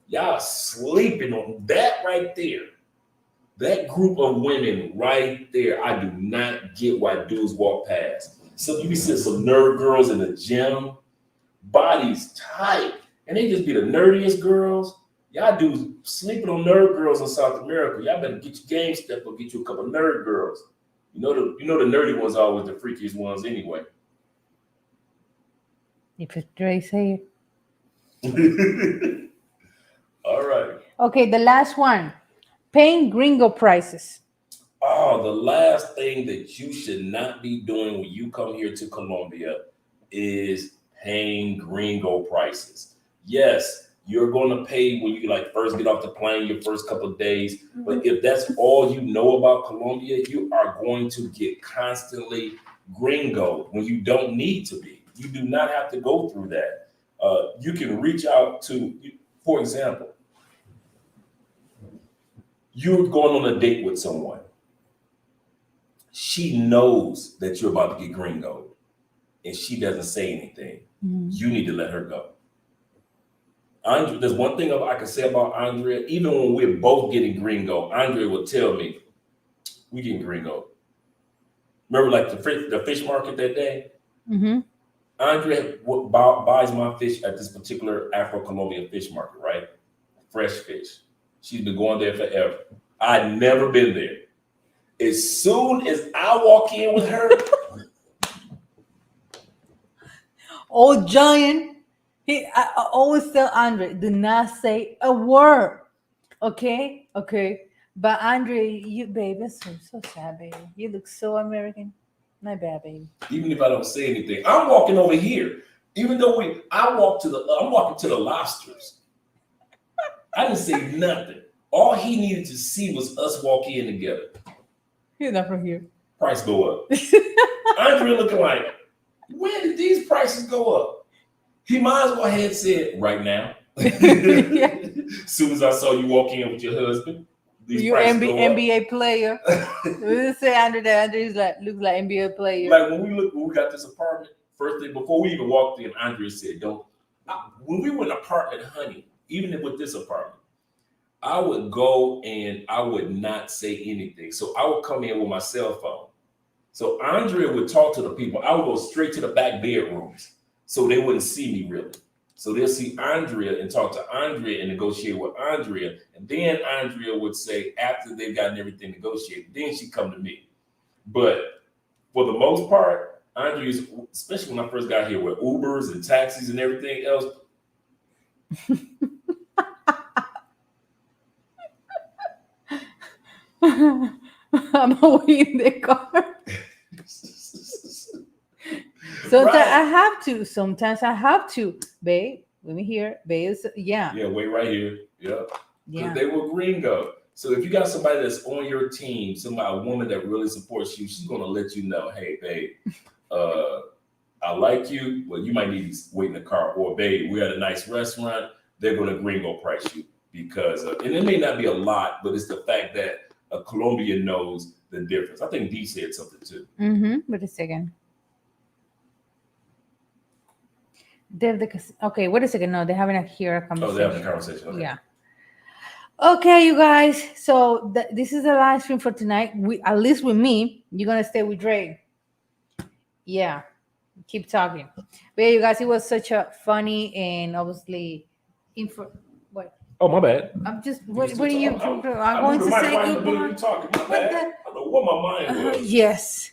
Y'all sleeping on that right there. That group of women right there, I do not get why dudes walk past. So you be seeing some nerd girls in the gym, bodies tight, and they just be the nerdiest girls. Y'all dudes sleeping on nerd girls in South America. Y'all better get your game step or get you a couple nerd girls. You know the nerdy ones are always the freakiest ones anyway. If it's Dre say All right. it. Okay, the last one. Paying gringo prices. Oh, the last thing that you should not be doing when you come here to Colombia is paying gringo prices. Yes, you're going to pay when you like first get off the plane, your first couple of days. But if that's all you know about Colombia, you are going to get constantly gringo when you don't need to be. You do not have to go through that. You can reach out to, for example, you're going on a date with someone. She knows that you're about to get gringo and she doesn't say anything. You need to let her go. Andre, there's one thing I can say about Andrea. Even when we're both getting gringo, Andrea will tell me, we getting gringo. Remember like the fish market that day? Andrea buys my fish at this particular Afro-Colombian fish market, right? Fresh fish. She's been going there forever. I'd never been there. As soon as I walk in with her, old giant. I always tell Andre, do not say a word. Okay? Okay. But Andre, you baby, it's so sad, baby. You look so American. My bad, baby. even if I don't say anything, I'm walking over here. Even though I'm walking to the lobsters. I didn't say nothing. All he needed to see was us walk in together. He's not from here. Price go up. Andre looking like, when did these prices go up? He might as well had said right now. Yeah. Soon as I saw you walk in with your husband, these You prices go up. NBA player. We just say Andre that Andre's like looks like NBA player. Like when we got this apartment, first thing before we even walked in, Andre said, when we were in apartment hunting, even with this apartment, I would go and I would not say anything. So I would come in with my cell phone. So Andrea would talk to the people. I would go straight to the back bedrooms so they wouldn't see me really. So they'll see Andrea and talk to Andrea and negotiate with Andrea. And then Andrea would say, after they've gotten everything negotiated, then she'd come to me. But for the most part, Andrea's, especially when I first got here with Ubers and taxis and everything else, I'm always in the car. Sometimes right. I have to. Sometimes I have to. Babe, let me hear. Babe, yeah. Yeah, wait right here. Yeah. Yeah. They were gringo. So if you got somebody that's on your team, a woman that really supports you, she's gonna let you know, hey, babe, I like you, well, you might need to wait in the car. Or, babe, we're at a nice restaurant. They're going to gringo price you because, and it may not be a lot, but it's the fact that a Colombian knows the difference. I think Dee said something too. Wait a second. Okay, wait a second. No, they're having a conversation. Oh, they're having a conversation. Okay. Yeah. Okay, you guys. So this is the live stream for tonight. At least with me, you're gonna stay with Dre. Yeah, keep talking. But yeah, you guys, it was such a funny and obviously what? Oh, my bad. I'm just what are you? I'm going to say goodbye. Talking. My bad. I don't know what my mind was. Yes.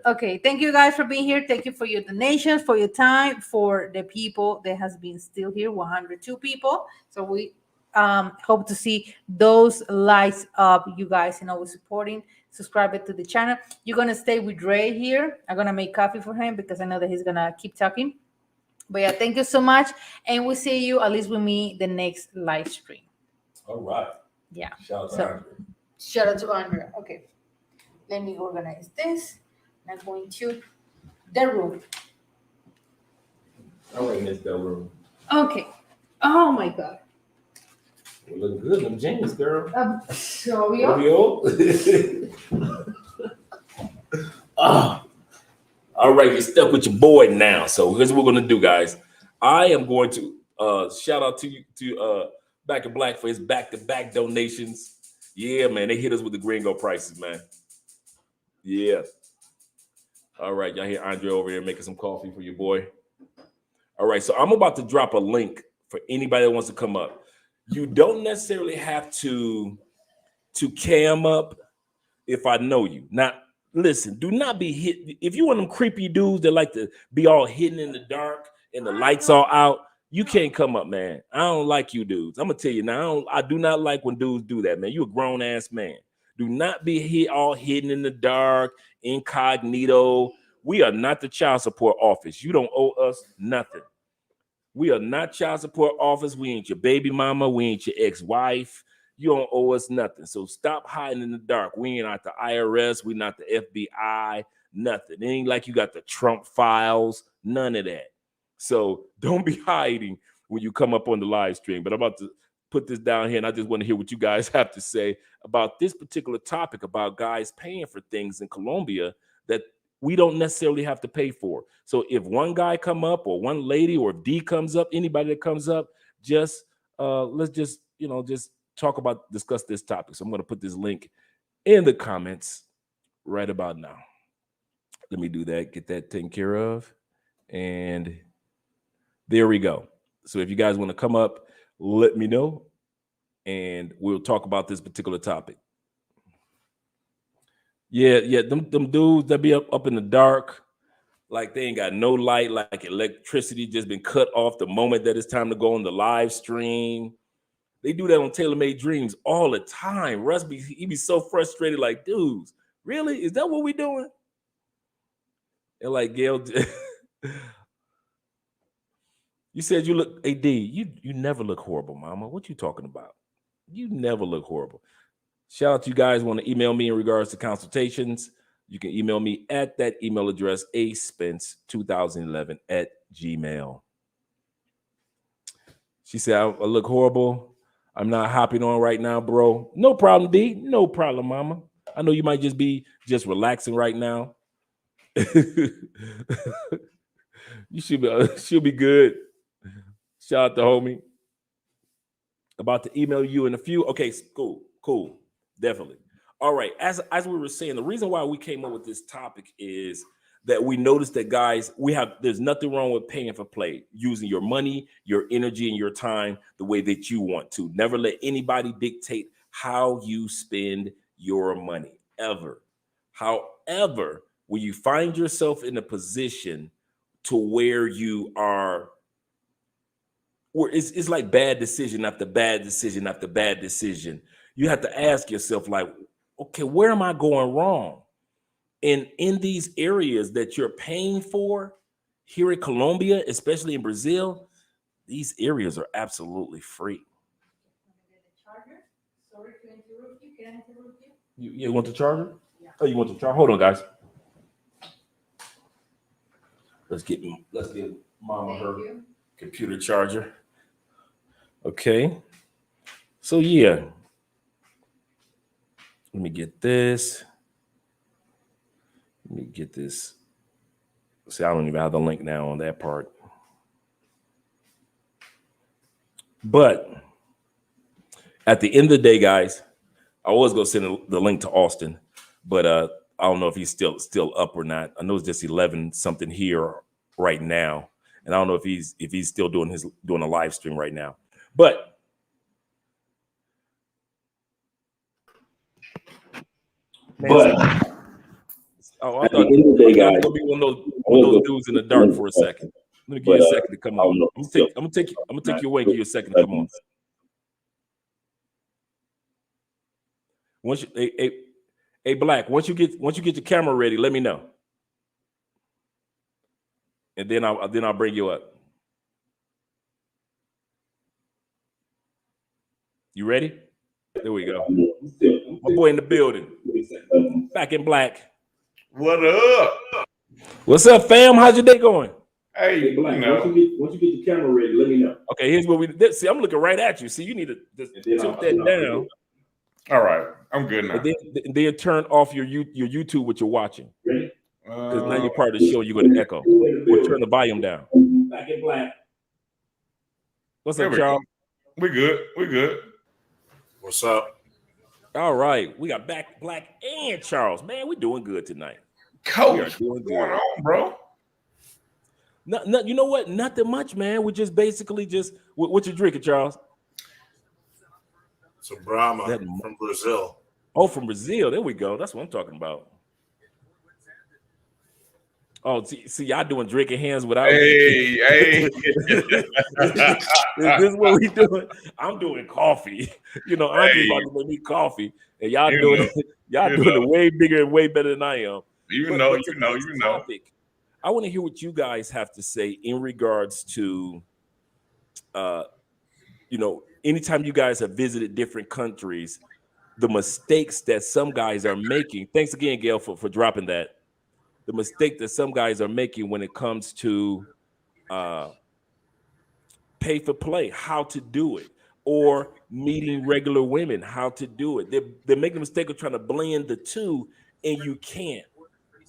Okay, thank you guys for being here. Thank you for your donations, for your time, for the people that has been still here, 102 people. So we hope to see those lights up, you guys, and always supporting. Subscribe to the channel. You're gonna stay with Ray here. I'm gonna make coffee for him because I know that he's gonna keep talking. But yeah, thank you so much, and we'll see you at least with me the next live stream. All right. Yeah. Shout out to Andrea. Shout out to Andrea. Okay, let me organize this. I'm going to the room. All right, Miss Del Room. Okay. Oh my God. We're looking good, them jeans, girl. Sorry. All right, you're stuck with your boy now. So here's what we're gonna do, guys. I am going to shout out to you to Back in Black for his back-to-back donations. Yeah, man, they hit us with the gringo prices, man. Yeah. All right, y'all hear Andre over here making some coffee for your boy. All right, so I'm about to drop a link for anybody that wants to come up. You don't necessarily have to cam up if I know you. Now, listen, do not be hit. If you want them creepy dudes that like to be all hidden in the dark and the lights all out, you can't come up, man. I don't like you dudes. I'm gonna tell you now, I do not like when dudes do that, man. You a grown-ass man. Do not be all hidden in the dark, incognito. We are not the child support office. You don't owe us nothing. We are not child support office. We ain't your baby mama. We ain't your ex-wife. You don't owe us nothing. So stop hiding in the dark. We ain't not the IRS. We not the FBI. Nothing. It ain't like you got the Trump files. None of that. So don't be hiding when you come up on the live stream. But I'm about to put this down here, and I just want to hear what you guys have to say about this particular topic about guys paying for things in Colombia that we don't necessarily have to pay for. So if one guy come up or one lady or if D comes up, anybody that comes up, just let's just, just discuss this topic. So I'm going to put this link in the comments right about now. Let me do that, get that taken care of. And there we go. So if you guys want to come up, let me know, and we'll talk about this particular topic. Yeah, them dudes that be up in the dark, like they ain't got no light, like electricity just been cut off the moment that it's time to go on the live stream. They do that on Tailor Made Dreams all the time. Russ he be so frustrated, like, dudes, really? Is that what we doing? And like, Gail, you said you look, AD, you never look horrible, mama. What you talking about? You never look horrible. Shout out to you guys want to email me in regards to consultations. You can email me at that email address, aspence2011@gmail. She said, I look horrible. I'm not hopping on right now, bro. No problem, D. No problem, mama. I know you might just be relaxing right now. You she'll be good. Shout out to homie. About to email you in a few. Okay, cool. Definitely. All right. As we were saying, the reason why we came up with this topic is that we noticed that, guys, there's nothing wrong with paying for play, using your money, your energy, and your time the way that you want to. Never let anybody dictate how you spend your money, ever. However, when you find yourself in a position to where you are, where it's like bad decision after bad decision after bad decision, you have to ask yourself, like, okay, where am I going wrong? And in these areas that you're paying for here in Colombia, especially in Brazil, these areas are absolutely free. Sorry to interrupt you. Can I interrupt you? You want the charger? Yeah. Oh, you want the charger? Hold on, guys. Let's get Mama her computer charger. Okay. So yeah. Let me get this. Let me get this. See, I don't even have the link now on that part. But at the end of the day, guys, I was gonna send the link to Austin, but I don't know if he's still up or not. I know it's just 11 something here right now, and I don't know if he's still doing a live stream right now. But I thought it was gonna be one of those dudes in the dark for a second. Let me give you a second to come on. I'm gonna take you away. Give you a second to come on. Once you, hey, Black. Once you get your camera ready, let me know, and then I'll bring you up. You ready? There we go. My boy in the building. Back in Black. What up? What's up, fam? How's your day going? Hey, Black, once you get your camera ready, let me know. Okay, here's what we did. See, I'm looking right at you. See, you need to just tilt that down. All right, I'm good now. And then turn off your YouTube what you're watching. Ready? Because now you're part of the show. You're going to echo. Or turn the volume down. Back in Black. What's up, Charles? We good. What's up? All right, we got Black and Charles. Man, we're doing good tonight. Coach, what's going on, bro? No, you know what? Nothing much, man. We just basically what you drinking, Charles? Some Brahma from Brazil. Oh, from Brazil. There we go. That's what I'm talking about. Oh, see, y'all doing drinking hands without. Hey. Is this what we doing? I'm doing coffee. You know, I'm about to make me coffee, and y'all doing it way bigger and way better than I am. You know. Topic, I want to hear what you guys have to say in regards to, anytime you guys have visited different countries, the mistakes that some guys are making. Thanks again, Gail, for dropping that. The mistake that some guys are making when it comes to pay for play, how to do it, or meeting regular women, how to do it. They're making the mistake of trying to blend the two, and you can't.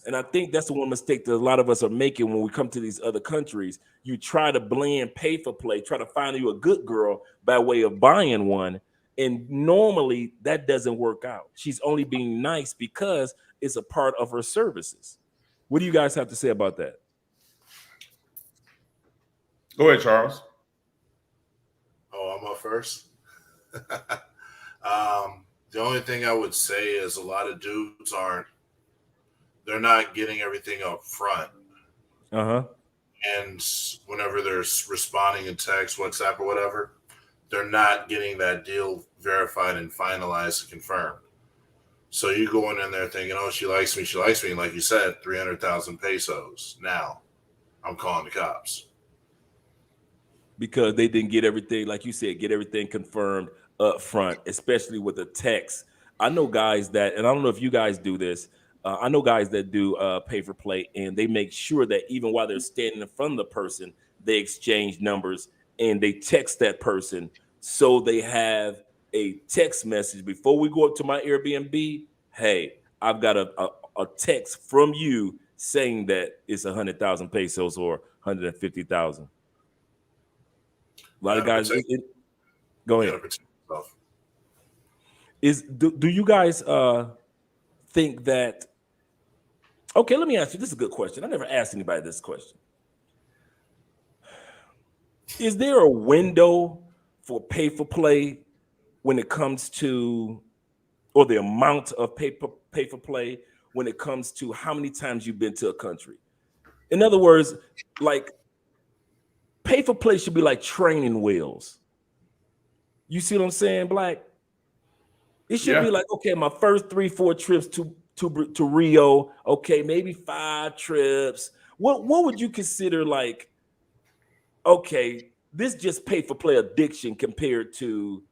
And I think that's the one mistake that a lot of us are making when we come to these other countries. You try to blend pay for play, try to find you a good girl by way of buying one. And normally that doesn't work out. She's only being nice because it's a part of her services. What do you guys have to say about that? Go ahead, Charles. Oh, I'm up first. The only thing I would say is a lot of dudes they're not getting everything up front. And whenever they're responding in text, WhatsApp, or whatever, they're not getting that deal verified and finalized and confirmed. So you going in there thinking, oh, she likes me. And like you said, 300,000 pesos. Now I'm calling the cops. Because they didn't get everything, like you said, get everything confirmed up front, especially with a text. I know guys that, and I don't know if you guys do this, I know guys that do pay for play, and they make sure that even while they're standing in front of the person, they exchange numbers and they text that person. So they have a text message before we go up to my Airbnb. Hey, I've got a text from you saying that it's 100,000 pesos or 150,000. A lot of guys. Go ahead. Do you guys think that? Okay, let me ask you. This is a good question. I never asked anybody this question. Is there a window for pay for play when it comes to, or the amount of pay for play when it comes to how many times you've been to a country? In other words, like, pay for play should be like training wheels. You see what I'm saying, Black? It should be like, okay, my first 3-4 trips to Rio, okay, maybe 5 trips. What would you consider like, okay, this just pay for play addiction compared to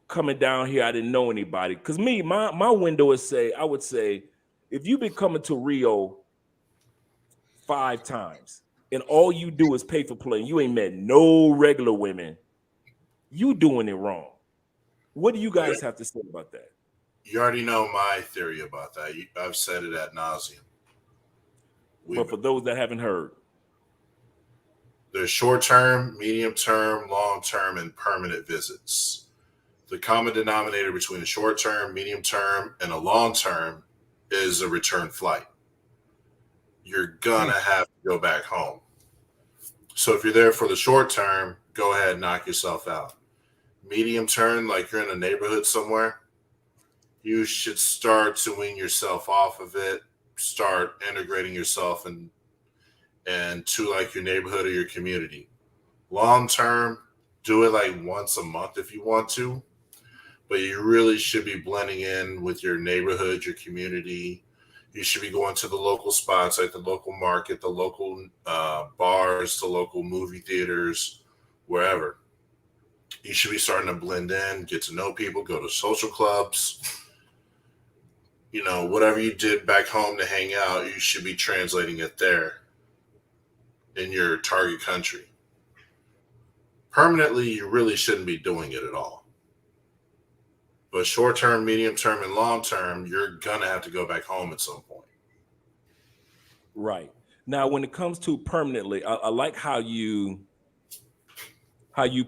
coming down here, I didn't know anybody? Because my window is I would say, if you've been coming to Rio 5 times, and all you do is pay for play, and you ain't met no regular women, you doing it wrong. What do you guys have to say about that? You already know my theory about that. I've said it ad nauseum. But for those that haven't heard, there's short-term, medium-term, long-term, and permanent visits. The common denominator between a short-term, medium-term, and a long-term is a return flight. You're gonna have to go back home. So if you're there for the short term, go ahead, knock yourself out. Medium term, like you're in a neighborhood somewhere, you should start to wean yourself off of it, start integrating yourself and to like your neighborhood or your community. Long term, do it like once a month if you want to, but you really should be blending in with your neighborhood, your community. You should be going to the local spots, like the local market, the local bars, the local movie theaters, wherever. You should be starting to blend in, get to know people, go to social clubs. You know, whatever you did back home to hang out, you should be translating it there in your target country. Permanently, you really shouldn't be doing it at all. But short term, medium term, and long term, you're gonna have to go back home at some point. right now, when it comes to permanently, I like how you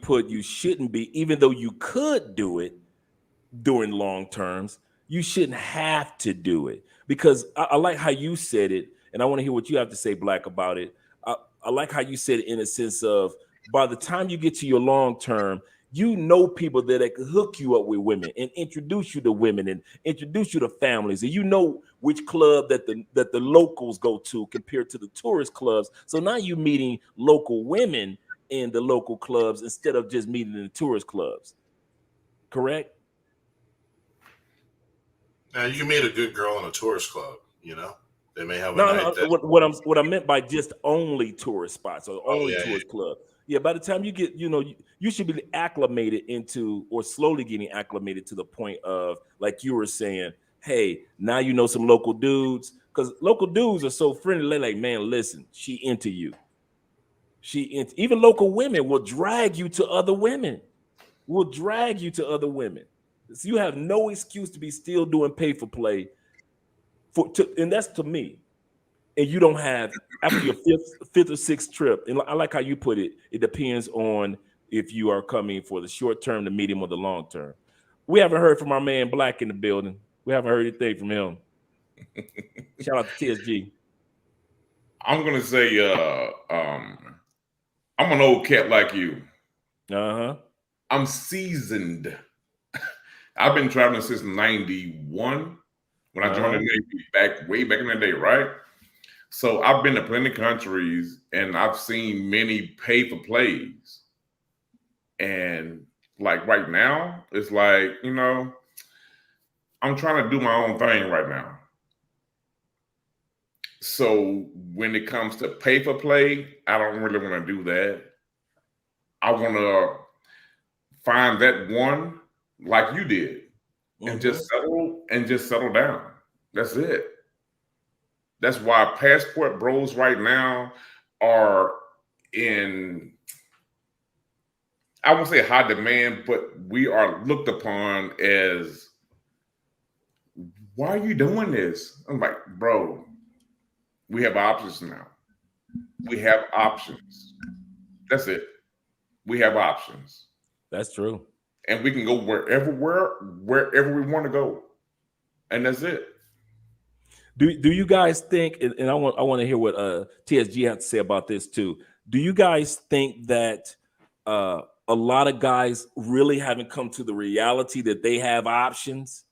put you shouldn't be, even though you could do it during long terms, you shouldn't have to do it, because I like how you said it, and I want to hear what you have to say, Black, about it. I like how you said it in a sense of by the time you get to your long term, you know people that can hook you up with women and introduce you to women and introduce you to families, and you know which club that the locals go to compared to the tourist clubs. So now you're meeting local women in the local clubs instead of just meeting in the tourist clubs. Correct? Now you can meet a good girl in a tourist club. You know, they may have a No, night. what I meant by just only tourist spots or only tourist club. Yeah, by the time you get, you should be acclimated into or slowly getting acclimated to the point of, like you were saying, hey, now you know some local dudes, because local dudes are so friendly. They're like, man, listen, she into you. Even local women will drag you to other women. So you have no excuse to be still doing pay for play, and that's to me. And you don't have, after your fifth or sixth trip, and I like how you put it, it depends on if you are coming for the short term, the medium, or the long term. We haven't heard from our man Black in the building. We haven't heard anything from him. Shout out to TSG. I'm gonna say, I'm an old cat like you. I'm seasoned. I've been traveling since '91 when I joined the Navy, way back in the day, right? So I've been to plenty of countries and I've seen many pay for plays. And like right now, it's like, I'm trying to do my own thing right now. So when it comes to pay for play, I don't really want to do that. I want to find that one like you did and just settle down. That's it. That's why passport bros right now are in, I won't say high demand, but we are looked upon as, why are you doing this? I'm like, bro, we have options now. We have options. That's it. We have options. That's true. And we can go wherever we want to go. And that's it. Do you guys think, and I want to hear what TSG has to say about this too. Do you guys think that a lot of guys really haven't come to the reality that they have options?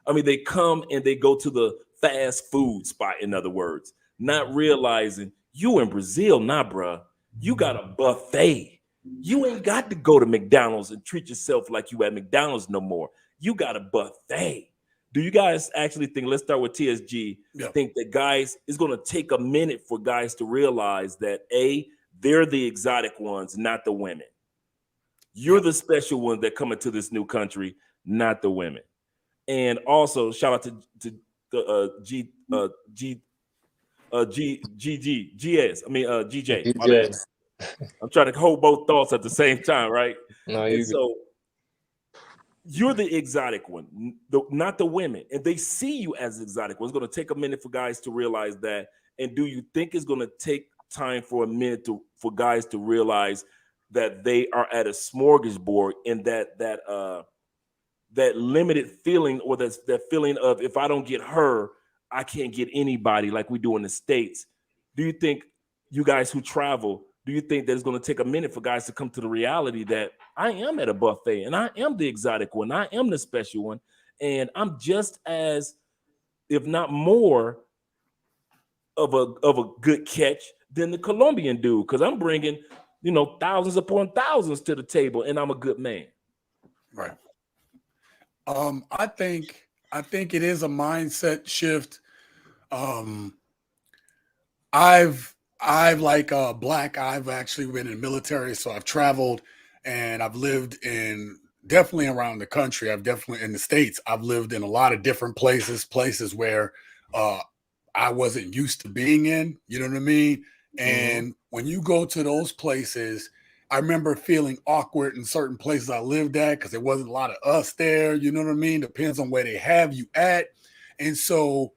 I mean, they come and they go to the fast food spot, in other words, not realizing you in Brazil, bruh. You got a buffet. You ain't got to go to McDonald's and treat yourself like you at McDonald's no more. You got a buffet. Do you guys actually think, let's start with TSG, think that guys, it's going to take a minute for guys to realize that they're the exotic ones, not the women. You're the special ones that come into this new country, not the women. And also shout out to GS. I mean, GJ. My DJ. bad. I'm trying to hold both thoughts at the same time, right? No, And you so you're the exotic one, not the women, and they see you as exotic. Well, it's going to take a minute for guys to realize that. And do you think it's going to take time for a minute for guys to realize that they are at a smorgasbord, and that limited feeling, or that feeling of, if I don't get her, I can't get anybody, like we do in the States? Do you think, you guys who travel, do you think that it's going to take a minute for guys to come to the reality that I am at a buffet, and I am the exotic one, I am the special one, and I'm just as, if not more, of a good catch than the Colombian dude, because I'm bringing, thousands upon thousands to the table, and I'm a good man. Right. I think it is a mindset shift. I've like Black, I've actually been in the military, so I've traveled and I've lived definitely around the country. I've definitely in the States. I've lived in a lot of different places where I wasn't used to being in, you know what I mean? And when you go to those places, I remember feeling awkward in certain places I lived at because there wasn't a lot of us there, you know what I mean? Depends on where they have you at. And so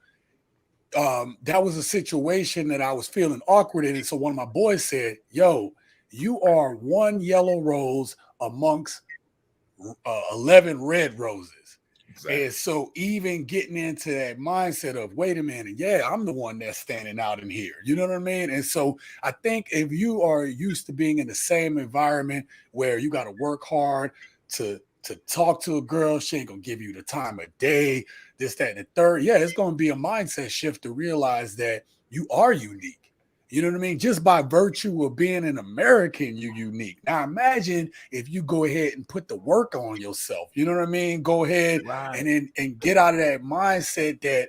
that was a situation that I was feeling awkward in. And so one of my boys said, yo, you are one yellow rose amongst 11 red roses. Exactly. And so even getting into that mindset of, wait a minute, yeah, I'm the one that's standing out in here. You know what I mean? And so I think if you are used to being in the same environment where you got to work hard to talk to a girl, she ain't going to give you the time of day, this, that, and the third. Yeah, it's going to be a mindset shift to realize that you are unique. You know what I mean? Just by virtue of being an American, you're unique. Now imagine if you go ahead and put the work on yourself. You know what I mean? Go ahead and get out of that mindset that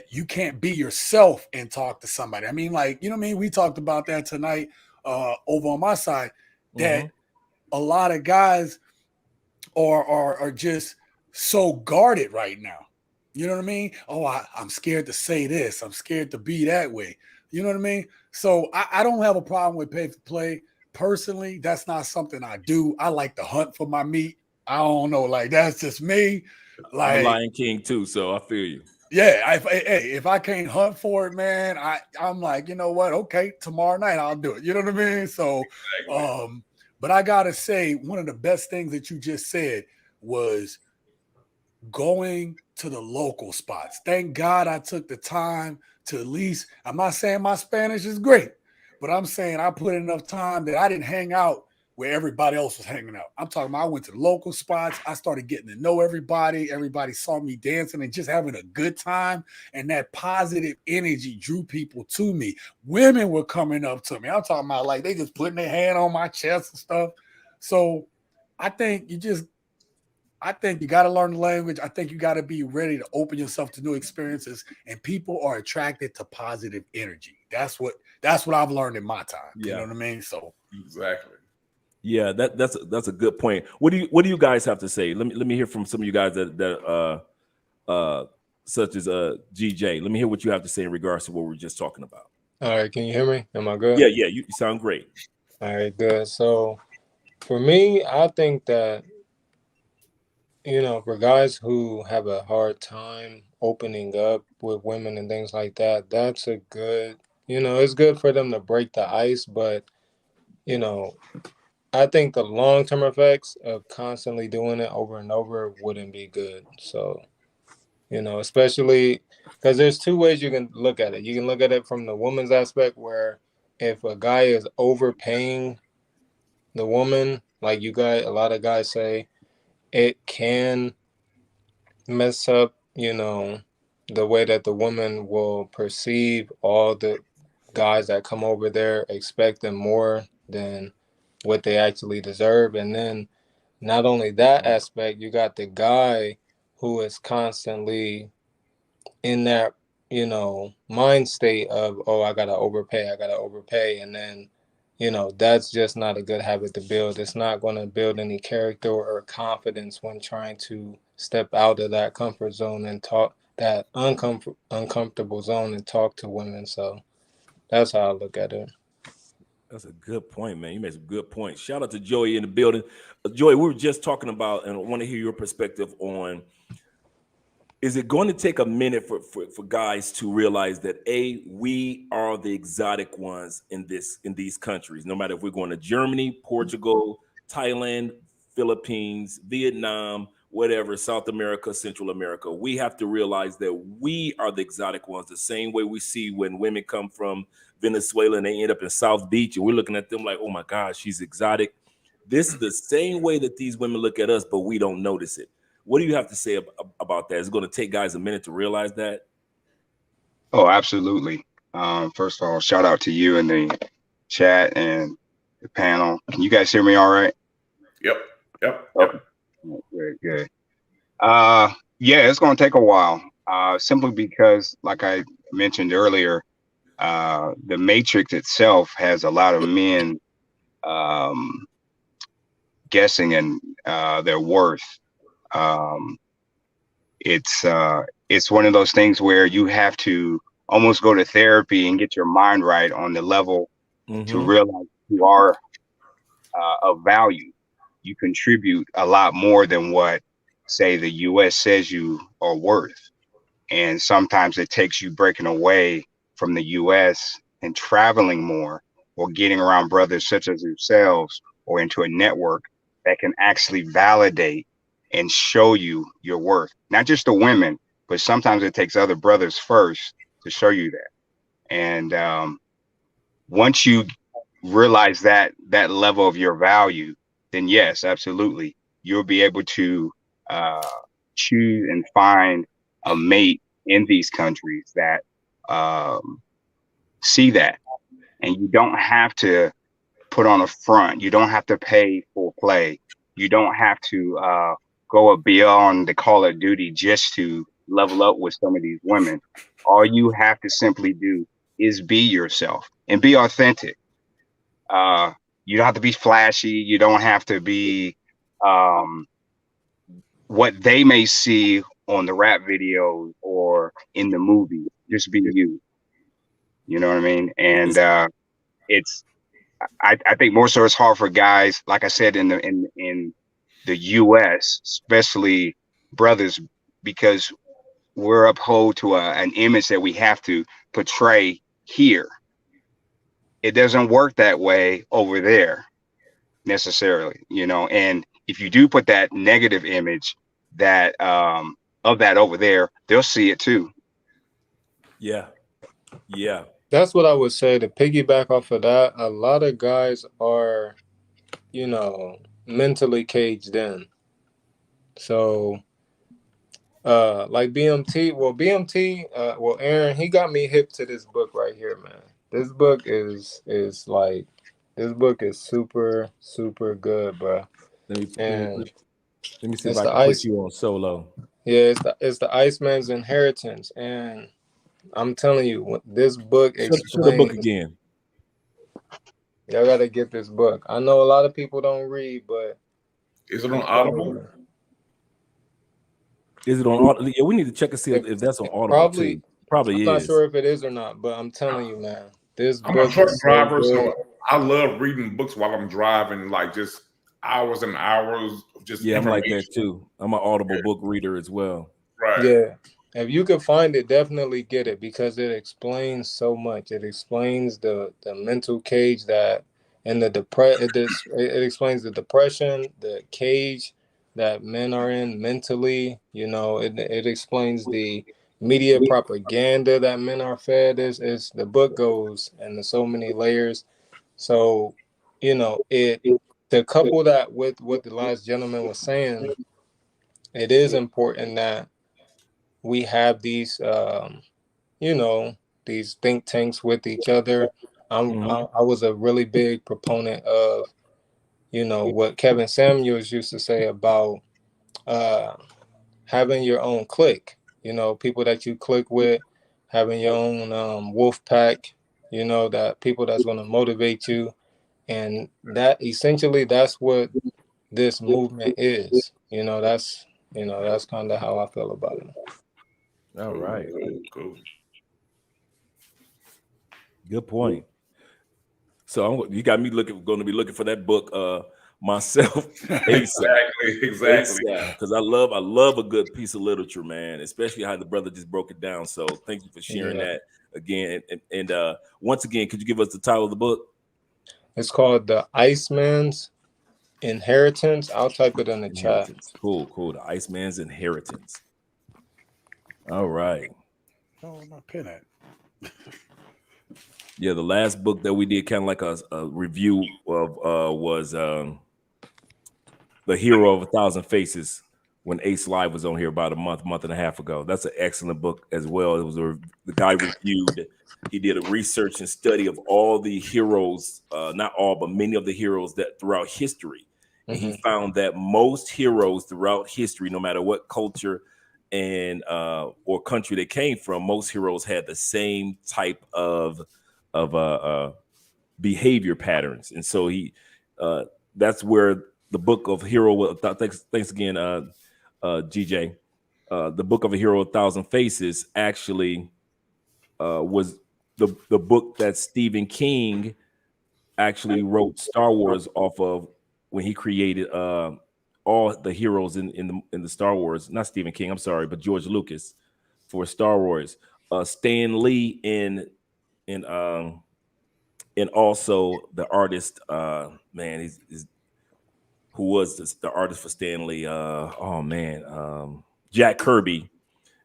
you can't be yourself and talk to somebody. I mean, like, you know what I mean? We talked about that tonight over on my side, that a lot of guys are just so guarded right now. You know what I mean? Oh, I'm scared to say this. I'm scared to be that way. You know what I mean? So I don't have a problem with pay for play. Personally, that's not something I do. I like to hunt for my meat. I don't know. Like, that's just me. Like, I'm a Lion King too, so I feel you. Yeah. If I can't hunt for it, man, I'm like, you know what? Okay, tomorrow night I'll do it. You know what I mean? So, but I got to say, one of the best things that you just said was going to the local spots. Thank God I took the time to at least, I'm not saying my Spanish is great, but I'm saying I put enough time that I didn't hang out where everybody else was hanging out. I'm talking about I went to the local spots. I started getting to know everybody. Everybody saw me dancing and just having a good time. And that positive energy drew people to me. Women were coming up to me. I'm talking about like they just putting their hand on my chest and stuff. So I think you got to learn the language. I think you got to be ready to open yourself to new experiences, and people are attracted to positive energy. That's what I've learned in my time. Yeah. You know what I mean? So exactly. Yeah, that's a good point. What do you guys have to say? Let me hear from some of you guys that such as GJ. Let me hear what you have to say in regards to what we were just talking about. All right, can you hear me? Am I good? Yeah, you sound great. All right, good. So for me, I think that, for guys who have a hard time opening up with women and things like that, that's a good, it's good for them to break the ice. But, I think the long-term effects of constantly doing it over and over wouldn't be good. So, especially because there's two ways you can look at it. You can look at it from the woman's aspect, where if a guy is overpaying the woman, like a lot of guys say, it can mess up, the way that the woman will perceive all the guys that come over there, expecting more than what they actually deserve. And then not only that aspect, you got the guy who is constantly in that, mind state of, oh, I gotta overpay. And then, that's just not a good habit to build. It's not going to build any character or confidence when trying to step out of that comfort zone and talk that uncomfortable zone and talk to women. So that's how I look at it. That's a good point, man. You made some good points. Shout out to Joey in the building. Joey, we were just talking about, and I want to hear your perspective on, is it going to take a minute for guys to realize that we are the exotic ones in these countries, no matter if we're going to Germany, Portugal, Thailand, Philippines, Vietnam, whatever, South America, Central America. We have to realize that we are the exotic ones, the same way we see when women come from Venezuela and they end up in South Beach and we're looking at them like, oh my gosh, she's exotic. This is the same way that these women look at us, but we don't notice it. What do you have to say about that? Is it going to take guys a minute to realize that? Oh, absolutely. First of all, shout out to you and the chat and the panel. Can you guys hear me all right? Yep. Good. Yeah, it's going to take a while, simply because, like I mentioned earlier, the matrix itself has a lot of men guessing in their worth. It's one of those things where you have to almost go to therapy and get your mind right on the level to realize you are of value. You contribute a lot more than what, say, the US says you are worth. And sometimes it takes you breaking away from the US and traveling more, or getting around brothers such as yourselves, or into a network that can actually validate and show you your worth. Not just the women, but sometimes it takes other brothers first to show you that. And once you realize that level of your value, then yes, absolutely, you'll be able to choose and find a mate in these countries that see that. And you don't have to put on a front. You don't have to pay for play. You don't have to go beyond the call of duty just to level up with some of these women. All you have to simply do is be yourself and be authentic. You don't have to be flashy. You don't have to be what they may see on the rap videos or in the movie. Just be you. You know what I mean? And I think more so it's hard for guys, like I said, in the US, especially brothers, because we're uphold to an image that we have to portray here. It doesn't work that way over there necessarily, and if you do put that negative image that of that over there, they'll see it too. Yeah. That's what I would say. To piggyback off of that, a lot of guys are, mentally caged in. So, like BMT, Aaron, he got me hip to this book right here, man. This book is super, super good, bro. Let me see if it's I the can put ice. you on solo. Yeah, it's the Iceman's Inheritance, and I'm telling you, this book Show explains. the book again. Y'all gotta get this book. I know a lot of people don't read, but is it on Audible? Is it on Audible? Yeah, we need to check and see if that's on Audible too. Probably I'm is. not sure if it is or not, but I'm telling you, man, this I'm book a truck is driver, so so I love reading books while I'm driving, like just hours and hours of just I'm like information. that too. I'm an Audible book reader as well. Right. Yeah. If you can find it, definitely get it, because it explains so much. It explains the mental cage that, and it explains the depression, the cage that men are in mentally. It explains the media propaganda that men are fed. Is the book goes into so many layers. So, to couple that with what the last gentleman was saying, it is important that we have these these think tanks with each other. I was a really big proponent of what Kevin Samuels used to say about having your own clique, people that you click with, having your own wolf pack, that people that's going to motivate you. And that essentially that's what this movement is. That's kind of how I feel about it. All right. Cool. Good point. So you got me going to be looking for that book myself. Exactly. Because I love a good piece of literature, man, especially how the brother just broke it down. So thank you for sharing that again. And once again, could you give us the title of the book? It's called The Iceman's Inheritance. I'll type it in the chat. Cool. The Iceman's Inheritance. All right. Oh, my pen at. Yeah, the last book that we did kind of like a review of was The Hero of a Thousand Faces when Ace Live was on here about a month and a half ago. That's an excellent book as well. It was the guy reviewed. He did a research and study of all the heroes, not all, but many of the heroes that throughout history. And he found that most heroes throughout history, no matter what culture and or country they came from, most heroes had the same type of behavior patterns. And so that's where the book of Hero. Thanks again, GJ. The book of A Hero of a Thousand Faces actually was the book that Stephen King actually wrote Star Wars off of when he created all the heroes in the Star Wars. Not Stephen King, I'm sorry, but George Lucas for Star Wars. Stan Lee and also the artist, who was the artist for Stan Lee? Jack Kirby.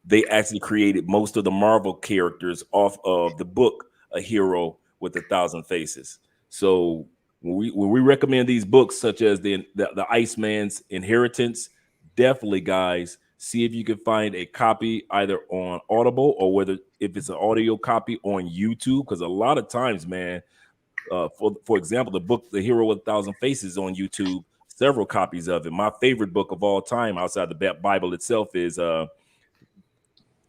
They actually created most of the Marvel characters off of the book A Hero with a Thousand Faces. So when we recommend these books, such as the Iceman's Inheritance, definitely, guys, see if you can find a copy either on Audible or if it's an audio copy on YouTube, because a lot of times, man, for example, the book The Hero with a Thousand Faces on YouTube, several copies of it. My favorite book of all time outside the Bible itself is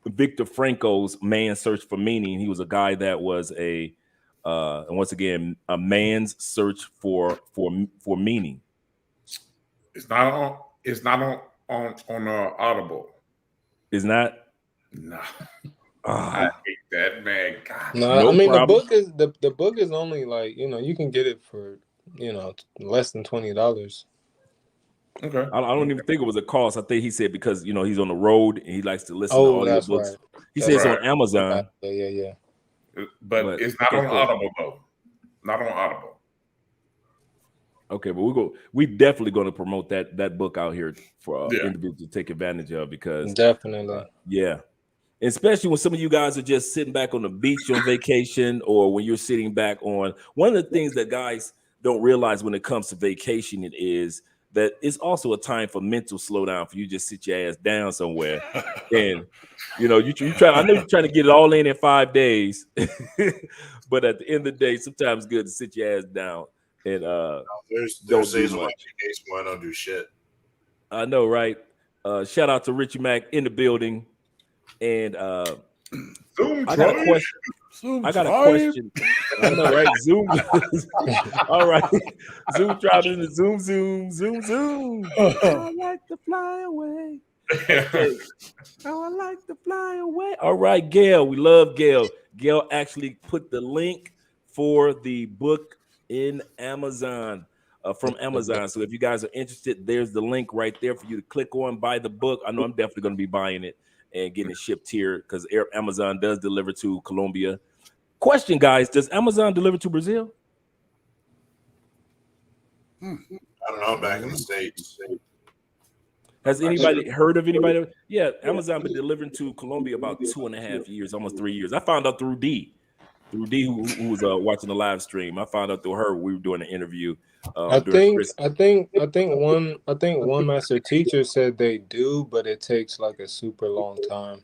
Viktor Frankl's Man's Search for Meaning. He was a guy that was and once again, a man's search for meaning. It's not on Audible. Is not? No. I hate that, man. God. No, I mean the book is only like, you can get it for less than $20. Okay. I don't even think it was a cost. I think he said because he's on the road and he likes to listen to audiobooks. Right. He says on Amazon. Yeah. But it's not on Audible though. Not on Audible. Okay, but we definitely going to promote that book out here for individuals to take advantage of, because definitely. Especially when some of you guys are just sitting back on the beach on vacation, or when you're sitting back on one of the things that guys don't realize when it comes to vacation, it is that it's also a time for mental slowdown for you. Just sit your ass down somewhere, and you try. I know you're trying to get it all in 5 days, but at the end of the day, sometimes it's good to sit your ass down and there's days on vacation where I don't do shit. I know, right? Shout out to Richie Mack in the building, and I got a question. I know, right? Zoom. All right. Zoom driving in the zoom. I like to fly away. I like to fly away. All right, Gail. We love Gail. Gail actually put the link for the book in Amazon, from Amazon. So if you guys are interested, there's the link right there for you to click on, buy the book. I know I'm definitely going to be buying it and getting it shipped here, because Amazon does deliver to Colombia. Question, guys, does Amazon deliver to Brazil? I don't know, back in the States. Has anybody heard of anybody? Yeah, Amazon been delivering to Colombia about 2.5 years, almost 3 years. I found out through D, who was watching the live stream. I found out through her. We were doing an interview. I think one master teacher said they do, but it takes like a super long time.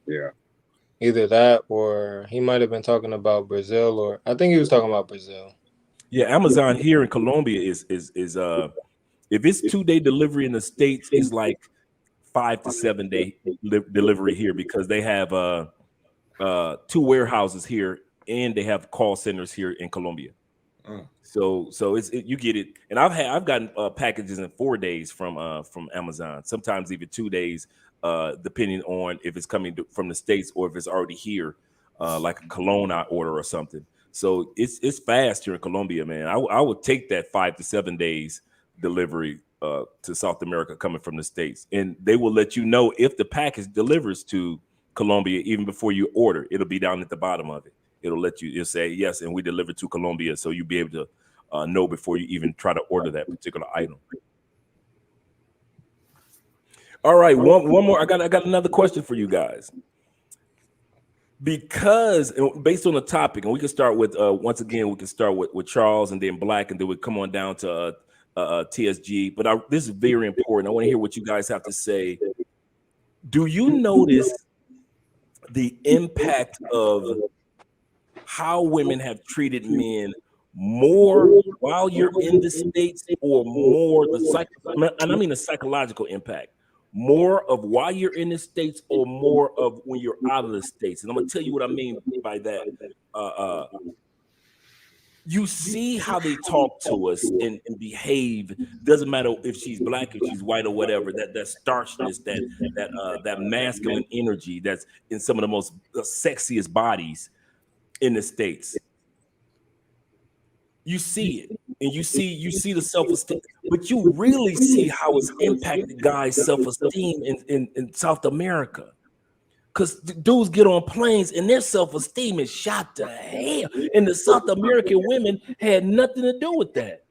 Yeah. Either that, or he might have been talking about Brazil, or I think he was talking about Brazil. Yeah, Amazon here in Colombia is if it's 2-day delivery in the States, it's like 5 to 7 day delivery here, because they have 2 warehouses here and they have call centers here in Colombia. So you get it, and I've gotten packages in 4 days from Amazon, sometimes even 2 days, depending on if it's coming from the States or if it's already here, like a cologne I order or something. So it's fast here in Colombia, man. I would take that 5 to 7 days delivery to South America coming from the States, and they will let you know if the package delivers to Colombia even before you order. It'll be down at the bottom of it. It'll say yes, and we delivered to Colombia, so you'll be able to know before you even try to order that particular item. All right, one more. I got another question for you guys, because based on the topic, and we can start with once again we can start with Charles and then Black, and then we come on down to TSG. But this is very important. I want to hear what you guys have to say. Do you notice the impact of how women have treated men more while you're in the States, or more the psychological impact, more of while you're in the States or more of when you're out of the States? And I'm gonna tell you what I mean by that. You see how they talk to us and behave. Doesn't matter if she's Black, if she's white, or whatever. That starchness, that masculine energy that's in some of the most sexiest bodies in the States. You see it, and you see the self-esteem, but you really see how it's impacted guys' self-esteem in South America. Because dudes get on planes and their self-esteem is shot to hell, and the South American women had nothing to do with that.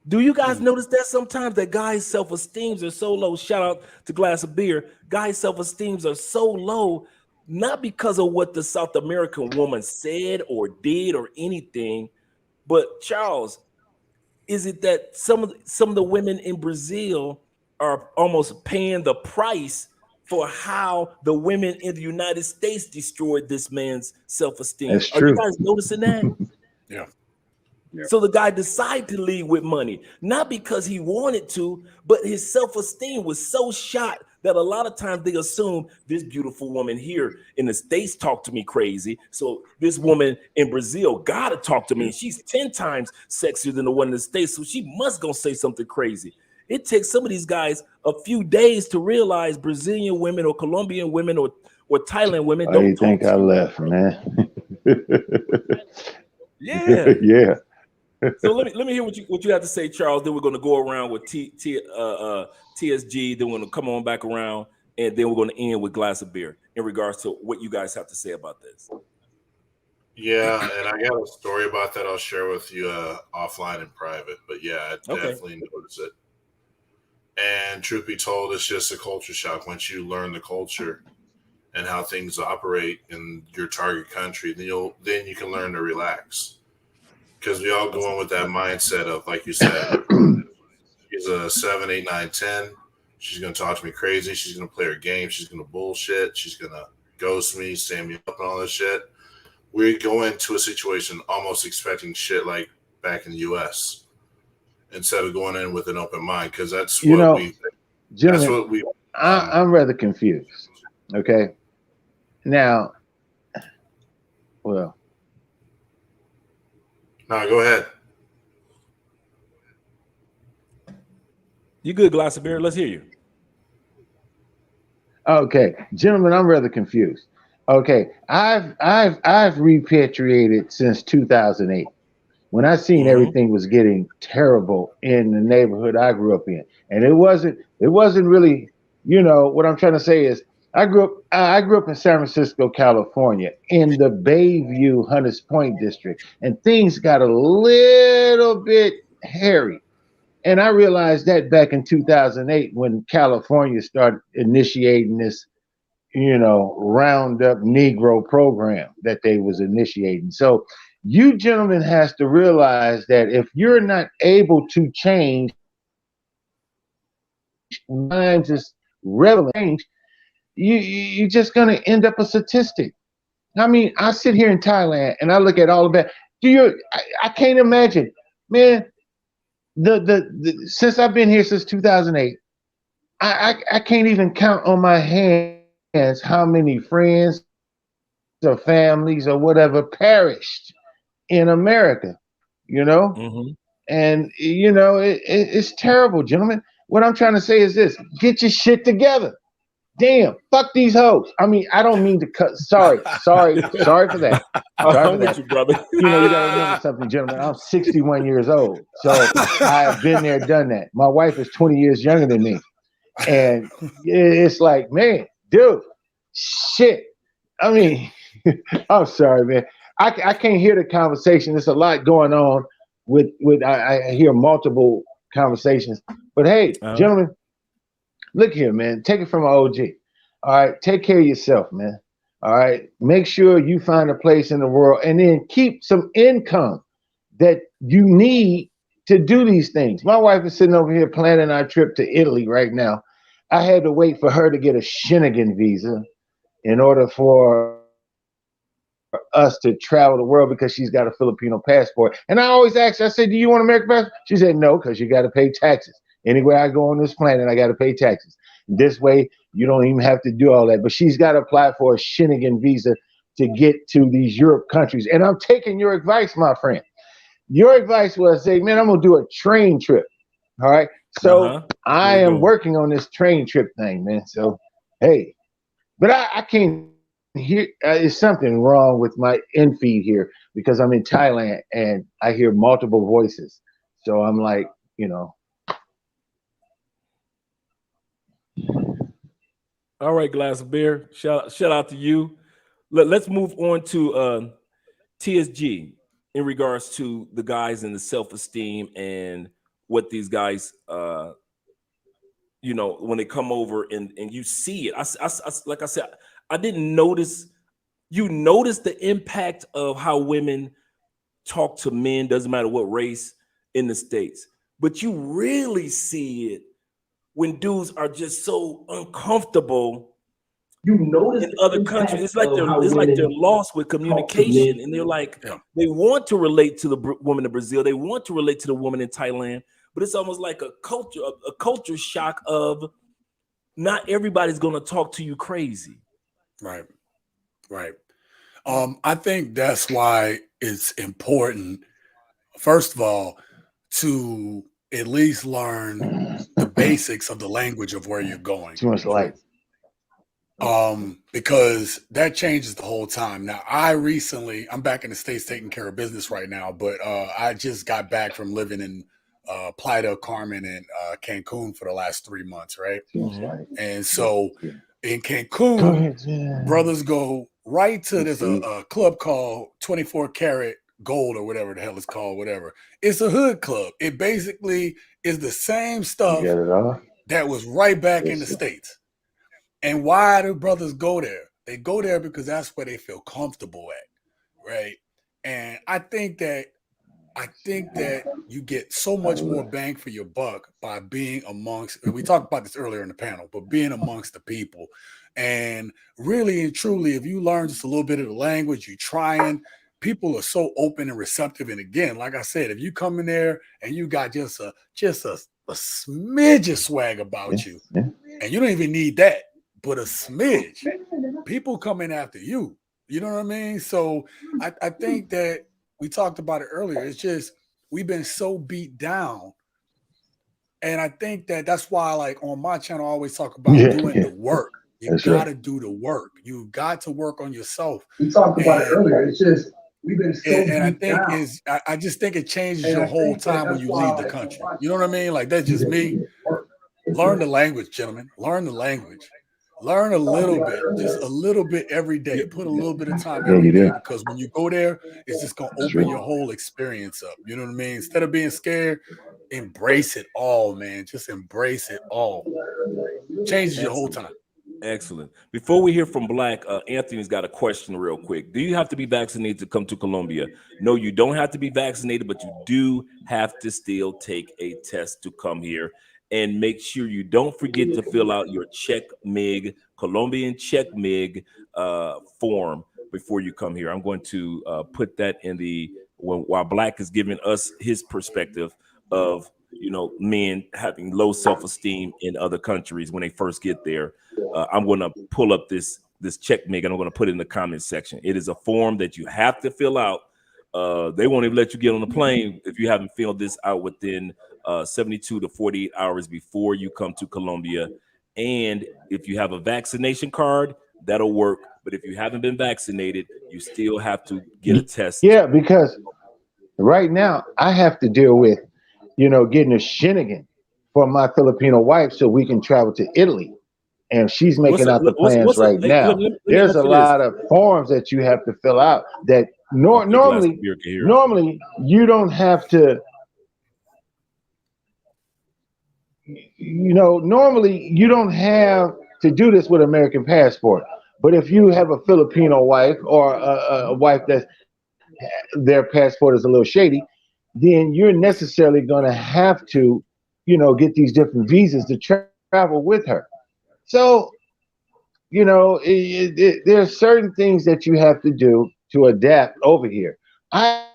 Do you guys notice that sometimes that guys' self-esteems are so low? Shout out to Glass of Beer. Guys' self-esteems are so low, not because of what the South American woman said or did or anything, but Charles, is it that some of the women in Brazil are almost paying the price for how the women in the United States destroyed this man's self-esteem? That's Are true. you guys noticing that? Yeah. So the guy decided to lead with money, not because he wanted to, but his self-esteem was so shot that a lot of times they assume this beautiful woman here in the States talked to me crazy, so this woman in Brazil gotta talk to me, and she's 10 times sexier than the one in the States, so she must gonna say something crazy. It takes some of these guys a few days to realize Brazilian women or Colombian women or Thailand women Why don't do you think talk I to you. left, man? Yeah. Yeah. So let me hear what you have to say, Charles. Then we're going to go around with TSG. Then we're going to come on back around, and then we're going to end with Glass of Beer in regards to what you guys have to say about this. Yeah, and I got a story about that I'll share with you offline in private. But yeah, I definitely noticed it. And truth be told, it's just a culture shock. Once you learn the culture and how things operate in your target country, then you can learn to relax. Because we all go in with that mindset of, like you said, she's a 7, 8, 9, 10. She's going to talk to me crazy. She's going to play her game. She's going to bullshit. She's going to ghost me, stand me up, and all this shit. We go into a situation almost expecting shit like back in the U.S. instead of going in with an open mind, because that's what we think. Gentlemen, That's what we. I'm rather confused. Okay. Now, well. No, go ahead. You good, Glass of Beer? Let's hear you. Okay, gentlemen, I'm rather confused. Okay, I've repatriated since 2008, when I seen everything was getting terrible in the neighborhood I grew up in, and it wasn't really, what I'm trying to say is I grew up in San Francisco, California, in the Bayview Hunters Point district, and things got a little bit hairy. And I realized that back in 2008 when California started initiating this, Roundup Negro program that they was initiating. So you gentlemen has to realize that if you're not able to change, minds is relevant change, you're just going to end up a statistic. I mean, I sit here in Thailand and I look at all of that. I can't imagine, man. The since I've been here since 2008, I can't even count on my hands how many friends or families or whatever perished in America, you know? And, you know, it's terrible, gentlemen. What I'm trying to say is this: get your shit together. Damn, fuck these hoes. I mean, I don't mean to cut. Sorry for that. Sorry for that. You, brother. You know, you got to remember something, gentlemen. I'm 61 years old, so I've been there, done that. My wife is 20 years younger than me, and it's like, man, dude, shit. I mean, I'm sorry, man. I can't hear the conversation. There's a lot going on with I hear multiple conversations, but hey, gentlemen, look here, man. Take it from an OG. All right, take care of yourself, man. All right, make sure you find a place in the world, and then keep some income that you need to do these things. My wife is sitting over here planning our trip to Italy right now. I had to wait for her to get a Schengen visa in order for us to travel the world because she's got a Filipino passport. And I always ask her, I said, do you want an American passport? She said, no, because you got to pay taxes. Anywhere I go on this planet, I got to pay taxes. This way, you don't even have to do all that. But she's got to apply for a Schengen visa to get to these Europe countries. And I'm taking your advice, my friend. Your advice was, say, man, I'm going to do a train trip. All right. So I am working on this train trip thing, man. So, hey, but I can't hear. There's something wrong with my in feed here because I'm in Thailand and I hear multiple voices. So I'm like, you know. All right, glass of beer. Shout out to you. Let's move on to TSG in regards to the guys and the self-esteem and what these guys, you know, when they come over and you see it. Like I said, I didn't notice. You notice the impact of how women talk to men, doesn't matter what race, in the States. But you really see it when dudes are just so uncomfortable. You notice in other countries, it's like they're lost with communication, and they're like they want to relate to the woman in Brazil, they want to relate to the woman in Thailand, but it's almost like a culture shock of not everybody's going to talk to you crazy. Right. I think that's why it's important, first of all, to at least learn the basics of the language of where you're going. Too much light. Because that changes the whole time. Now, I'm back in the States taking care of business right now, but I just got back from living in Playa del Carmen and Cancun for the last 3 months, right? And so in Cancun, brothers go right to, there's a club called 24 Karat Gold or whatever the hell it's called, whatever. It's a hood club. It basically is the same stuff that was right back in the States. And why do brothers go there? They go there because that's where they feel comfortable at, right? And I think that you get so much more bang for your buck by being amongst, we talked about this earlier in the panel, but being amongst the people. And really and truly, if you learn just a little bit of the language, you trying, people are so open and receptive. And again, like I said, if you come in there and you got just a smidge of swag about you, and you don't even need that, but a smidge, people coming after you. You know what I mean? So I think that we talked about it earlier. It's just we've been so beat down. And I think that that's why, like on my channel, I always talk about doing the work. You got to do the work. You got to work on yourself. We talked about it earlier. It's just we've been so and I beat think down. I just think it changes your whole time when you leave the country. You know what I mean? Like that's just me. Learn the language, gentlemen. Learn the language. Learn a little bit, just a little bit every day. Put a little bit of time every day, because when you go there, it's just going to open your whole experience up. You know what I mean? Instead of being scared, embrace it all, man. Just embrace it all. Changes your whole time. Excellent. Before we hear from Black, Anthony's got a question real quick. Do you have to be vaccinated to come to Colombia? No, you don't have to be vaccinated, but you do have to still take a test to come here. And make sure you don't forget to fill out your check MIG, Colombian check MIG form before you come here. I'm going to put that in while Black is giving us his perspective of, you know, men having low self-esteem in other countries when they first get there. I'm going to pull up this check MIG and I'm going to put it in the comment section. It is a form that you have to fill out They won't even let you get on the plane if you haven't filled this out within 72 to 48 hours before you come to Colombia. And if you have a vaccination card, that'll work. But if you haven't been vaccinated, you still have to get a test. Yeah, because right now I have to deal with, getting a shinnigan for my Filipino wife so we can travel to Italy. And she's making out the plans right now. There's a lot of forms that you have to fill out that normally you don't have to, normally you don't have to do this with American passport. But if you have a Filipino wife or a wife that their passport is a little shady, then you're necessarily going to have to, get these different visas to travel with her. So, there's certain things that you have to do to adapt over here. I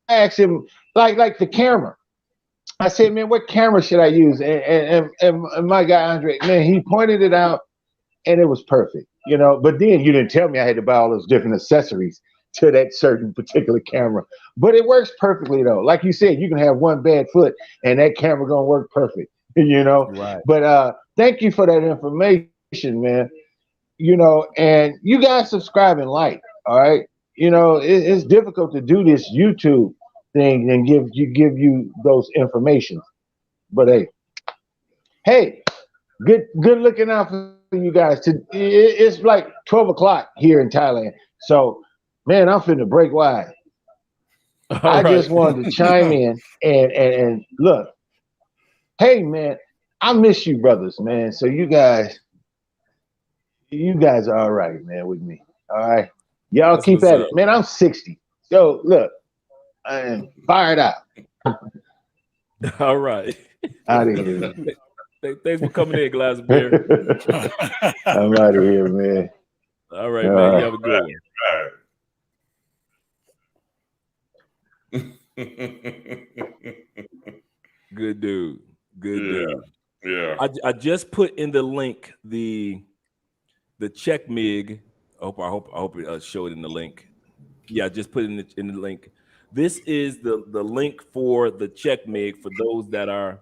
asked him, like the camera. I said, man, what camera should I use? And my guy Andre, man, he pointed it out, and it was perfect. But then you didn't tell me I had to buy all those different accessories to that certain particular camera. But it works perfectly though. Like you said, you can have one bad foot, and that camera gonna work perfect. Right. But thank you for that information, man. And you guys subscribe and like. All right. It's difficult to do this YouTube thing and give you those information. But hey, good looking out for you guys. It's like 12 o'clock here in Thailand. So, man, I'm finna break wide. I just wanted to chime in and look. Hey, man, I miss you, brothers, man. So you guys are all right, man, with me. All right. Y'all keep at it. Man, I'm 60. So look, I am fired out. All right. Out of here. Thanks for coming in, glass of beer. I'm out of here, man. All right, man. You have a good one. Good dude. Good dude. Yeah. I just put in the link the check mig. I hope it showed in the link. Yeah, I just put it in the link. This is the link for the check mig for those that are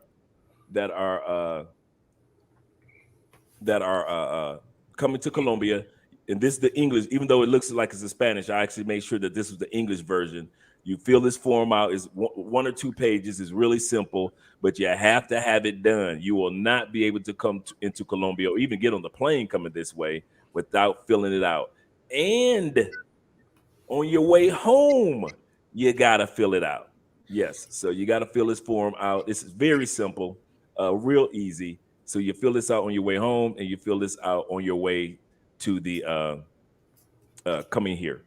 coming to Colombia. And this is the English, even though it looks like it's the Spanish, I actually made sure that this was the English version. You fill this form out, is one or two pages, is really simple, but you have to have it done. You will not be able to come into Colombia or even get on the plane coming this way without filling it out. And on your way home, you gotta fill it out. Yes, so you gotta fill this form out. This is very simple, real easy. So you fill this out on your way home, and you fill this out on your way to the coming here.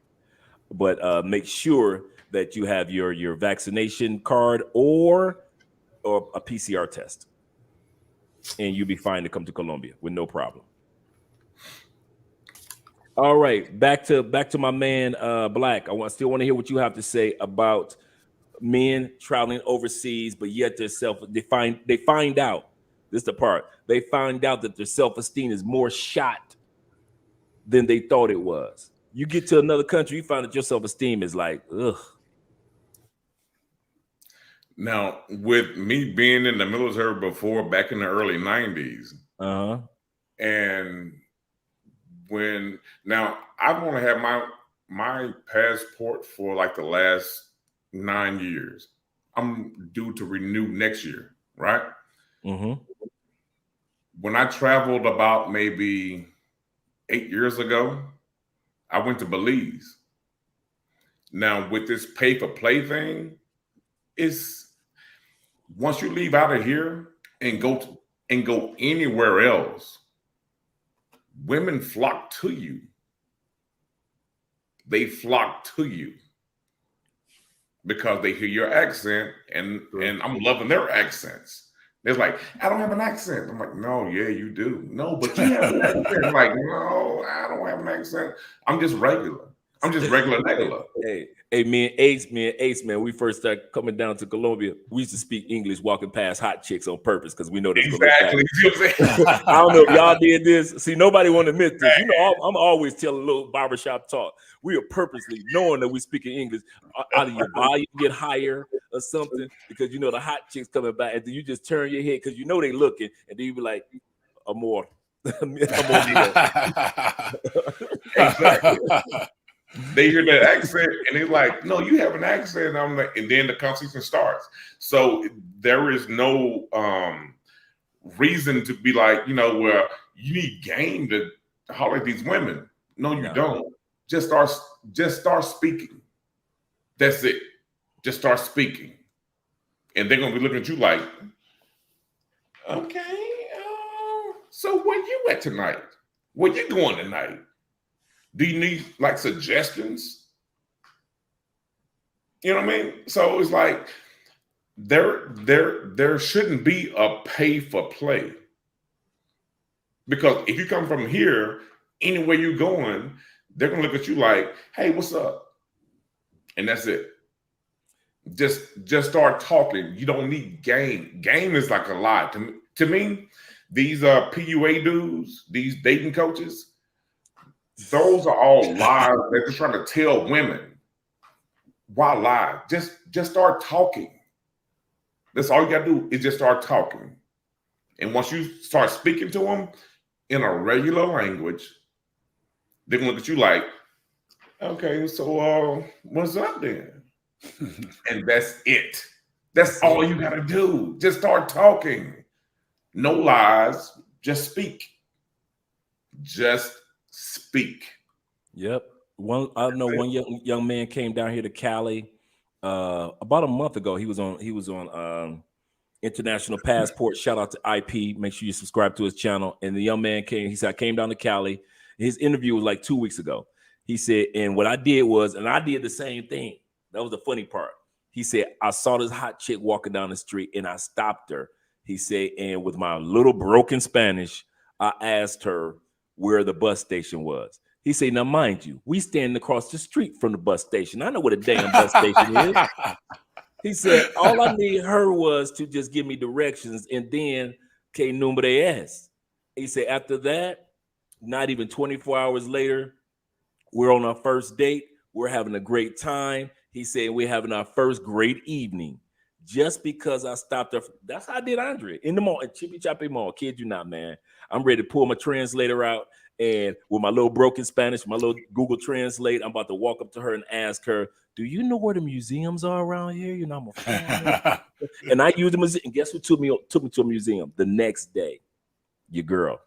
But make sure that you have your vaccination card or a PCR test, and you'll be fine to come to Colombia with no problem. All right, back to my man Black. I still want to hear what you have to say about men traveling overseas, but yet they find out. This is the part. They find out that their self-esteem is more shot than they thought it was. You get to another country, you find that your self-esteem is like, ugh. Now, with me being in the military before, back in the early 90s, and now I've only had my passport for like the last 9 years. I'm due to renew next year, right? Mm-hmm. When I traveled about maybe 8 years ago, I went to Belize. Now with this pay for play thing, it's once you leave out of here and go anywhere else, women flock to you. They flock to you because they hear your accent, and I'm loving their accents. They're like, I don't have an accent. I'm like, no, yeah, you do. No, but you have an accent. I'm like, no, I don't have an accent. I'm just regular. I'm just regular regular. Hey, me and Ace, man, we first started coming down to Colombia. We used to speak English walking past hot chicks on purpose because we know this. Exactly. I don't know if y'all did this. See, nobody want to admit this. You know, I'm always telling a little barbershop talk. We are purposely knowing that we speaking English out of your volume get higher or something because you know the hot chicks coming back, and then you just turn your head because you know they looking, and then you be like, "Amor." Exactly. They hear that accent and they're like, "No, you have an accent." I'm like, and then the conversation starts. So there is no reason to be like, you know, well, you need game to holler at these women. No, you don't. Just start speaking. That's it. Just start speaking, and they're gonna be looking at you like, okay. So where you at tonight? Where you going tonight? Do you need like suggestions? You know what I mean? So it's like there shouldn't be a pay for play. Because if you come from here, anywhere you're going, they're gonna look at you like, hey, what's up? And that's it. Just start talking. You don't need game. Game is like a lie. To me, these PUA dudes, these dating coaches, those are all lies. They're just trying to tell women. Why lie? Just start talking. That's all you gotta do is just start talking. And once you start speaking to them in a regular language, they're gonna look at you like, okay, so what's up then? And that's it. That's all you gotta do. Just start talking. No lies. Just speak. Just speak. Yep. I know one young man came down here to Cali about a month ago. He was on International Passport. Shout out to IP. Make sure you subscribe to his channel. And the young man came. He said, I came down to Cali. His interview was like 2 weeks ago. He said, and what I did was, and I did the same thing. That was the funny part. He said, I saw this hot chick walking down the street and I stopped her. He said, and with my little broken Spanish, I asked her where the bus station was. He said, now mind you, we standing across the street from the bus station. I know what a damn bus station is. He said, all I need her was to just give me directions and then que numbre es. He said, after that, not even 24 hours later, we're on our first date. We're having a great time. He said, we're having our first great evening. Just because I stopped her. That's how I did Andre in the mall, at Chippy Choppy Mall. Kid you not, man. I'm ready to pull my translator out. And with my little broken Spanish, my little Google Translate, I'm about to walk up to her and ask her, do you know where the museums are around here? You know, I'm a fan. And I used the museum. And guess who took me to a museum the next day? Your girl.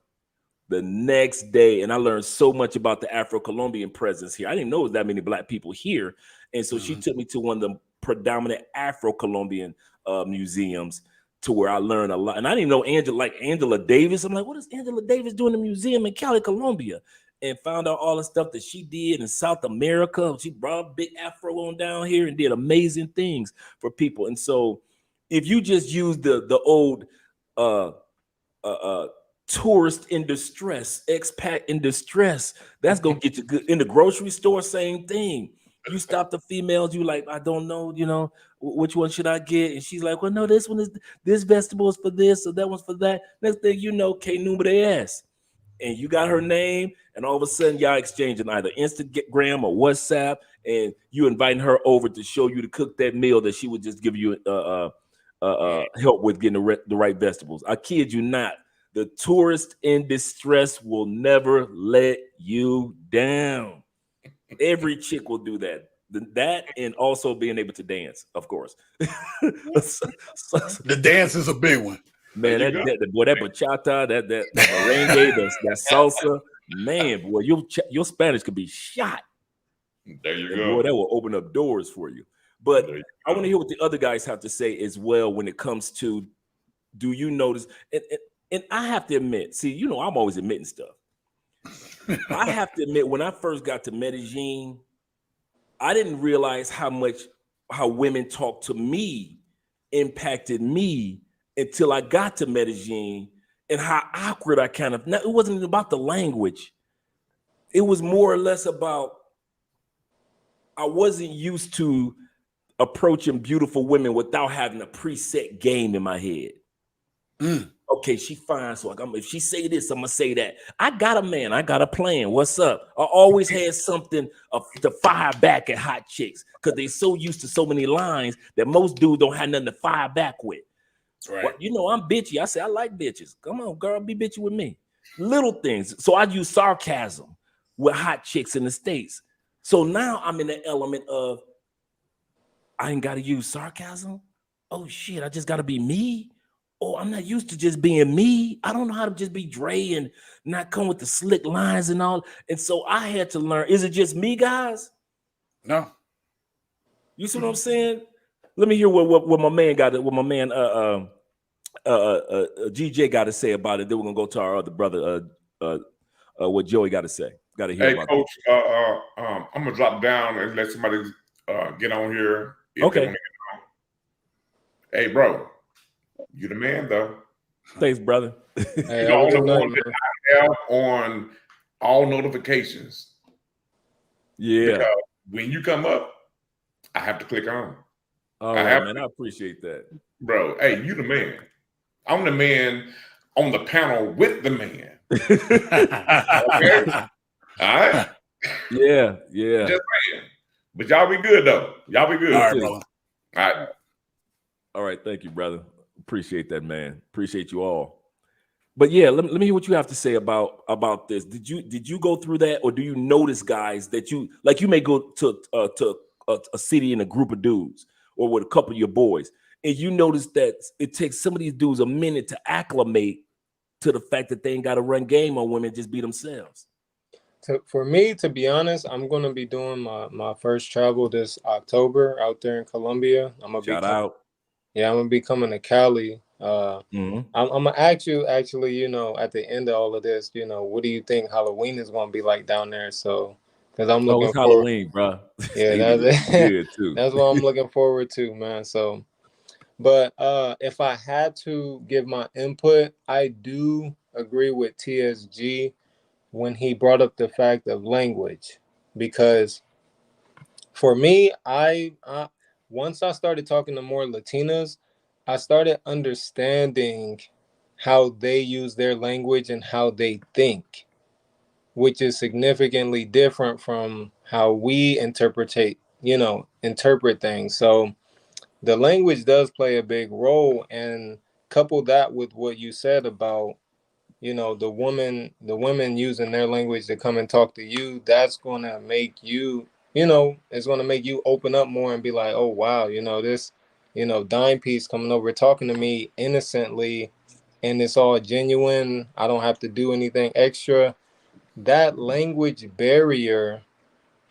The next day. And I learned so much about the Afro-Colombian presence here. I didn't know there was that many Black people here. And so she took me to one of the predominant Afro-Colombian museums to where I learned a lot. And I didn't know Angela Davis. I'm like, what is Angela Davis doing in the museum in Cali, Colombia? And found out all the stuff that she did in South America. She brought a big Afro on down here and did amazing things for people. And so if you just use the old tourist in distress, expat in distress, that's going to get you good. In the grocery store, same thing. You stop the females, you like, I don't know, you know, which one should I get? And she's like, well, no, this one is, this vegetable is for this, or that one's for that. Next thing you know, que numbre es. And you got her name, and all of a sudden y'all exchanging either Instagram or WhatsApp, and you inviting her over to show you to cook that meal that she would just give you help with getting the right vegetables. I kid you not. The tourist in distress will never let you down. Every chick will do that. That and also being able to dance, of course. The dance is a big one. Man, that bachata, that merengue, that salsa, man, boy, your Spanish could be shot. There you and go. Boy, that will open up doors for you. But I want to hear what the other guys have to say as well when it comes to, do you notice? And I have to admit, see, you know, I'm always admitting stuff. I have to admit, when I first got to Medellin, I didn't realize how women talk to me impacted me until I got to Medellin, and how awkward I now, it wasn't about the language. It was more or less about I wasn't used to approaching beautiful women without having a preset game in my head. Okay, she fine, so if she say this, I'm gonna say that. I got a man, I got a plan. What's up? I always had something to fire back at hot chicks because they so used to so many lines that most dudes don't have nothing to fire back with. Right. Well, you know, I'm bitchy. I say I like bitches. Come on, girl, be bitchy with me. Little things. So I use sarcasm with hot chicks in the States. So now I'm in the element of I ain't got to use sarcasm. Oh shit, I just got to be me. Oh, I'm not used to just being me. I don't know how to just be Dre and not come with the slick lines and all. And so I had to learn. Is it just me, guys? No. You see what I'm saying? Let me hear what my man got. What my man GJ got to say about it. Then we're gonna go to our other brother. What Joey got to say. Got to hear Hey, about Coach. I'm gonna drop down and let somebody get on here. Okay. Hey, bro. You the man, though. Thanks, brother. Hey, You the only one that I have on all notifications. Yeah. Because when you come up, I have to click on. All right, man. I appreciate that. Bro, hey, you the man. I'm the man on the panel with the man. Okay? All right? Yeah. Just saying. But y'all be good, though. Y'all be good. All right, brother. All right. All right. Thank you, brother. Appreciate that, man. Appreciate you all. But yeah, let me hear what you have to say about this. Did you go through that, or do you notice, guys, that you may go to a city in a group of dudes or with a couple of your boys, and you notice that it takes some of these dudes a minute to acclimate to the fact that they ain't got to run game on women, just be themselves? For me, to be honest, I'm going to be doing my first travel this October out there in Colombia. Shout out. Yeah, I'm gonna be coming to Cali. Mm-hmm. I'm gonna ask you actually, you know, at the end of all of this, you know, what do you think Halloween is gonna be like down there? So, because I'm looking it's Halloween, bro. Yeah, that's good too. That's what I'm looking forward to, man. So, but if I had to give my input, I do agree with TSG when he brought up the fact of language, because for me, I once I started talking to more Latinas, I started understanding how they use their language and how they think, which is significantly different from how we interpret things. So the language does play a big role, and couple that with what you said about, you know, the women using their language to come and talk to you, that's going to make you, you know, it's going to make you open up more and be like, oh, wow, you know, this, you know, dime piece coming over talking to me innocently, and it's all genuine. I don't have to do anything extra. That language barrier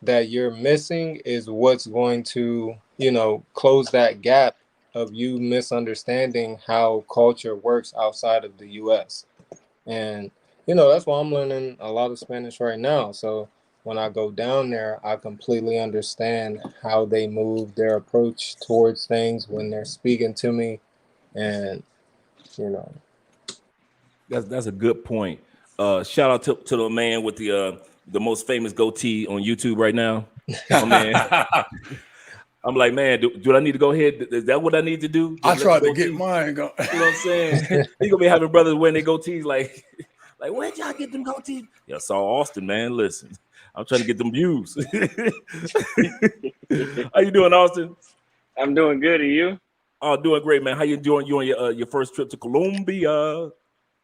that you're missing is what's going to, you know, close that gap of you misunderstanding how culture works outside of the US. And, you know, that's why I'm learning a lot of Spanish right now. So when I go down there, I completely understand how they move, their approach towards things when they're speaking to me. And, you know, That's a good point. Shout out to the man with the most famous goatee on YouTube right now. Oh, man. I'm like, man, do I need to go ahead? Is that what I need to do? I tried to get mine. Go. You know what I'm saying? He gonna be having brothers wearing their goatees like where'd y'all get them goatees? Yeah, saw Austin, man. Listen, I'm trying to get them views. How you doing, Austin? I'm doing good. And you? Oh, doing great, man. How you doing? You on your first trip to Colombia?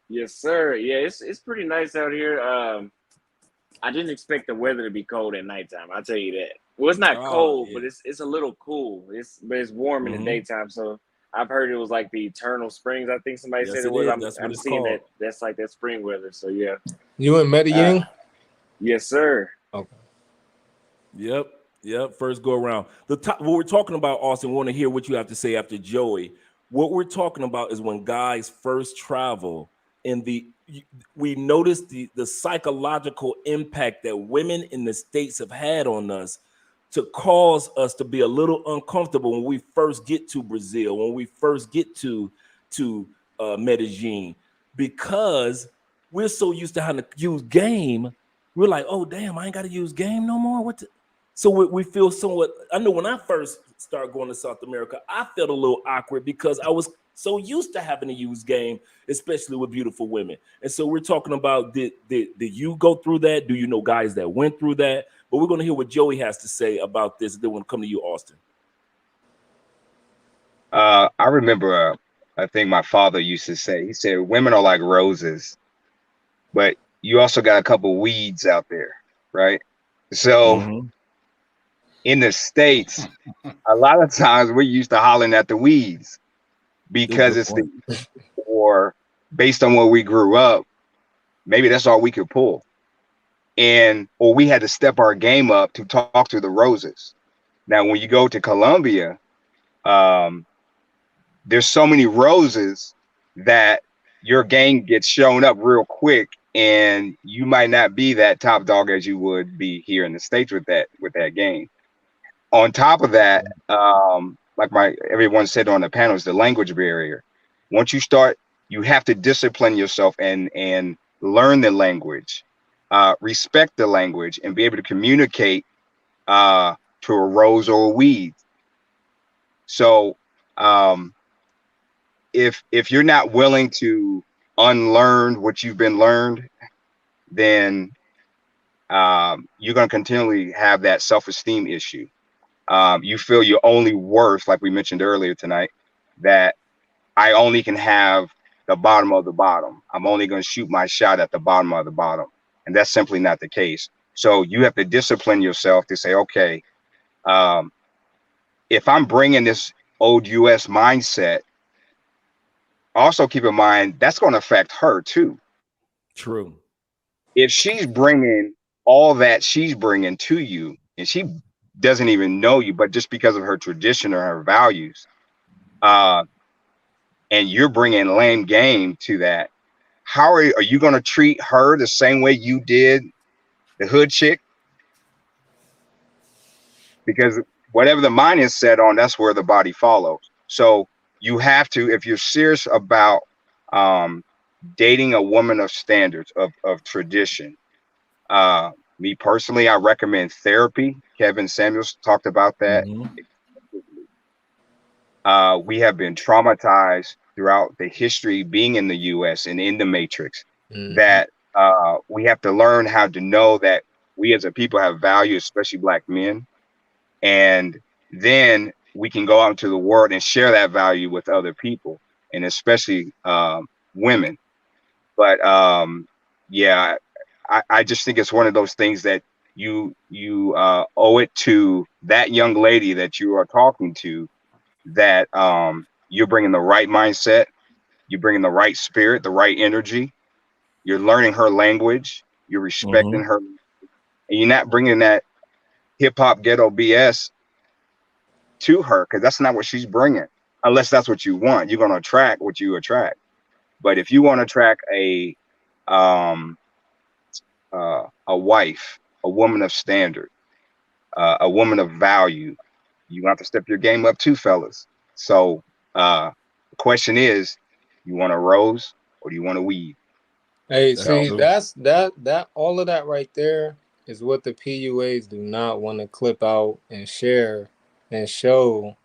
Yes, sir. Yeah, it's pretty nice out here. I didn't expect the weather to be cold at nighttime. I'll tell you that. Well, it's not cold, but it's a little cool. It's warm in the daytime. So I've heard it was like the eternal springs. I think somebody said it was. I'm seeing called. That's like that spring weather. So yeah. You in Medellin? Yes, sir. Okay. Yep. First go around. What we're talking about, Austin, we want to hear what you have to say after Joey. What we're talking about is when guys first travel, and we notice the psychological impact that women in the States have had on us to cause us to be a little uncomfortable when we first get to Brazil, when we first get to Medellin, because we're so used to having to use game. We're like, oh damn, I ain't got to use game no more. So we feel somewhat. I know when I first started going to South America, I felt a little awkward because I was so used to having to use game, especially with beautiful women. And so we're talking about did you go through that? Do you know guys that went through that? But we're going to hear what Joey has to say about this. Then we'll come to you, Austin. I remember a thing my father used to say. He said, "Women are like roses, but you also got a couple weeds out there, right?" So in the States, a lot of times we're used to hollering at the weeds because it's the or based on where we grew up, maybe that's all we could pull. Or we had to step our game up to talk to the roses. Now, when you go to Colombia, there's so many roses that your game gets shown up real quick, and you might not be that top dog as you would be here in the States with that game. On top of that, like everyone said on the panel, is the language barrier. Once you start, you have to discipline yourself and learn the language, respect the language, and be able to communicate to a rose or a weed. So if you're not willing to unlearn what you've been learned, then you're going to continually have that self-esteem issue. You feel you're only worth, like we mentioned earlier tonight, that I only can have the bottom of the bottom. I'm only going to shoot my shot at the bottom of the bottom. And that's simply not the case. So you have to discipline yourself to say, okay, if I'm bringing this old US mindset, also keep in mind, that's going to affect her too. True. If she's bringing all that she's bringing to you, and she doesn't even know you, but just because of her tradition or her values, and you're bringing lame game to that, how are you going to treat her the same way you did the hood chick? Because whatever the mind is set on, that's where the body follows. So you have to, if you're serious about dating a woman of standards, of tradition, me personally, I recommend therapy. Kevin Samuels talked about that. We have been traumatized throughout the history being in the US and in the matrix, that we have to learn how to know that we as a people have value, especially Black men. And then we can go out into the world and share that value with other people, and especially women. But yeah, I just think it's one of those things that you owe it to that young lady that you are talking to, that you're bringing the right mindset, you're bringing the right spirit, the right energy, you're learning her language, you're respecting her, and you're not bringing that hip-hop ghetto BS to her, because that's not what she's bringing. Unless that's what you want, you're going to attract what you attract. But if you want to attract a wife, a woman of standard, a woman of value, you have to step your game up too, fellas. So the question is, you want a rose or do you want a weed? Hey, see, that's all of that right there is what the PUAs do not want to clip out and share and show,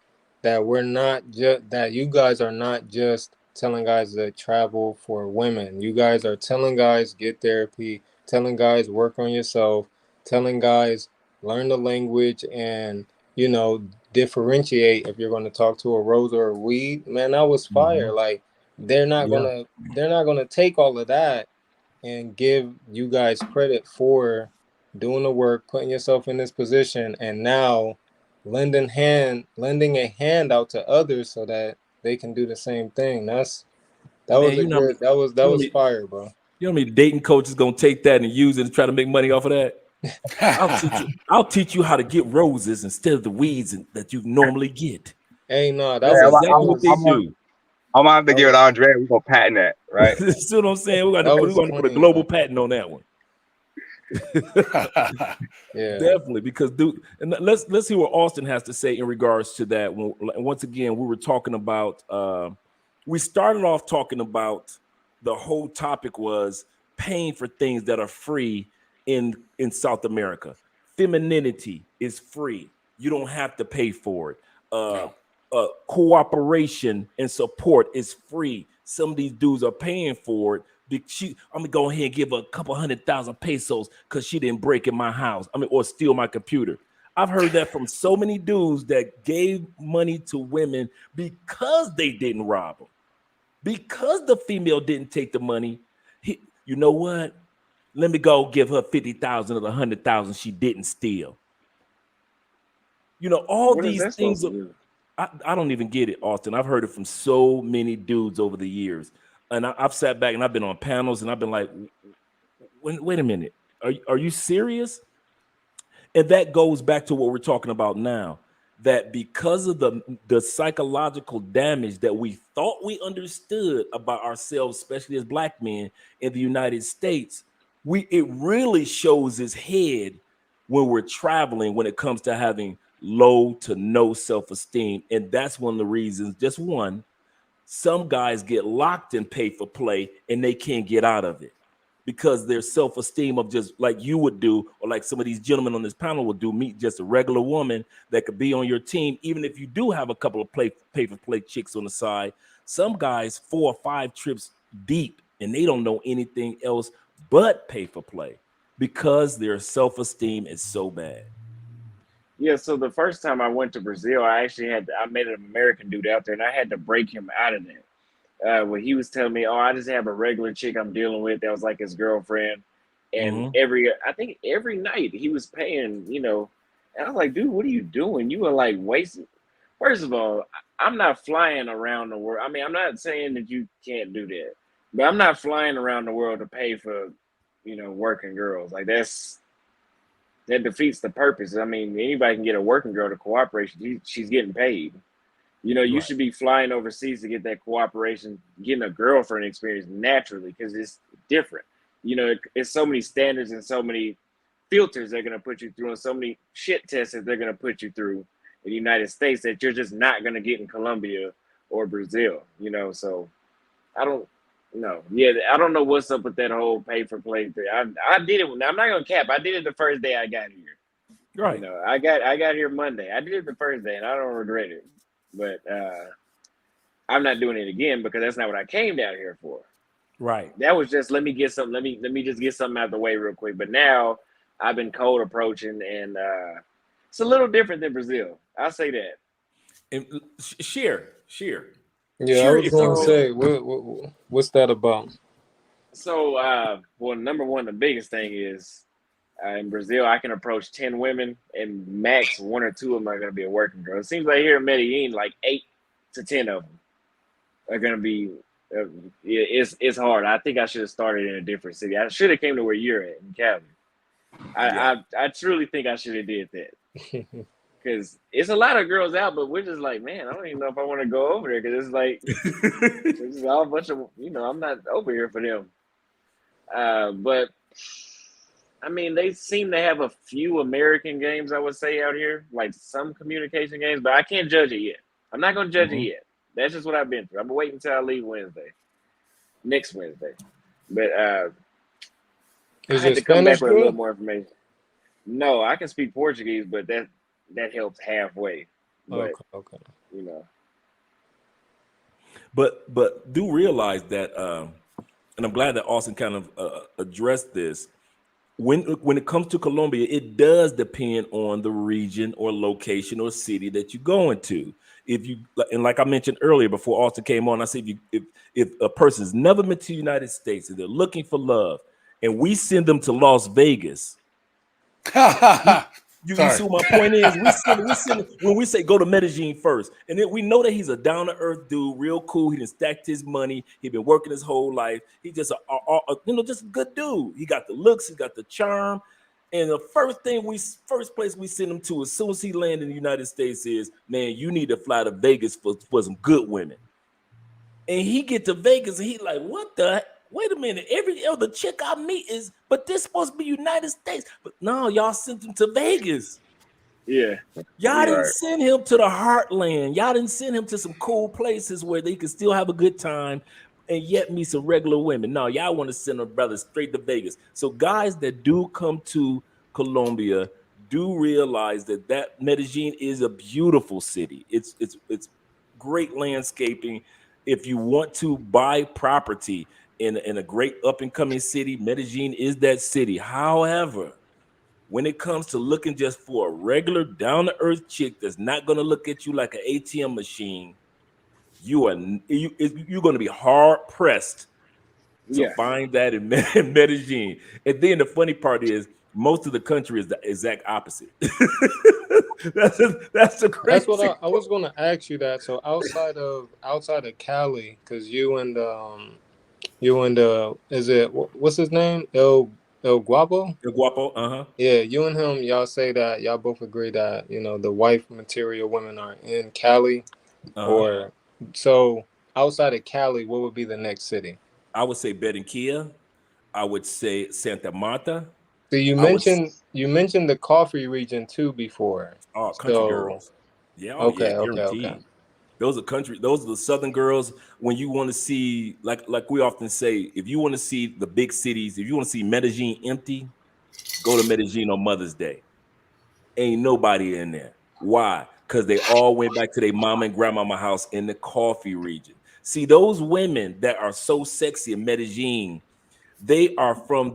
that we're not just, that you guys are not just telling guys to travel for women. You guys are telling guys get therapy, telling guys work on yourself, telling guys learn the language, and differentiate if you're going to talk to a rose or a weed. Man, that was fire. Like they're not gonna take all of that and give you guys credit for doing the work, putting yourself in this position, and now lending a hand out to others so that they can do the same thing. That was fire, bro. You know how many dating coaches gonna take that and use it and try to make money off of that? I'll teach you how to get roses instead of the weeds that you normally get. Hey, no, that's exactly what they do. I'm gonna have to give it Andre. We're gonna patent that, right? See what I'm saying? We're gonna put a global patent on that one. Yeah, definitely. Because and let's hear what Austin has to say in regards to that. Once again, we were talking about. We started off talking about the whole topic was paying for things that are free in South America. Femininity is free. You don't have to pay for it. Cooperation and support is free. Some of these dudes are paying for it. I'm gonna go ahead and give her a couple 100,000 pesos because she didn't break in my house. Or steal my computer. I've heard that from so many dudes that gave money to women because they didn't rob them, because the female didn't take the money. You know what? Let me go give her 50,000 of the 100,000 she didn't steal. You know, all what these things. I don't even get it, Austin. I've heard it from so many dudes over the years. And I've sat back and I've been on panels and I've been like, wait a minute. Are you serious? And that goes back to what we're talking about now, that because of the psychological damage that we thought we understood about ourselves, especially as Black men in the United States, it really shows its head when we're traveling, when it comes to having low to no self-esteem. And that's one of the reasons, just one, some guys get locked in pay for play and they can't get out of it because their self-esteem of just like you would do, or like some of these gentlemen on this panel would do, meet just a regular woman that could be on your team. Even if you do have a couple of pay for play chicks on the side, some guys 4 or 5 trips deep and they don't know anything else but pay for play because their self-esteem is so bad. Yeah, so the first time I went to Brazil, I met an American dude out there and I had to break him out of that. Where he was telling me, I just have a regular chick I'm dealing with that was like his girlfriend. And I think every night he was paying, and I was like, dude, what are you doing? You were like wasting. First of all, I'm not flying around the world. I mean, I'm not saying that you can't do that, but I'm not flying around the world to pay for, working girls. Like that defeats the purpose. I mean, anybody can get a working girl to cooperate. She's getting paid. You should be flying overseas to get that cooperation, getting a girlfriend experience naturally because it's different. It's so many standards and so many filters they're going to put you through and so many shit tests that they're going to put you through in the United States that you're just not going to get in Colombia or Brazil, So I don't know. Yeah, I don't know what's up with that whole pay for play thing. I did it. I'm not going to cap. I did it the first day I got here. Right. I got here Monday. I did it the first day and I don't regret it. But I'm not doing it again because that's not what I came down here for. Right. That was just let me just get something out of the way real quick. But now I've been cold approaching, and it's a little different than Brazil. I'll say that. And share. Yeah, I was going to say, what's that about? So, well, number one, the biggest thing is in Brazil, I can approach 10 women, and max 1 or 2 of them are going to be a working girl. It seems like here in Medellin, like 8 to 10 of them are going to be. It's hard. I think I should have started in a different city. I should have came to where you're at in Cali. I truly think I should have did that. Because it's a lot of girls out, but we're just like, man, I don't even know if I want to go over there because it's like it's all a bunch of, I'm not over here for them. But I mean, they seem to have a few American games, I would say, out here, like some communication games, but I can't judge it yet. I'm not going to judge it yet. That's just what I've been through. I'm waiting until I leave next Wednesday. But I had to come back with a little more information. No, I can speak Portuguese, but that helps halfway. But, okay. But do realize that, and I'm glad that Austin kind of addressed this. When it comes to Colombia, it does depend on the region or location or city that you're going to. And like I mentioned earlier before Austin came on, I said if a person's never been to the United States and they're looking for love, and we send them to Las Vegas, you see what my point is? We send when we say go to Medellin first, and then we know that he's a down to earth dude, real cool. He done stacked his money. He been working his whole life. He just just a good dude. He got the looks. He got the charm. And the first place we send him to as soon as he lands in the United States is, man, you need to fly to Vegas for some good women. And he get to Vegas and he like, what the? Wait a minute, every other chick I meet but this supposed to be United States. But no, y'all sent him to Vegas. Yeah. Y'all didn't send him to the heartland. Y'all didn't send him to some cool places where they could still have a good time and yet meet some regular women. No, y'all want to send a brother straight to Vegas. So guys that do come to Colombia, do realize that Medellin is a beautiful city. It's great landscaping. If you want to buy property in a great up and coming city, Medellin is that city. However, when it comes to looking just for a regular down to earth chick that's not going to look at you like an ATM machine, you're going to be hard pressed to find that in Medellin. And then the funny part is most of the country is the exact opposite. that's the crazy. That's what I was going to ask you that. So outside of Cali, because you and is it what's his name? El Guapo? El Guapo, Yeah, you and him, y'all say that y'all both agree that, you know, the wife material women are in Cali. Or so outside of Cali, what would be the next city? I would say Barranquilla. I would say Santa Marta. So you mentioned the coffee region too before. Oh, country girls. Yeah, guaranteed. Those are the southern girls. When you want to see, like we often say, if you want to see the big cities, if you want to see Medellin empty, go to Medellin on Mother's Day. Ain't nobody in there. Why? Because they all went back to their mama and grandmama house in the coffee region. See, those women that are so sexy in Medellin, they are from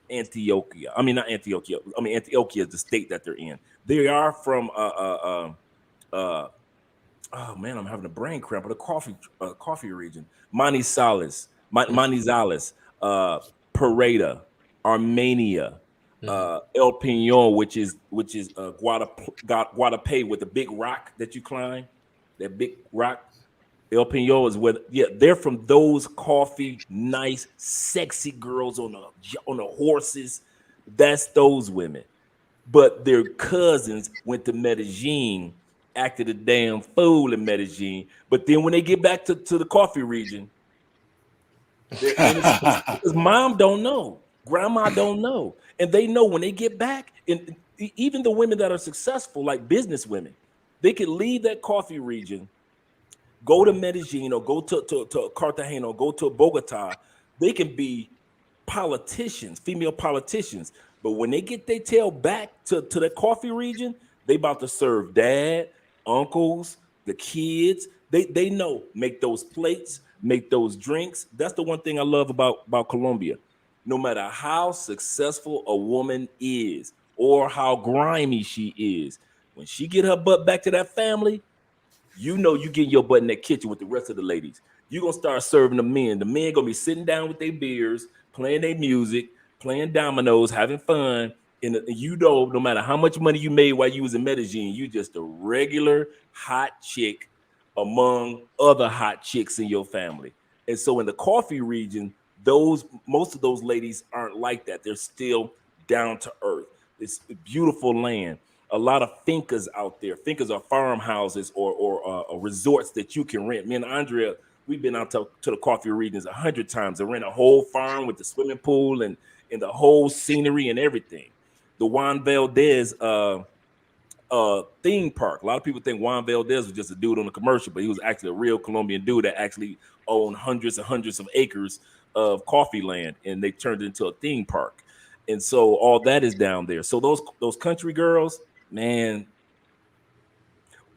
Antioquia. I mean, not Antioquia. I mean, Antioquia is the state that they're in. They are from oh man, I'm having a brain cramp. But the coffee region. Manizales, Pareda, Armenia, El Peñon, which is Guadalupe with the big rock that you climb. That big rock. El Peñon is where, they're from those coffee, nice, sexy girls on the horses. That's those women. But their cousins went to Medellin, acted a damn fool in Medellin. But then when they get back to the coffee region, because mom don't know, grandma don't know, and they know when they get back. And even the women that are successful, like business women, they could leave that coffee region, go to Medellin or go to Cartagena or go to Bogota. They can be politicians, female politicians. But when they get their tail back to the coffee region, they about to serve dad, uncles, the kids. They know, make those plates, make those drinks. That's the one thing I love about Colombia. No matter how successful a woman is or how grimy she is, when she get her butt back to that family, you know you getting your butt in that kitchen with the rest of the ladies. You're going to start serving the men. The men going to be sitting down with their beers, playing their music, playing dominoes, having fun. And you know, no matter how much money you made while you was in Medellin, you just a regular hot chick among other hot chicks in your family. And so in the coffee region, most of those ladies aren't like that. They're still down to earth. It's a beautiful land. A lot of fincas out there. Fincas are farmhouses or resorts that you can rent. Me and Andrea, we've been out to the coffee regions 100 times to rent a whole farm with the swimming pool and the whole scenery and everything. The Juan Valdez theme park. A lot of people think Juan Valdez was just a dude on a commercial, but he was actually a real Colombian dude that actually owned hundreds and hundreds of acres of coffee land, and they turned it into a theme park. And so all that is down there. So those country girls, man,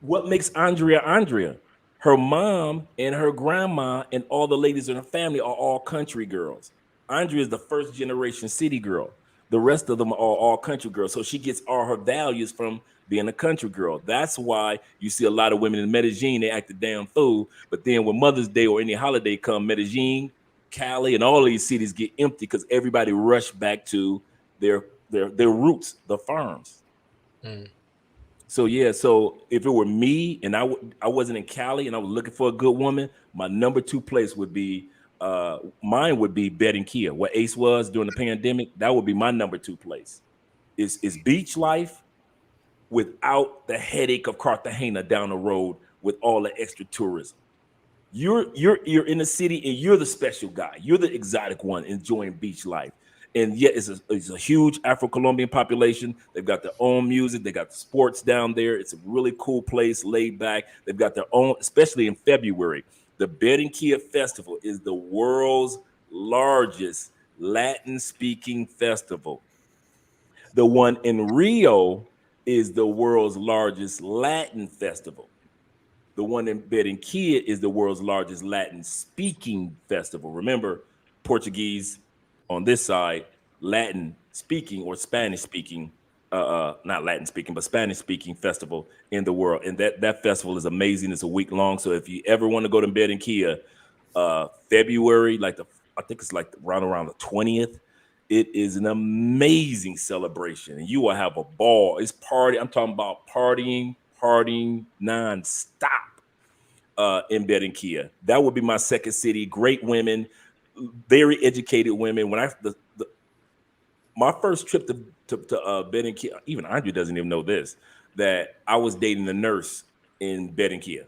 what makes Andrea? Her mom and her grandma and all the ladies in her family are all country girls. Andrea is the first generation city girl. The rest of them are all country girls. So she gets all her values from being a country girl. That's why you see a lot of women in Medellin, they act a damn fool. But then when Mother's Day or any holiday come, Medellin, Cali, and all these cities get empty because everybody rushed back to their roots, the farms. So so if it were me and I wasn't in Cali and I was looking for a good woman, my number 2 place would be mine would be Barranquilla, where Ace was during the pandemic. That would be my number 2 place. Is beach life without the headache of Cartagena down the road with all the extra tourism. You're in the city and you're the special guy. You're the exotic one enjoying beach life. And yet it's a huge Afro-Colombian population. They've got their own music. They got the sports down there. It's a really cool place, laid back. They've got their own, especially in February. The Barranquilla Festival is the world's largest Latin-speaking festival. The one in Rio is the world's largest Latin festival. The one in Barranquilla is the world's largest Latin speaking festival. Remember, Portuguese on this side, Latin speaking or Spanish speaking, not Latin speaking, but Spanish speaking festival in the world. And that festival is amazing. It's a week long. So if you ever want to go to Barranquilla, February, I think it's like around the 20th. It is an amazing celebration, and you will have a ball. It's party. I'm talking about partying nonstop in Barranquilla. That would be my second city. Great women, very educated women. When my first trip to Barranquilla, even Andrew doesn't even know this, that I was dating a nurse in Barranquilla.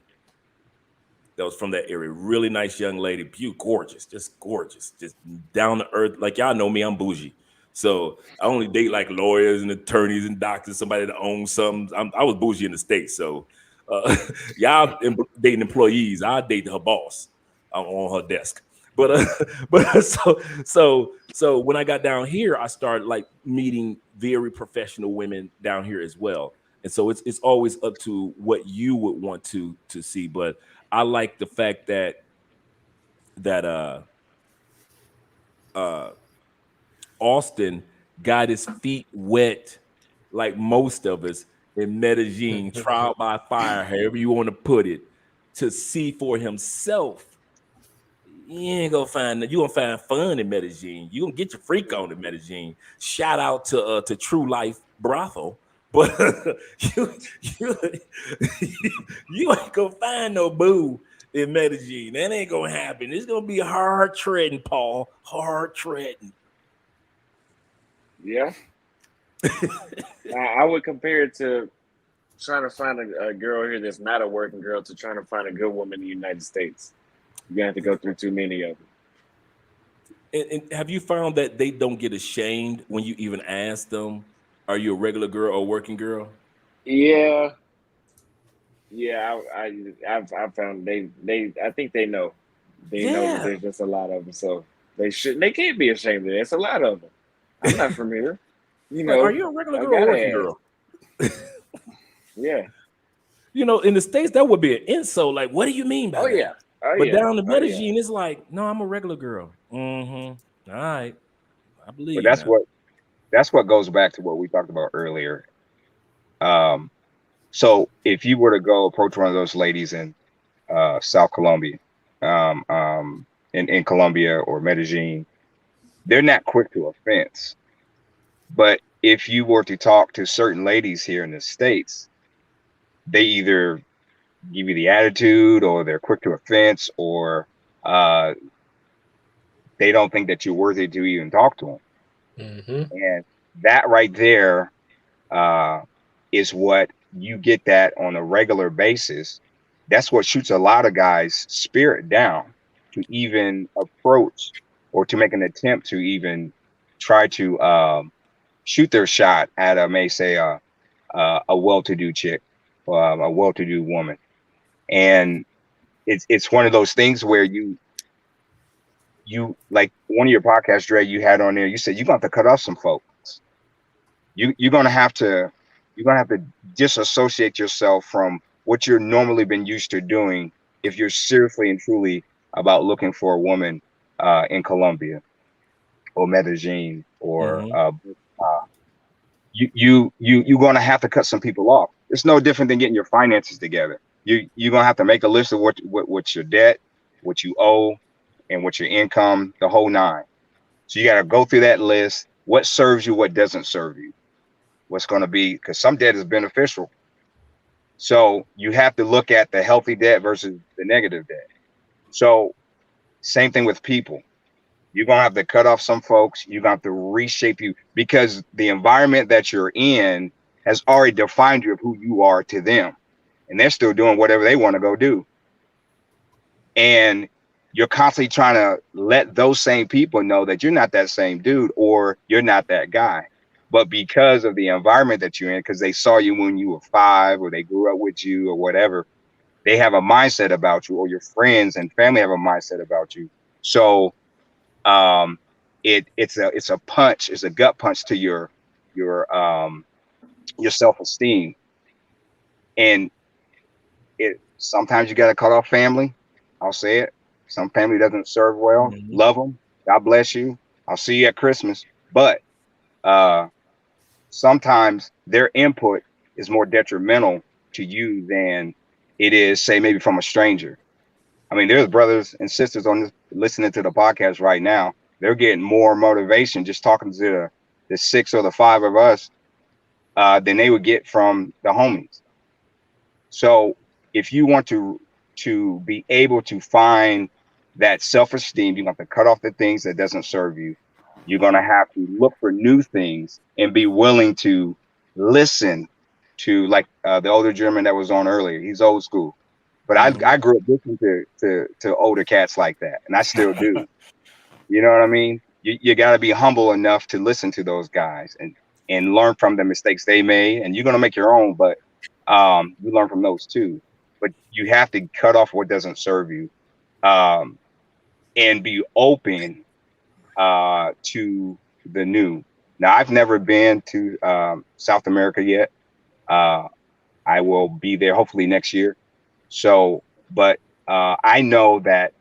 That was from that area. Really nice young lady, gorgeous, just down to earth. Like y'all know me, I'm bougie. So I only date like lawyers and attorneys and doctors, somebody that owns something. I was bougie in the States. So y'all dating employees. I date her boss. I'm on her desk. But so when I got down here, I started like meeting very professional women down here as well. And so it's always up to what you would want to see. But I like the fact that Austin got his feet wet, like most of us in Medellin, trial by fire, however you want to put it, to see for himself. You ain't gonna find that. You gonna find fun in Medellin. You gonna get your freak on in Medellin. Shout out to True Life Brothel, but you ain't gonna find no boo in Medellin. That ain't gonna happen. It's gonna be hard treading, Paul. Hard treading. Yeah. I would compare it to trying to find a girl here that's not a working girl to trying to find a good woman in the United States. You have to go through too many of them. And have you found that they don't get ashamed when you even ask them, are you a regular girl or a working girl? Yeah. Yeah, I've found they I think they know. They know that there's just a lot of them. So they can't be ashamed of it. It's a lot of them. I'm not from here. You know, are you a regular girl or a working girl? Yeah. You know, in the States, that would be an insult. Like, what do you mean by that? Yeah. But down in Medellin, it's like, no, I'm a regular girl. Mm-hmm. All right. I believe but that's what goes back to what we talked about earlier. So if you were to go approach one of those ladies in South Colombia, in Colombia or Medellin, they're not quick to offense. But if you were to talk to certain ladies here in the States, they either give you the attitude or they're quick to offense or they don't think that you're worthy to even talk to them. Mm-hmm. And that right there is what you get that on a regular basis. That's what shoots a lot of guys' spirit down to even approach or to make an attempt to even try to shoot their shot at a well-to-do chick, a well-to-do woman. And it's one of those things where you like one of your podcasts, Dre, you had on there, you said you're gonna have to cut off some folks. You're gonna have to disassociate yourself from what you're normally been used to doing if you're seriously and truly about looking for a woman in Colombia or Medellin or you're gonna have to cut some people off. It's no different than getting your finances together. You're gonna have to make a list of what's your debt, what you owe, and what's your income, the whole nine. So you got to go through that list. What serves you, what doesn't serve you, what's going to be, because some debt is beneficial. So you have to look at the healthy debt versus the negative debt. So same thing with people. You're going to have to cut off some folks. You're going to have to reshape you because the environment that you're in has already defined you of who you are to them. And they're still doing whatever they want to go do. And you're constantly trying to let those same people know that you're not that same dude or you're not that guy. But because of the environment that you're in, because they saw you when you were 5 or they grew up with you or whatever, they have a mindset about you, or your friends and family have a mindset about you. So it's a punch, it's a gut punch to your your self-esteem. And sometimes you got to cut off family. I'll say it. Some family doesn't serve well. Love them. God bless you. I'll see you at Christmas. But sometimes their input is more detrimental to you than it is, say, maybe from a stranger. I mean, there's brothers and sisters on this listening to the podcast right now. They're getting more motivation just talking to the 6 or the 5 of us than they would get from the homies. So if you want to be able to find that self-esteem, you have to cut off the things that doesn't serve you. You're going to have to look for new things and be willing to listen to, like the older gentleman that was on earlier. He's old school, but I grew up listening to older cats like that, and I still do. You know what I mean? You got to be humble enough to listen to those guys and learn from the mistakes they made, and you're going to make your own, but you learn from those too. But you have to cut off what doesn't serve you, and be open to the new. Now, I've never been to South America yet. I will be there hopefully next year. So, but I know that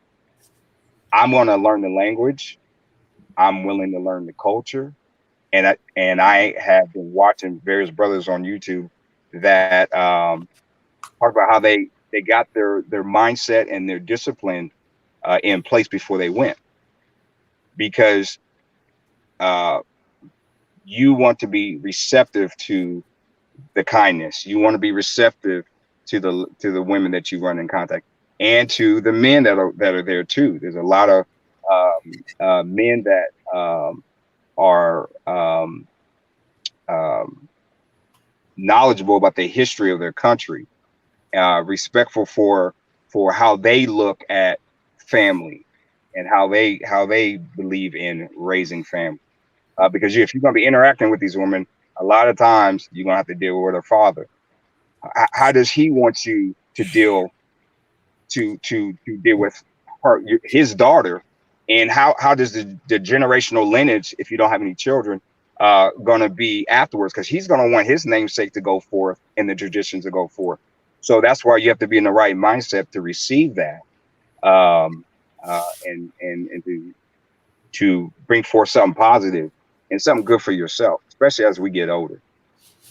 I'm going to learn the language. I'm willing to learn the culture, and I have been watching various brothers on YouTube that talk about how they got their mindset and their discipline in place before they went, because you want to be receptive to the kindness. You want to be receptive to the women that you run in contact, and to the men that are there too. There's a lot of men that are knowledgeable about the history of their country, respectful for how they look at family and how they believe in raising family. Because if you're going to be interacting with these women, a lot of times you're going to have to deal with her father. How does he want you to deal with his daughter? And how does the generational lineage, if you don't have any children, going to be afterwards? Because he's going to want his namesake to go forth and the traditions to go forth. So that's why you have to be in the right mindset to receive that, and to bring forth something positive and something good for yourself, especially as we get older.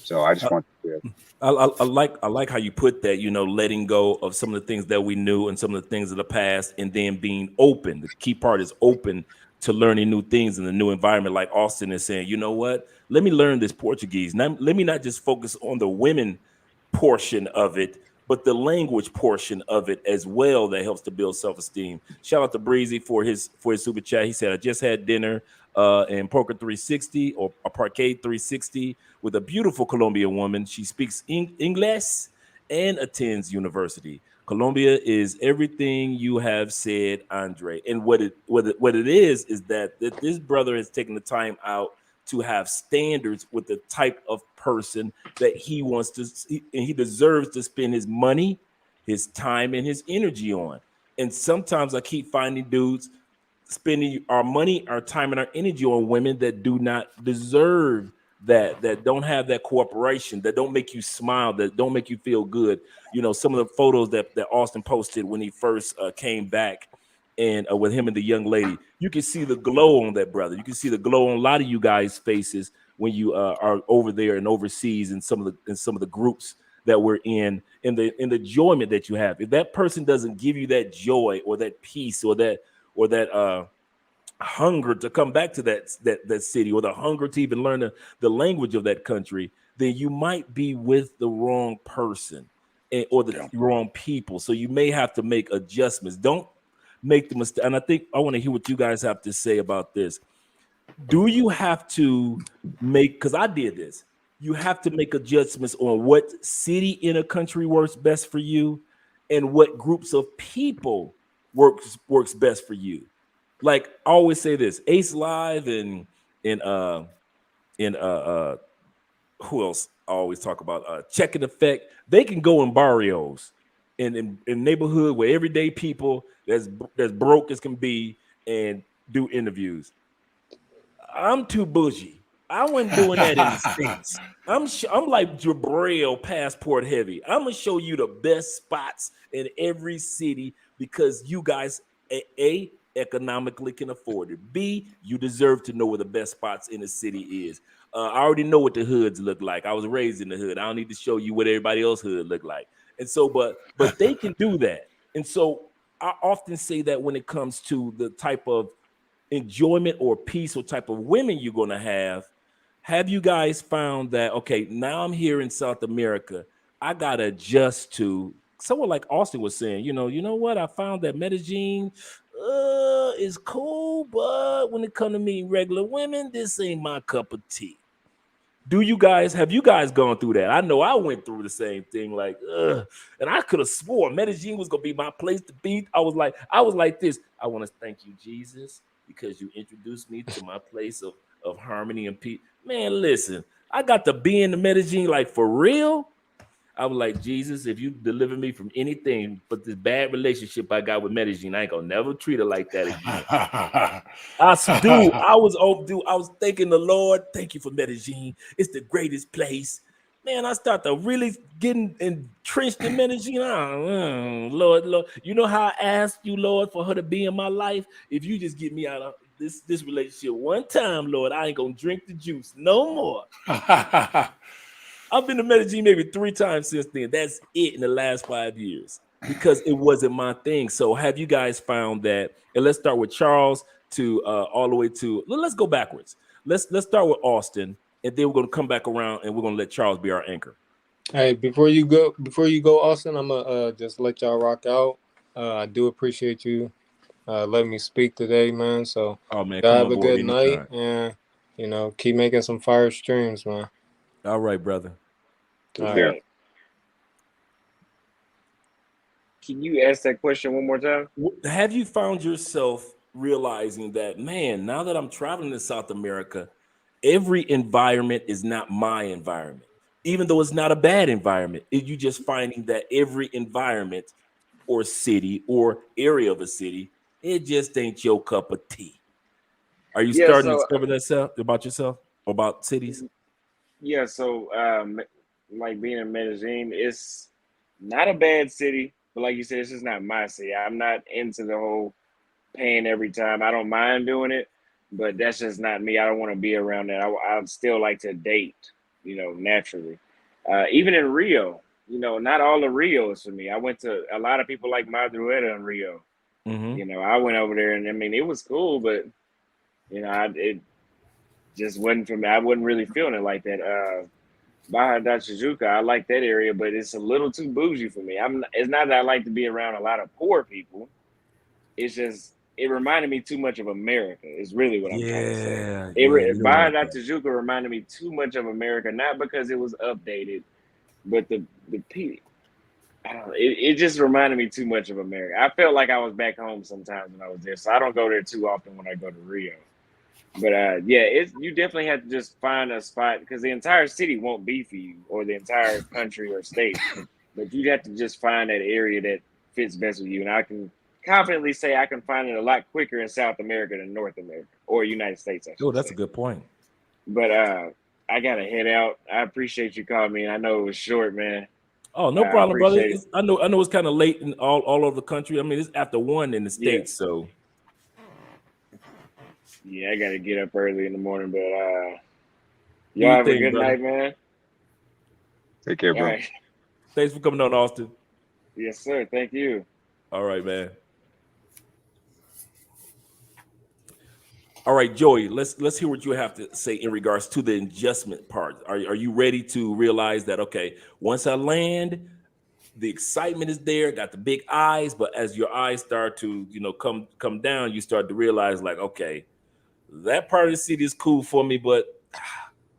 So I just want to. I like how you put that, letting go of some of the things that we knew and some of the things of the past, and then being open. The key part is open to learning new things in the new environment. Like Austin is saying, you know what? Let me learn this Portuguese. Now, let me not just focus on the women portion of it, but the language portion of it as well. That helps to build self-esteem. Shout out to Breezy for his super chat. He said, I just had dinner in Poker 360 or a Parquet 360 with a beautiful Colombian woman. She speaks English and attends university. Colombia is everything you have said, Andre. And what it is that this brother has taken the time out to have standards with the type of person that he wants to, and he deserves to spend his money, his time, and his energy on. And sometimes I keep finding dudes spending our money, our time, and our energy on women that do not deserve that don't have that cooperation, that don't make you smile, that don't make you feel good. Some of the photos that Austin posted when he first came back, and with him and the young lady, you can see the glow on that brother. You can see the glow on a lot of you guys' faces when you are over there and overseas in some of the groups that we're in the enjoyment that you have. If that person doesn't give you that joy or that peace or that hunger to come back to that city, or the hunger to even learn the language of that country, then you might be with the wrong person or the wrong people. So you may have to make adjustments. Don't make the mistake. And I think I want to hear what you guys have to say about this. Do you have to make, because I did this, you have to make adjustments on what city in a country works best for you and what groups of people works best for you. Like I always say this, Ace Live and who else I always talk about, Check and Effect, they can go in barrios in neighborhood where everyday people that's broke as can be and do interviews. I'm too bougie. I wasn't doing that in the States. I'm like Jabril passport heavy. I'm gonna show you the best spots in every city because you guys A economically can afford it. B, you deserve to know where the best spots in the city is. I already know what the hoods look like. I was raised in the hood. I don't need to show you what everybody else hood look like. And so, but they can do that. And so I often say that when it comes to the type of enjoyment or peace or type of women you're going to have you guys found that, okay, now I'm here in South America, I got to adjust to someone like Austin was saying, you know what? I found that Medellin is cool, but when it comes to meeting regular women, this ain't my cup of tea. Have you guys gone through that? I know I went through the same thing, like, and I could have sworn Medellin was gonna be my place to be. I was like this. I want to thank you, Jesus, because you introduced me to my place of harmony and peace. Man, listen, I got to be in the Medellin, like for real. I was like, Jesus, if you deliver me from anything but this bad relationship I got with Medellin, I ain't gonna never treat her like that again. I was thanking the Lord, thank you for Medellin. It's the greatest place. Man, I start to really getting entrenched in Medellin. Lord, you know how I asked you, Lord, for her to be in my life? If you just get me out of this relationship one time, Lord, I ain't gonna drink the juice no more. I've been to Medellin maybe 3 times since then. That's it in the last 5 years because it wasn't my thing. So have you guys found that? And let's start with Charles to all the way to. Let's go backwards. Let's start with Austin, and then we're gonna come back around and we're gonna let Charles be our anchor. Hey, before you go, Austin, I'm gonna just let y'all rock out. I do appreciate you letting me speak today, man. So man, have a good night, and keep making some fire streams, man. All right, brother. All right. Can you ask that question one more time? Have you found yourself realizing that, man, now that I'm traveling to South America, every environment is not my environment, even though it's not a bad environment? You just finding that every environment or city or area of a city, it just ain't your cup of tea. Are you starting to discover that about yourself, about cities? Yeah, so like being in Medellin, it's not a bad city, but like you said, it's just not my city. I'm not into the whole paying every time. I don't mind doing it, but that's just not me. I don't want to be around that. I'd still like to date, naturally. Even in Rio, not all of Rio is for me. I went to a lot of people like Madrueta in Rio. Mm-hmm. I went over there and I mean, it was cool, but it just wasn't for me. I wasn't really feeling it like that. Baja da Tijuca, I like that area, but it's a little too bougie for me. It's not that I like to be around a lot of poor people. It's just it reminded me too much of America. Is really what I'm trying to say. Baja da Tijuca reminded me too much of America, not because it was updated, but the people. I don't know. It just reminded me too much of America. I felt like I was back home sometimes when I was there, so I don't go there too often when I go to Rio. But you definitely have to just find a spot because the entire city won't be for you, or the entire country or state. But you have to just find that area that fits best with you. And I can confidently say I can find it a lot quicker in South America than North America or United States. That's a good point. But I gotta head out. I appreciate you calling me. I know it was short, man. Oh, no problem, brother. I know it's kind of late in all over the country. I mean, it's after 1 in the States, so. Yeah, I gotta get up early in the morning, but y'all have a good night, man. Take care, bro. Right. Thanks for coming on, Austin. Yes, sir. Thank you. All right, man. All right, Joey, let's hear what you have to say in regards to the adjustment part. Are you ready to realize that, okay, once I land, the excitement is there, got the big eyes, but as your eyes start to, come down, you start to realize like, okay, that part of the city is cool for me, but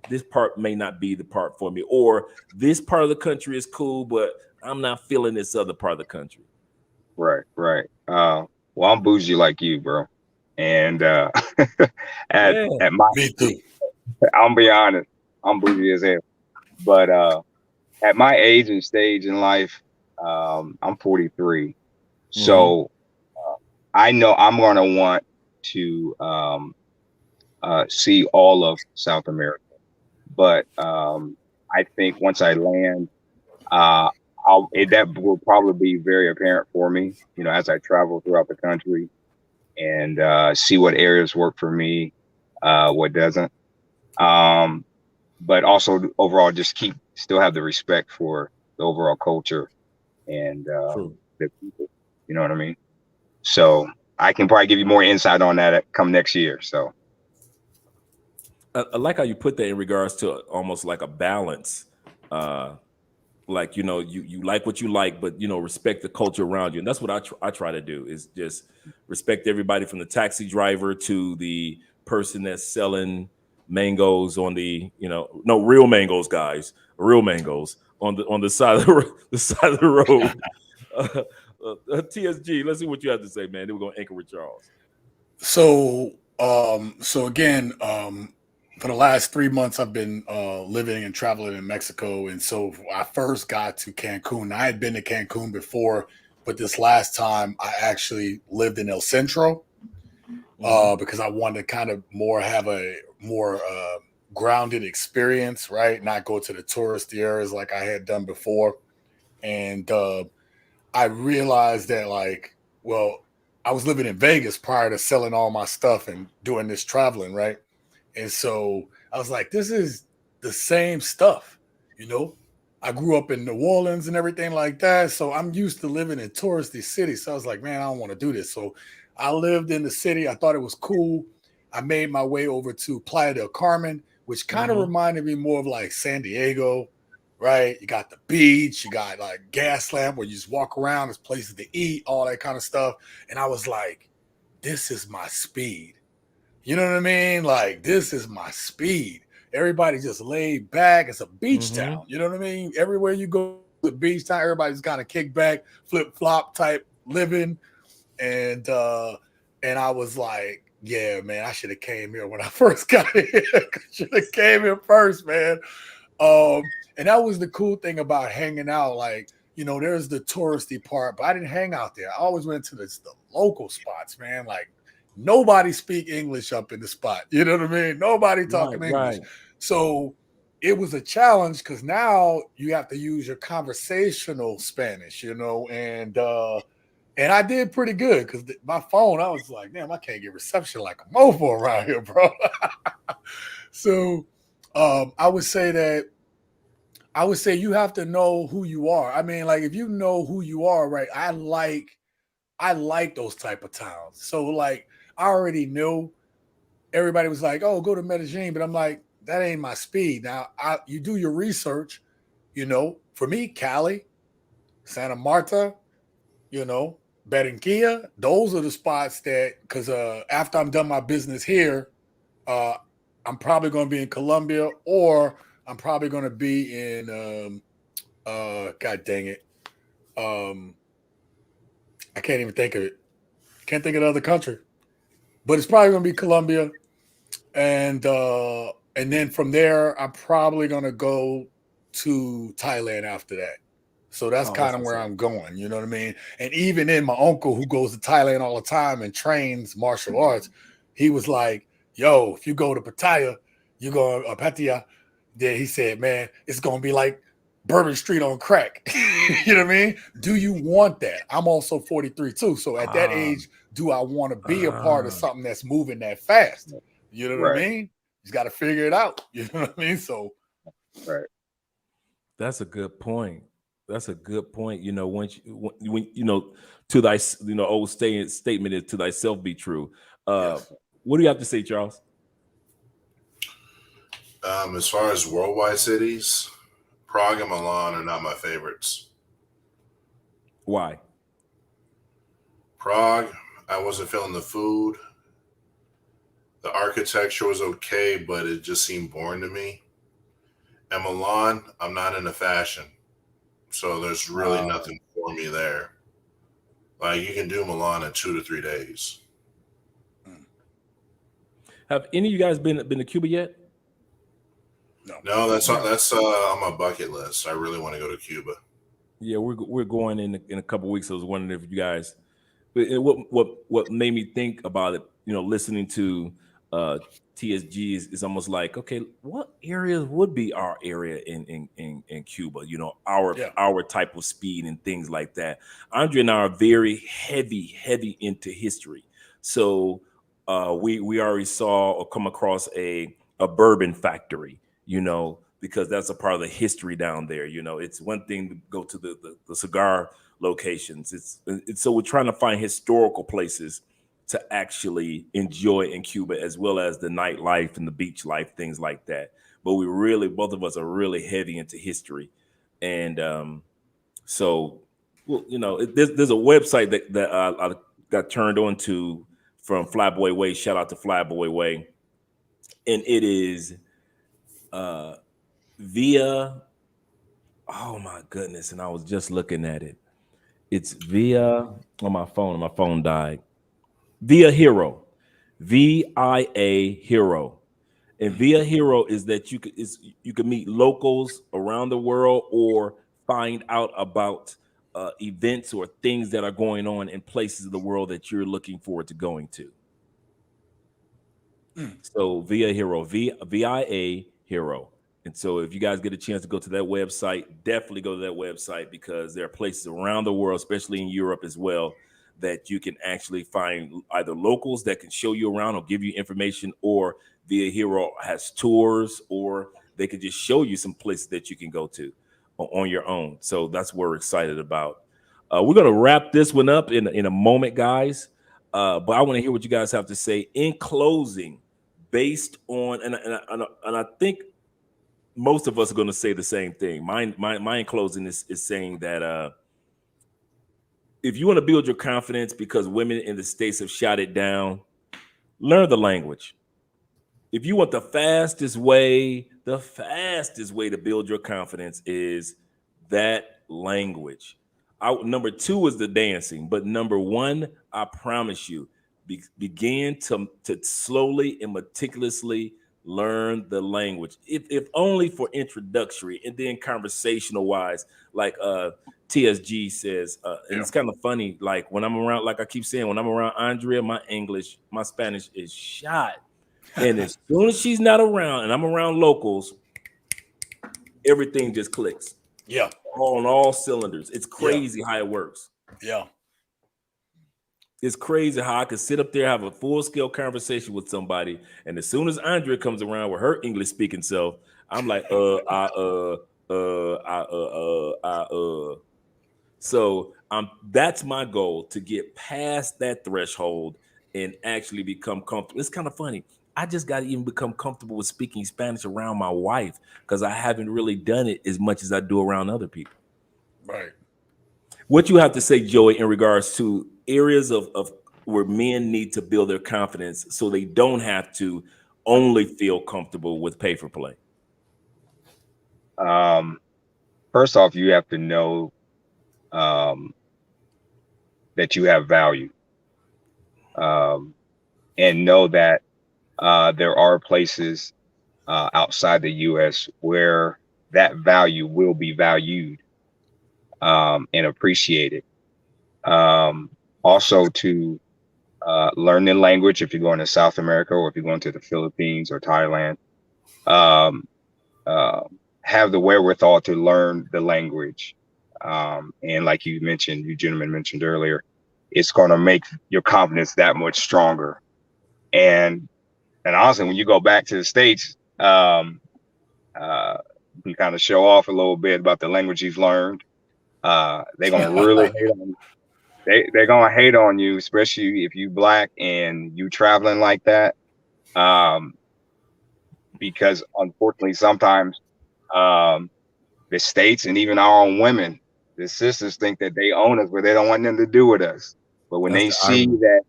this part may not be the part for me. Or this part of the country is cool, but I'm not feeling this other part of the country. Right. Well, I'm bougie like you, bro. And at my, me too. I'll be honest, I'm bougie as hell. But at my age and stage in life, I'm 43. So I know I'm gonna want to see all of South America. But I think once I land, that will probably be very apparent for me, as I travel throughout the country and see what areas work for me, what doesn't. But also overall, just still have the respect for the overall culture and the people. You know what I mean? So I can probably give you more insight on that come next year. So I like how you put that in regards to almost like a balance. Like, you like what you like, but, respect the culture around you. And that's what I try to do, is just respect everybody from the taxi driver to the person that's selling mangoes on the, no, real mangoes, guys, real mangoes on the side of the side of the road. TSG, let's see what you have to say, man. Then we're going to anchor with Charles. So again, for the last 3 months, I've been living and traveling in Mexico. And so I first got to Cancun. I had been to Cancun before, but this last time I actually lived in El Centro because I wanted to kind of have a more grounded experience, right? Not go to the touristy areas like I had done before. And I realized that, I was living in Vegas prior to selling all my stuff and doing this traveling, right? And so I was like, this is the same stuff, I grew up in New Orleans and everything like that. So I'm used to living in touristy cities. So I was like, man, I don't want to do this. So I lived in the city. I thought it was cool. I made my way over to Playa del Carmen, which kind of reminded me more of like San Diego, right? You got the beach, you got like Gaslamp where you just walk around, there's places to eat, all that kind of stuff. And I was like, this is my speed. You know what I mean? Like, this is my speed. Everybody just laid back. It's a beach town. You know what I mean? Everywhere you go to the beach town, everybody's kind of kick back, flip flop type living. And I was like, yeah, man, I should have came here when I first got here. Should have came here first, man. And that was the cool thing about hanging out. Like, there's the touristy part, but I didn't hang out there. I always went to the local spots, man. Like, nobody speak English up in the spot. You know what I mean? Nobody talking English. Right. So it was a challenge because now you have to use your conversational Spanish, and I did pretty good because my phone, I was like, damn, I can't get reception like a mofo around here, bro. So I would say you have to know who you are. I mean, like, if you know who you are, right? I like those type of towns. So like, I already knew. Everybody was like, oh, go to Medellin. But I'm like, that ain't my speed. Now, you do your research, for me, Cali, Santa Marta, Barranquilla, those are the spots that, because after I'm done my business here, I'm probably going to be in Colombia, or I'm probably going to be in, God dang it. I can't even think of it. Can't think of the other country. But it's probably going to be Colombia. And then from there, I'm probably going to go to Thailand after that. So that's kind of where I'm going. You know what I mean? And even in my uncle, who goes to Thailand all the time and trains martial arts, he was like, yo, if you go to Pattaya, you go to Pattaya, then he said, man, it's going to be like Bourbon Street on crack. You know what I mean? Do you want that? I'm also 43 too. So at that age, do I want to be a part of something that's moving that fast? You know what I mean? You just got to figure it out. You know what I mean? So, right. That's a good point. That's a good point. When to thy, old statement is to thyself be true. Yes. What do you have to say, Charles? As far as worldwide cities, Prague and Milan are not my favorites. Why? Prague, I wasn't feeling the food. The architecture was okay, but it just seemed boring to me. And Milan, I'm not into fashion. So there's really nothing for me there. Like, you can do Milan in 2 to 3 days. Have any of you guys been to Cuba yet? No, that's on my bucket list. I really want to go to Cuba. Yeah, we're going in a couple of weeks. I was wondering if you guys, what made me think about it, listening to TSG is almost like, okay, what areas would be our area in Cuba? You know, our type of speed and things like that. Andre and I are very heavy into history. So we already saw or come across a bourbon factory, you know, because that's a part of the history down there. You know, it's one thing to go to the cigar locations. It's so we're trying to find historical places to actually enjoy in Cuba, as well as the nightlife and the beach life, things like that. But we really, both of us are really heavy into history. And so, well, you know, there's a website that I got turned on to from Flyboy Way. Shout out to Flyboy Way. And it is via, oh my goodness, and I was just looking at it. It's via, on my phone died. Via Hero, VIA Hero, and Via Hero is that you could meet locals around the world or find out about events or things that are going on in places of the world that you're looking forward to going to. So Via Hero, VIA Hero. And so if you guys get a chance to go to that website, definitely go to that website, because there are places around the world, especially in Europe as well, that you can actually find either locals that can show you around or give you information, or Via Hero has tours, or they could just show you some places that you can go to on your own. So that's what we're excited about. We're going to wrap this one up in a moment, guys. But I want to hear what you guys have to say in closing, based on, and I think most of us are going to say the same thing. Mine closing is saying that if you want to build your confidence, because women in the States have shot it down, learn the language. If you want the fastest way to build your confidence is that language. Number 2 is the dancing, but number 1, I promise you, begin to slowly and meticulously learn the language, if only for introductory, and then conversational wise, like TSG says, and it's kind of funny, like when I'm around, like I keep saying, when I'm around Andrea, my Spanish is shot, and as soon as she's not around and I'm around locals, everything just clicks. Yeah, on all cylinders. It's crazy how it works. Yeah. It's crazy how I could sit up there, have a full-scale conversation with somebody, and as soon as Andrea comes around with her English-speaking self, I'm like, So that's my goal, to get past that threshold and actually become comfortable. It's kind of funny. I just got to even become comfortable with speaking Spanish around my wife, because I haven't really done it as much as I do around other people. Right. What you have to say, Joey, in regards to areas of where men need to build their confidence so they don't have to only feel comfortable with pay for play? First off, you have to know that you have value, and know that there are places outside the U.S. where that value will be valued and appreciated. Also, to learn the language if you're going to South America, or if you're going to the Philippines or Thailand. Have the wherewithal to learn the language. And like you gentlemen mentioned earlier, it's going to make your confidence that much stronger. And honestly, when you go back to the States, you can kind of show off a little bit about the language you've learned. They're going to really hate on you. They're going to hate on you, especially if you Black and you traveling like that. Because unfortunately, sometimes the States and even our own women, the sisters, think that they own us, but they don't want nothing to do with us. But when they see that,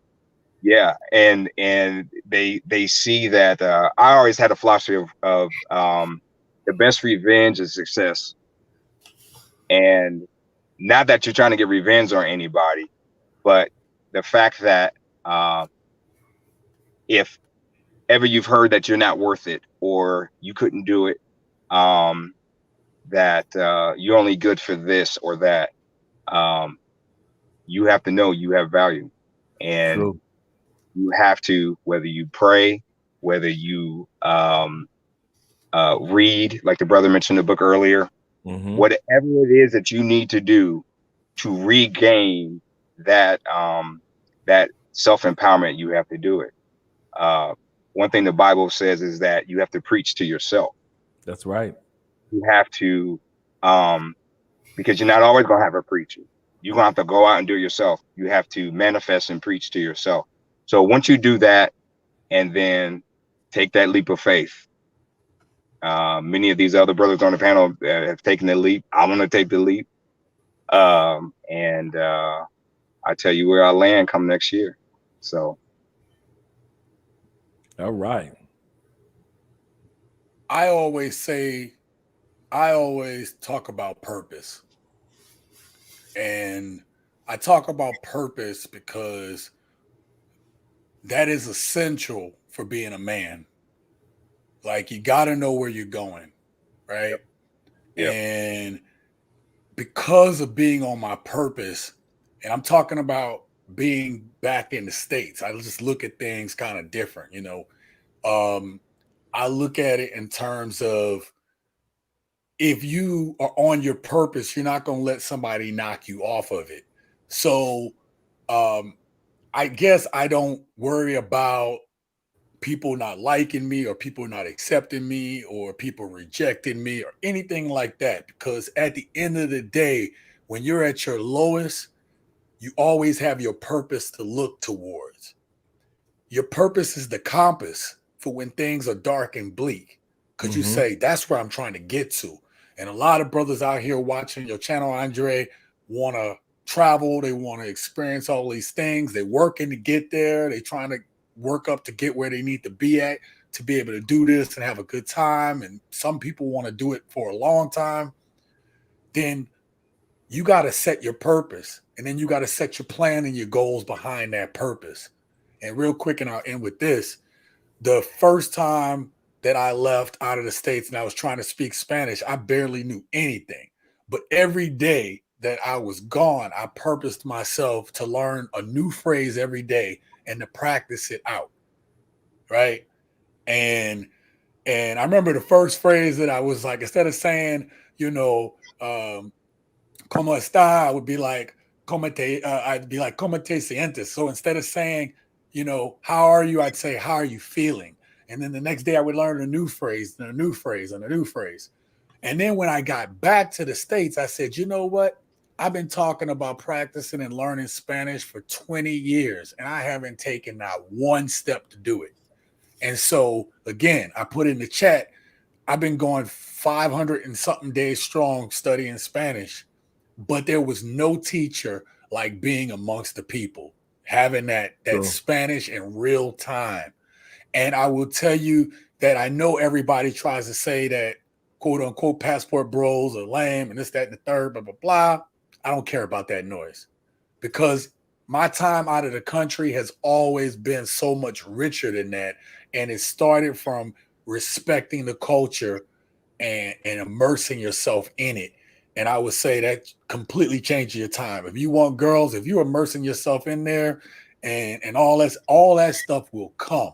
and they see that, I always had a philosophy of the best revenge is success. And not that you're trying to get revenge on anybody, but the fact that if ever you've heard that you're not worth it, or you couldn't do it, that you're only good for this or that, you have to know you have value. And you have to, whether you pray, whether you read, like the brother mentioned the book earlier, whatever it is that you need to do to regain that that self-empowerment, you have to do it. One thing the Bible says is that you have to preach to yourself. That's right. You have to, because you're not always going to have a preacher. You're going to have to go out and do it yourself. You have to manifest and preach to yourself. So once you do that, and then take that leap of faith, many of these other brothers on the panel have taken the leap. I want to take the leap. And I tell you where I land come next year. So. All right. I always talk about purpose. And I talk about purpose because that is essential for being a man. Like, you got to know where you're going, right? Yep. And because of being on my purpose, and I'm talking about being back in the States, I just look at things kind of different, you know. I look at it in terms of, if you are on your purpose, you're not going to let somebody knock you off of it. So I guess I don't worry about people not liking me, or people not accepting me, or people rejecting me, or anything like that. Because at the end of the day, when you're at your lowest, you always have your purpose to look towards. Your purpose is the compass for when things are dark and bleak. Because you say, that's where I'm trying to get to. And a lot of brothers out here watching your channel, Andre, want to travel. They want to experience all these things. They're working to get there. They're trying to work up to get where they need to be at, to be able to do this and have a good time. And some people want to do it for a long time. Then you got to set your purpose. And then you got to set your plan and your goals behind that purpose. And real quick, and I'll end with this. The first time that I left out of the States and I was trying to speak Spanish, I barely knew anything. But every day that I was gone, I purposed myself to learn a new phrase every day and to practice it out, right? And I remember the first phrase that I was like, instead of saying, you know, ¿cómo está?, I would be like, I'd be like, ¿cómo te sientes? So instead of saying, you know, how are you? I'd say, how are you feeling? And then the next day I would learn a new phrase and a new phrase and a new phrase. And then when I got back to the States, I said, you know what? I've been talking about practicing and learning Spanish for 20 years, and I haven't taken not one step to do it. And so, again, I put in the chat, I've been going 500 and something days strong studying Spanish, but there was no teacher like being amongst the people, having that Spanish in real time. And I will tell you that I know everybody tries to say that, quote unquote, passport bros are lame and this, that, and the third, blah, blah, blah. I don't care about that noise, because my time out of the country has always been so much richer than that. And it started from respecting the culture and immersing yourself in it. And I would say that completely changes your time. If you want girls, if you're immersing yourself in there and all that stuff will come.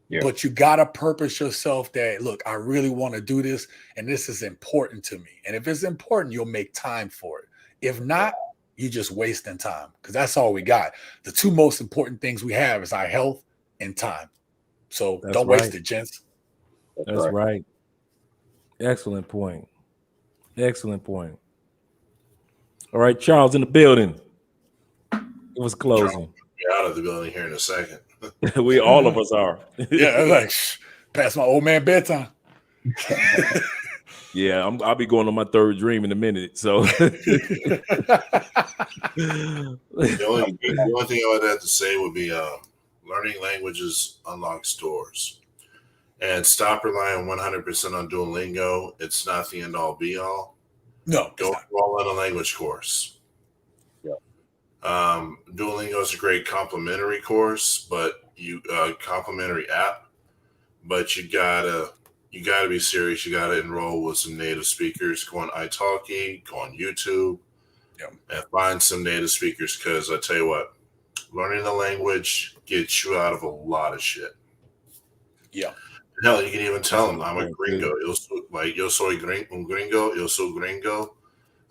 Yeah. But you got to purpose yourself that, look, I really want to do this, and this is important to me. And if it's important, you'll make time for it. If not, you're just wasting time, because that's all we got. The two most important things we have is our health and time. So don't waste it, gents. That's right. Excellent point. Excellent point. All right, Charles in the building. It was closing. Be out of the building here in a second. We all of us are. Yeah, like past my old man bedtime. Yeah, I'll be going on my third dream in a minute. So the only thing I would have to say would be learning languages unlocks doors. And stop relying 100% on Duolingo. It's not the end all be all. No. Go all in a language course. Duolingo is a great complimentary course, but complimentary app, but you gotta be serious. You gotta enroll with some native speakers. Go on italki, go on YouTube, and find some native speakers. Because I tell you what, learning the language gets you out of a lot of shit. Yeah. Hell, you can even tell them I'm a gringo. Yo soy un gringo, yo soy gringo,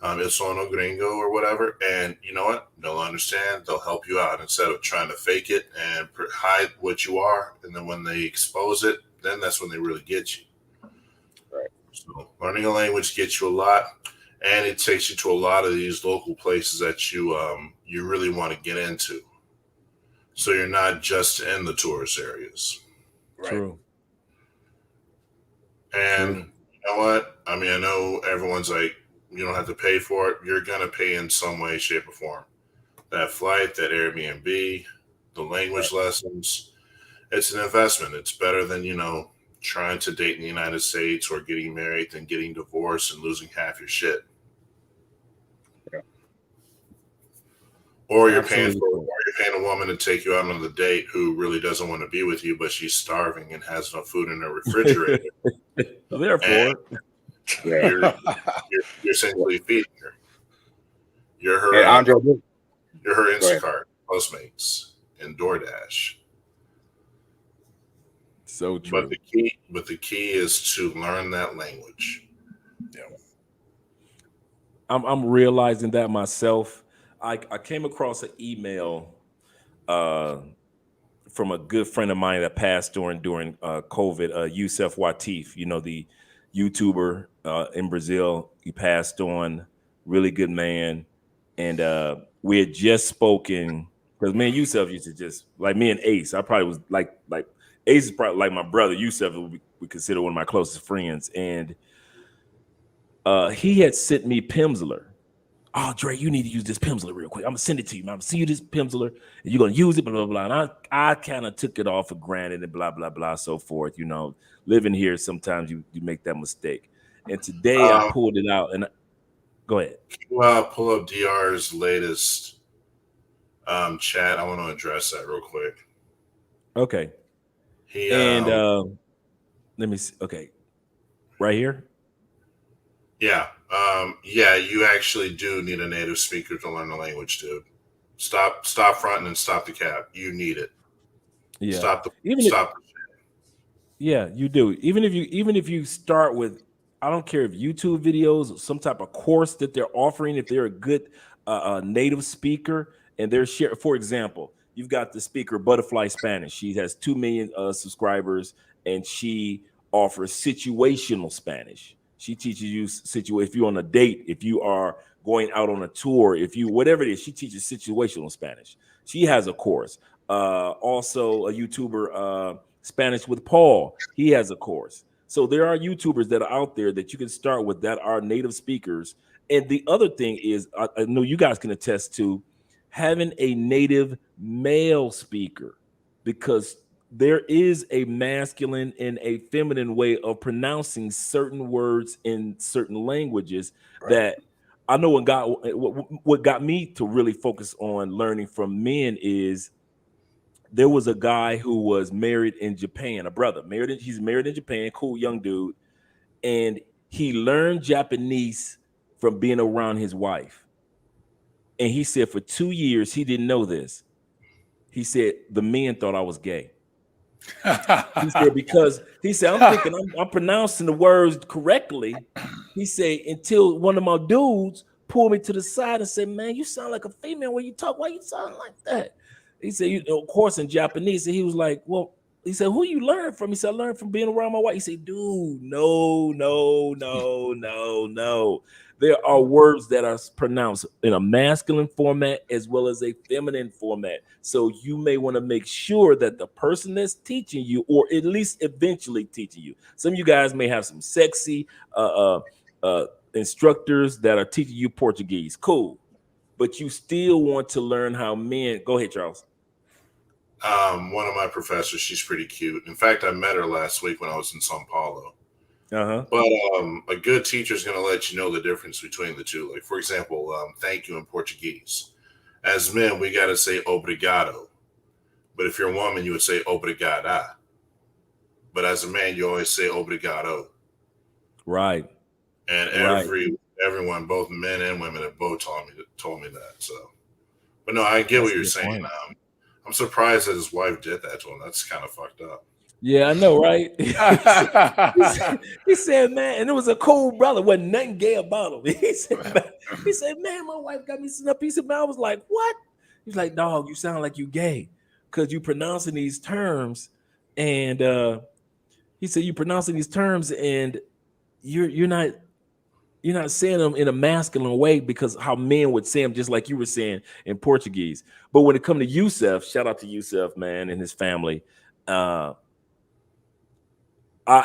yo soy no gringo or whatever. And you know what? They'll understand. They'll help you out instead of trying to fake it and hide what you are. And then when they expose it, then that's when they really get you. Right. So learning a language gets you a lot, and it takes you to a lot of these local places that you really want to get into. So you're not just in the tourist areas. Right. True. And you know what? I mean, I know everyone's like, you don't have to pay for it. You're going to pay in some way, shape, or form. That flight, that Airbnb, the language lessons, it's an investment. It's better than, trying to date in the United States or getting married than getting divorced and losing half your shit. Yeah. Or you're paying a woman to take you out on the date who really doesn't want to be with you, but she's starving and has no food in her refrigerator. Therefore, you're essentially feeding her. You're her. Hey, Andre, you're her Instacart, Postmates, and DoorDash. So true. But the key is to learn that language. Yeah. I'm realizing that myself. I came across an email from a good friend of mine that passed during COVID, Youssef Watif, the YouTuber in Brazil. He passed on, really good man. And we had just spoken, because me and Youssef used to just, like me and Ace, I probably was like Ace is probably like my brother. Youssef we consider one of my closest friends. And he had sent me Pimsleur. Oh, Dre, you need to use this Pimsleur real quick. I'm gonna send it to you. I'm gonna send you this Pimsleur, and you're gonna use it, blah, blah, blah. And I kind of took it off for granted and blah, blah, blah, so forth. Living here, sometimes you make that mistake. And today I pulled it out and go ahead. Can you pull up DR's latest chat? I want to address that real quick. Okay. Let me see. Okay. Right here. Yeah. You actually do need a native speaker to learn the language, dude. Stop fronting and stop the cap. You need it. Yeah. Stop. Yeah, you do. Even if you start with, I don't care if YouTube videos, some type of course that they're offering, if they're a good native speaker and they're sharing, for example, you've got the speaker Butterfly Spanish. She has 2 million subscribers and she offers situational Spanish. She teaches you if you're on a date, if you are going out on a tour, whatever it is, she teaches situational Spanish. She has a course. Also a YouTuber, Spanish with Paul, he has a course. So there are YouTubers that are out there that you can start with that are native speakers. And the other thing is, I know you guys can attest to having a native male speaker, because there is a masculine and a feminine way of pronouncing certain words in certain languages. Right. That I know what got me to really focus on learning from men is there was a guy who was married in Japan, a brother he's married in Japan, cool young dude. And he learned Japanese from being around his wife. And he said for 2 years, he didn't know this. He said, the men thought I was gay. He said, because he said, I'm thinking I'm pronouncing the words correctly. He said, until one of my dudes pulled me to the side and said, man, you sound like a female when you talk. Why you sound like that? He said, of course, in Japanese. And he was like, well, he said, who you learn from? He said, I learned from being around my wife. He said, dude, no. There are words that are pronounced in a masculine format as well as a feminine format. So you may want to make sure that the person that's teaching you, or at least eventually teaching you, some of you guys may have some sexy instructors that are teaching you Portuguese. Cool. But you still want to learn how men. Go ahead, Charles. One of my professors, she's pretty cute. In fact, I met her last week when I was in Sao Paulo. But a good teacher is going to let you know the difference between the two. Like, for example, thank you in Portuguese. As men, we got to say obrigado. But if you're a woman, you would say obrigada. But as a man, you always say obrigado. Right. And everyone, both men and women, have both told me that. So, but no, I get what you're saying. I'm surprised that his wife did that to him. That's kind of fucked up. Yeah, I know, right? He said, man, and it was a cool brother, wasn't nothing gay about him. He said, man, my wife got me sitting up. He said, man, I was like, what? He's like, dog, you sound like you gay because you pronouncing these terms, and he said you pronouncing these terms, and you're not saying them in a masculine way because how men would say them, just like you were saying in Portuguese. But when it comes to Yusuf, shout out to Yusuf, man, and his family. I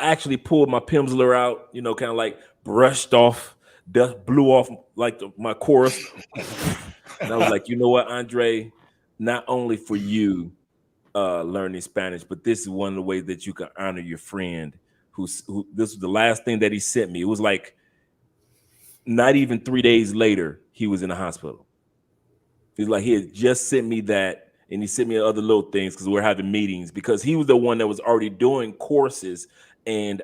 actually pulled my Pimsleur out, kind of like brushed off, dust blew off like my chorus. And I was like, you know what, Andre, not only for you learning Spanish, but this is one of the ways that you can honor your friend who this was the last thing that he sent me. It was like not even 3 days later, he was in the hospital. He's like, he had just sent me that, and he sent me other little things because we're having meetings, because he was the one that was already doing courses and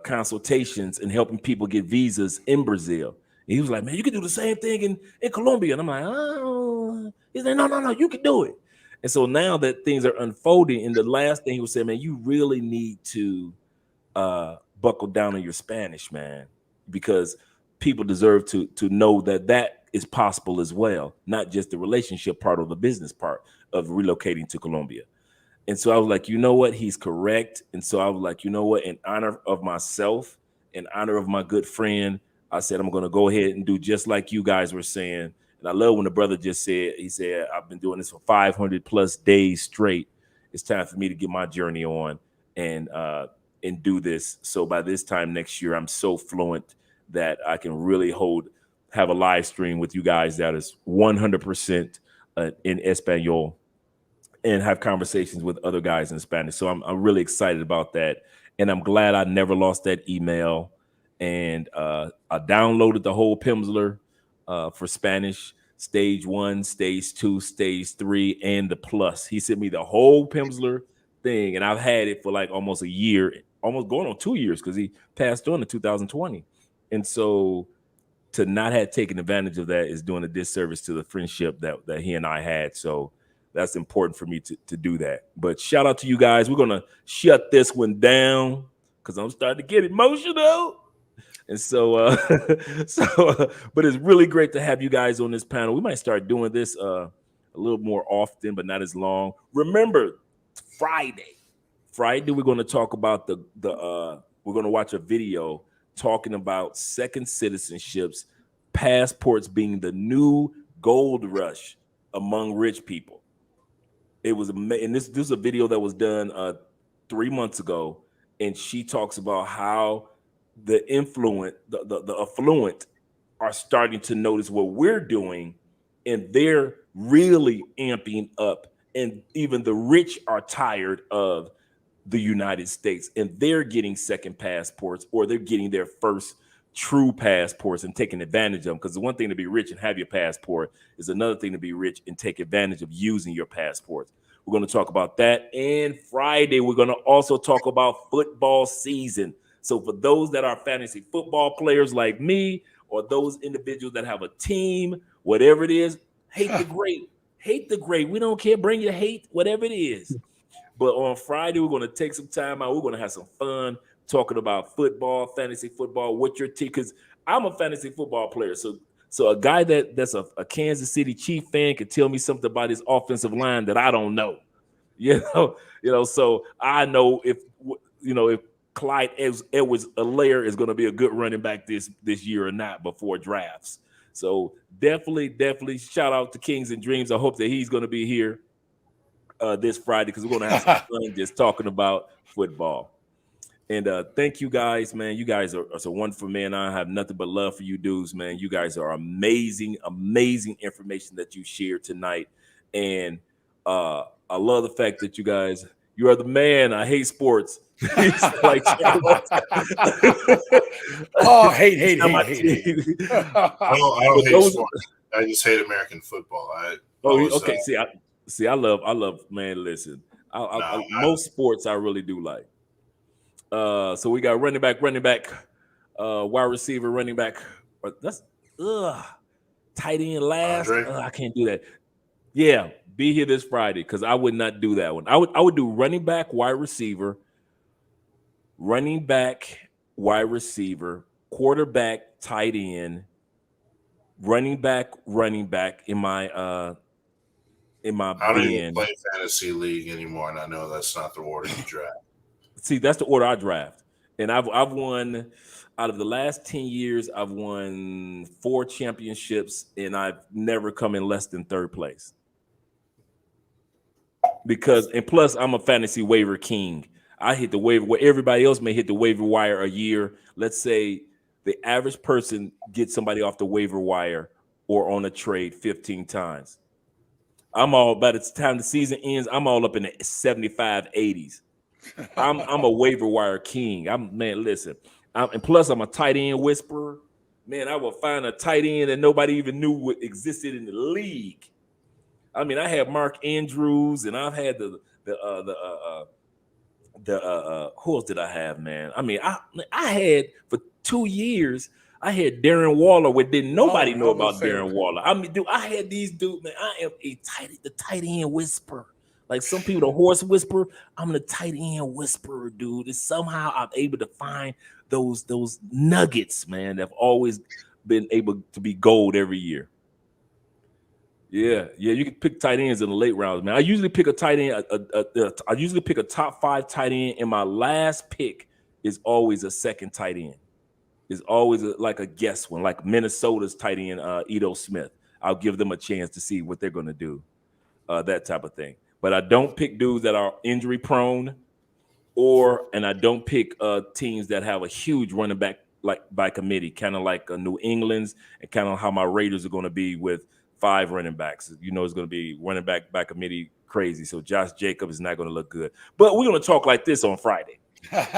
consultations and helping people get visas in Brazil. And he was like, man, you can do the same thing in Colombia. And I'm like, oh. He's like, no, you can do it. And so now that things are unfolding, and the last thing he was saying, man, you really need to buckle down on your Spanish, man, because people deserve to know that is possible as well, not just the relationship part or the business part of relocating to Colombia. And so I was like, you know what? He's correct. And so I was like, you know what? In honor of myself, in honor of my good friend, I said, I'm going to go ahead and do just like you guys were saying. And I love when the brother just said, he said, I've been doing this for 500 plus days straight. It's time for me to get my journey on and do this. So by this time next year, I'm so fluent that I can really have a live stream with you guys that is 100% in Espanol, and have conversations with other guys in Spanish. So I'm really excited about that. And I'm glad I never lost that email. And I downloaded the whole Pimsleur for Spanish, stage 1, stage 2, stage 3, and the plus. He sent me the whole Pimsleur thing. And I've had it for like almost a year, almost going on 2 years, because he passed on in 2020. And so to not have taken advantage of that is doing a disservice to the friendship that he and I had. So that's important for me to do that. But shout out to you guys. We're going to shut this one down because I'm starting to get emotional. And so, but it's really great to have you guys on this panel. We might start doing this a little more often, but not as long. Remember, Friday, we're going to talk about we're going to watch a video talking about second citizenships, passports being the new gold rush among rich people. It was, and this is a video that was done 3 months ago, and she talks about how the affluent are starting to notice what we're doing, and they're really amping up. And even the rich are tired of the United States, and they're getting second passports, or they're getting their first true passports and taking advantage of them. Because the one thing to be rich and have your passport is another thing to be rich and take advantage of using your passports. We're going to talk about that. And Friday, we're going to also talk about football season. So for those that are fantasy football players like me, or those individuals that have a team, whatever it is, hate the great. We don't care. Bring your hate, whatever it is. But on Friday, we're going to take some time out. We're going to have some fun talking about football, fantasy football, what your team, because I'm a fantasy football player. So a guy that's a Kansas City Chief fan could tell me something about his offensive line that I don't know. So I know if Clyde Edwards-Helaire is going to be a good running back this year or not before drafts. So definitely shout out to Kings and Dreams. I hope that he's going to be here this Friday, because we're going to have some fun just talking about football. And thank you guys, man. You guys are so wonderful, man. I have nothing but love for you dudes, man. You guys are amazing information that you shared tonight. And I love the fact that you are the man. I hate sports. Like, hate. I don't hate sports. I just hate American football. Okay. I love, man. Listen, most sports I really do like. So we got running back, wide receiver, running back. That's tight end last. I can't do that. Yeah, be here this Friday because I would not do that one. I would do running back, wide receiver, quarterback, tight end, running back in my I don't even band. play fantasy league anymore, and I know that's not the order you draft. See, that's the order I draft. And I've won out of the last 10 years, I've won 4 championships, and I've never come in less than 3rd place. And plus I'm a fantasy waiver king. I hit the waiver where everybody else may hit the waiver wire a year. Let's say the average person gets somebody off the waiver wire or on a trade 15 times. By the time the season ends, I'm all up in the 75, 80s. I'm a waiver wire king. And plus I'm a tight end whisperer. Man, I will find a tight end that nobody even knew existed in the league. I mean, I had Mark Andrews, and I've had who else did I have, man? I mean, I had for 2 years, I had Darren Waller, where didn't nobody know about Darren Waller. I mean, dude, I had these dudes, man. I am the tight end whisperer. Like some people, the horse whisperer, I'm the tight end whisperer, dude. And somehow I'm able to find those nuggets, man, that have always been able to be gold every year. Yeah, you can pick tight ends in the late rounds, man. I usually pick a tight end. I usually pick a top 5 tight end, and my last pick is always a second tight end. It's always like a guess one, like Minnesota's tight end, Edo Smith. I'll give them a chance to see what they're going to do, that type of thing. But I don't pick dudes that are injury prone, and I don't pick teams that have a huge running back like by committee, kind of like New England's, and kind of how my Raiders are going to be with 5 running backs. You know, it's going to be running back by committee crazy. So Josh Jacobs is not going to look good. But we're going to talk like this on Friday. We're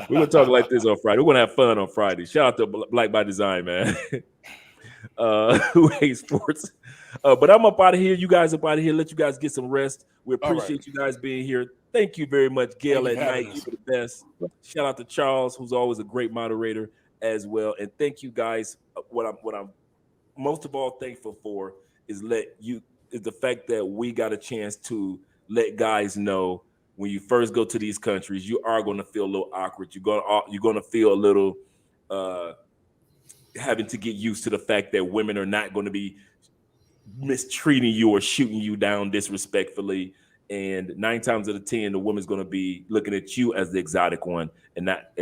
going to talk like this on Friday. We're going to have fun on Friday. Shout out to Black by Design, man. Who hates sports. But I'm up out of here. You guys up out of here. Let you guys get some rest. We appreciate you guys being here. Thank you very much, Gail at Night. You're the best. Shout out to Charles, who's always a great moderator as well. And thank you guys. What I'm most of all thankful for is the fact that we got a chance to let guys know when you first go to these countries, you are going to feel a little awkward. You're going to feel a little having to get used to the fact that women are not going to be mistreating you or shooting you down disrespectfully. And 9 times out of 10, the woman's going to be looking at you as the exotic one and not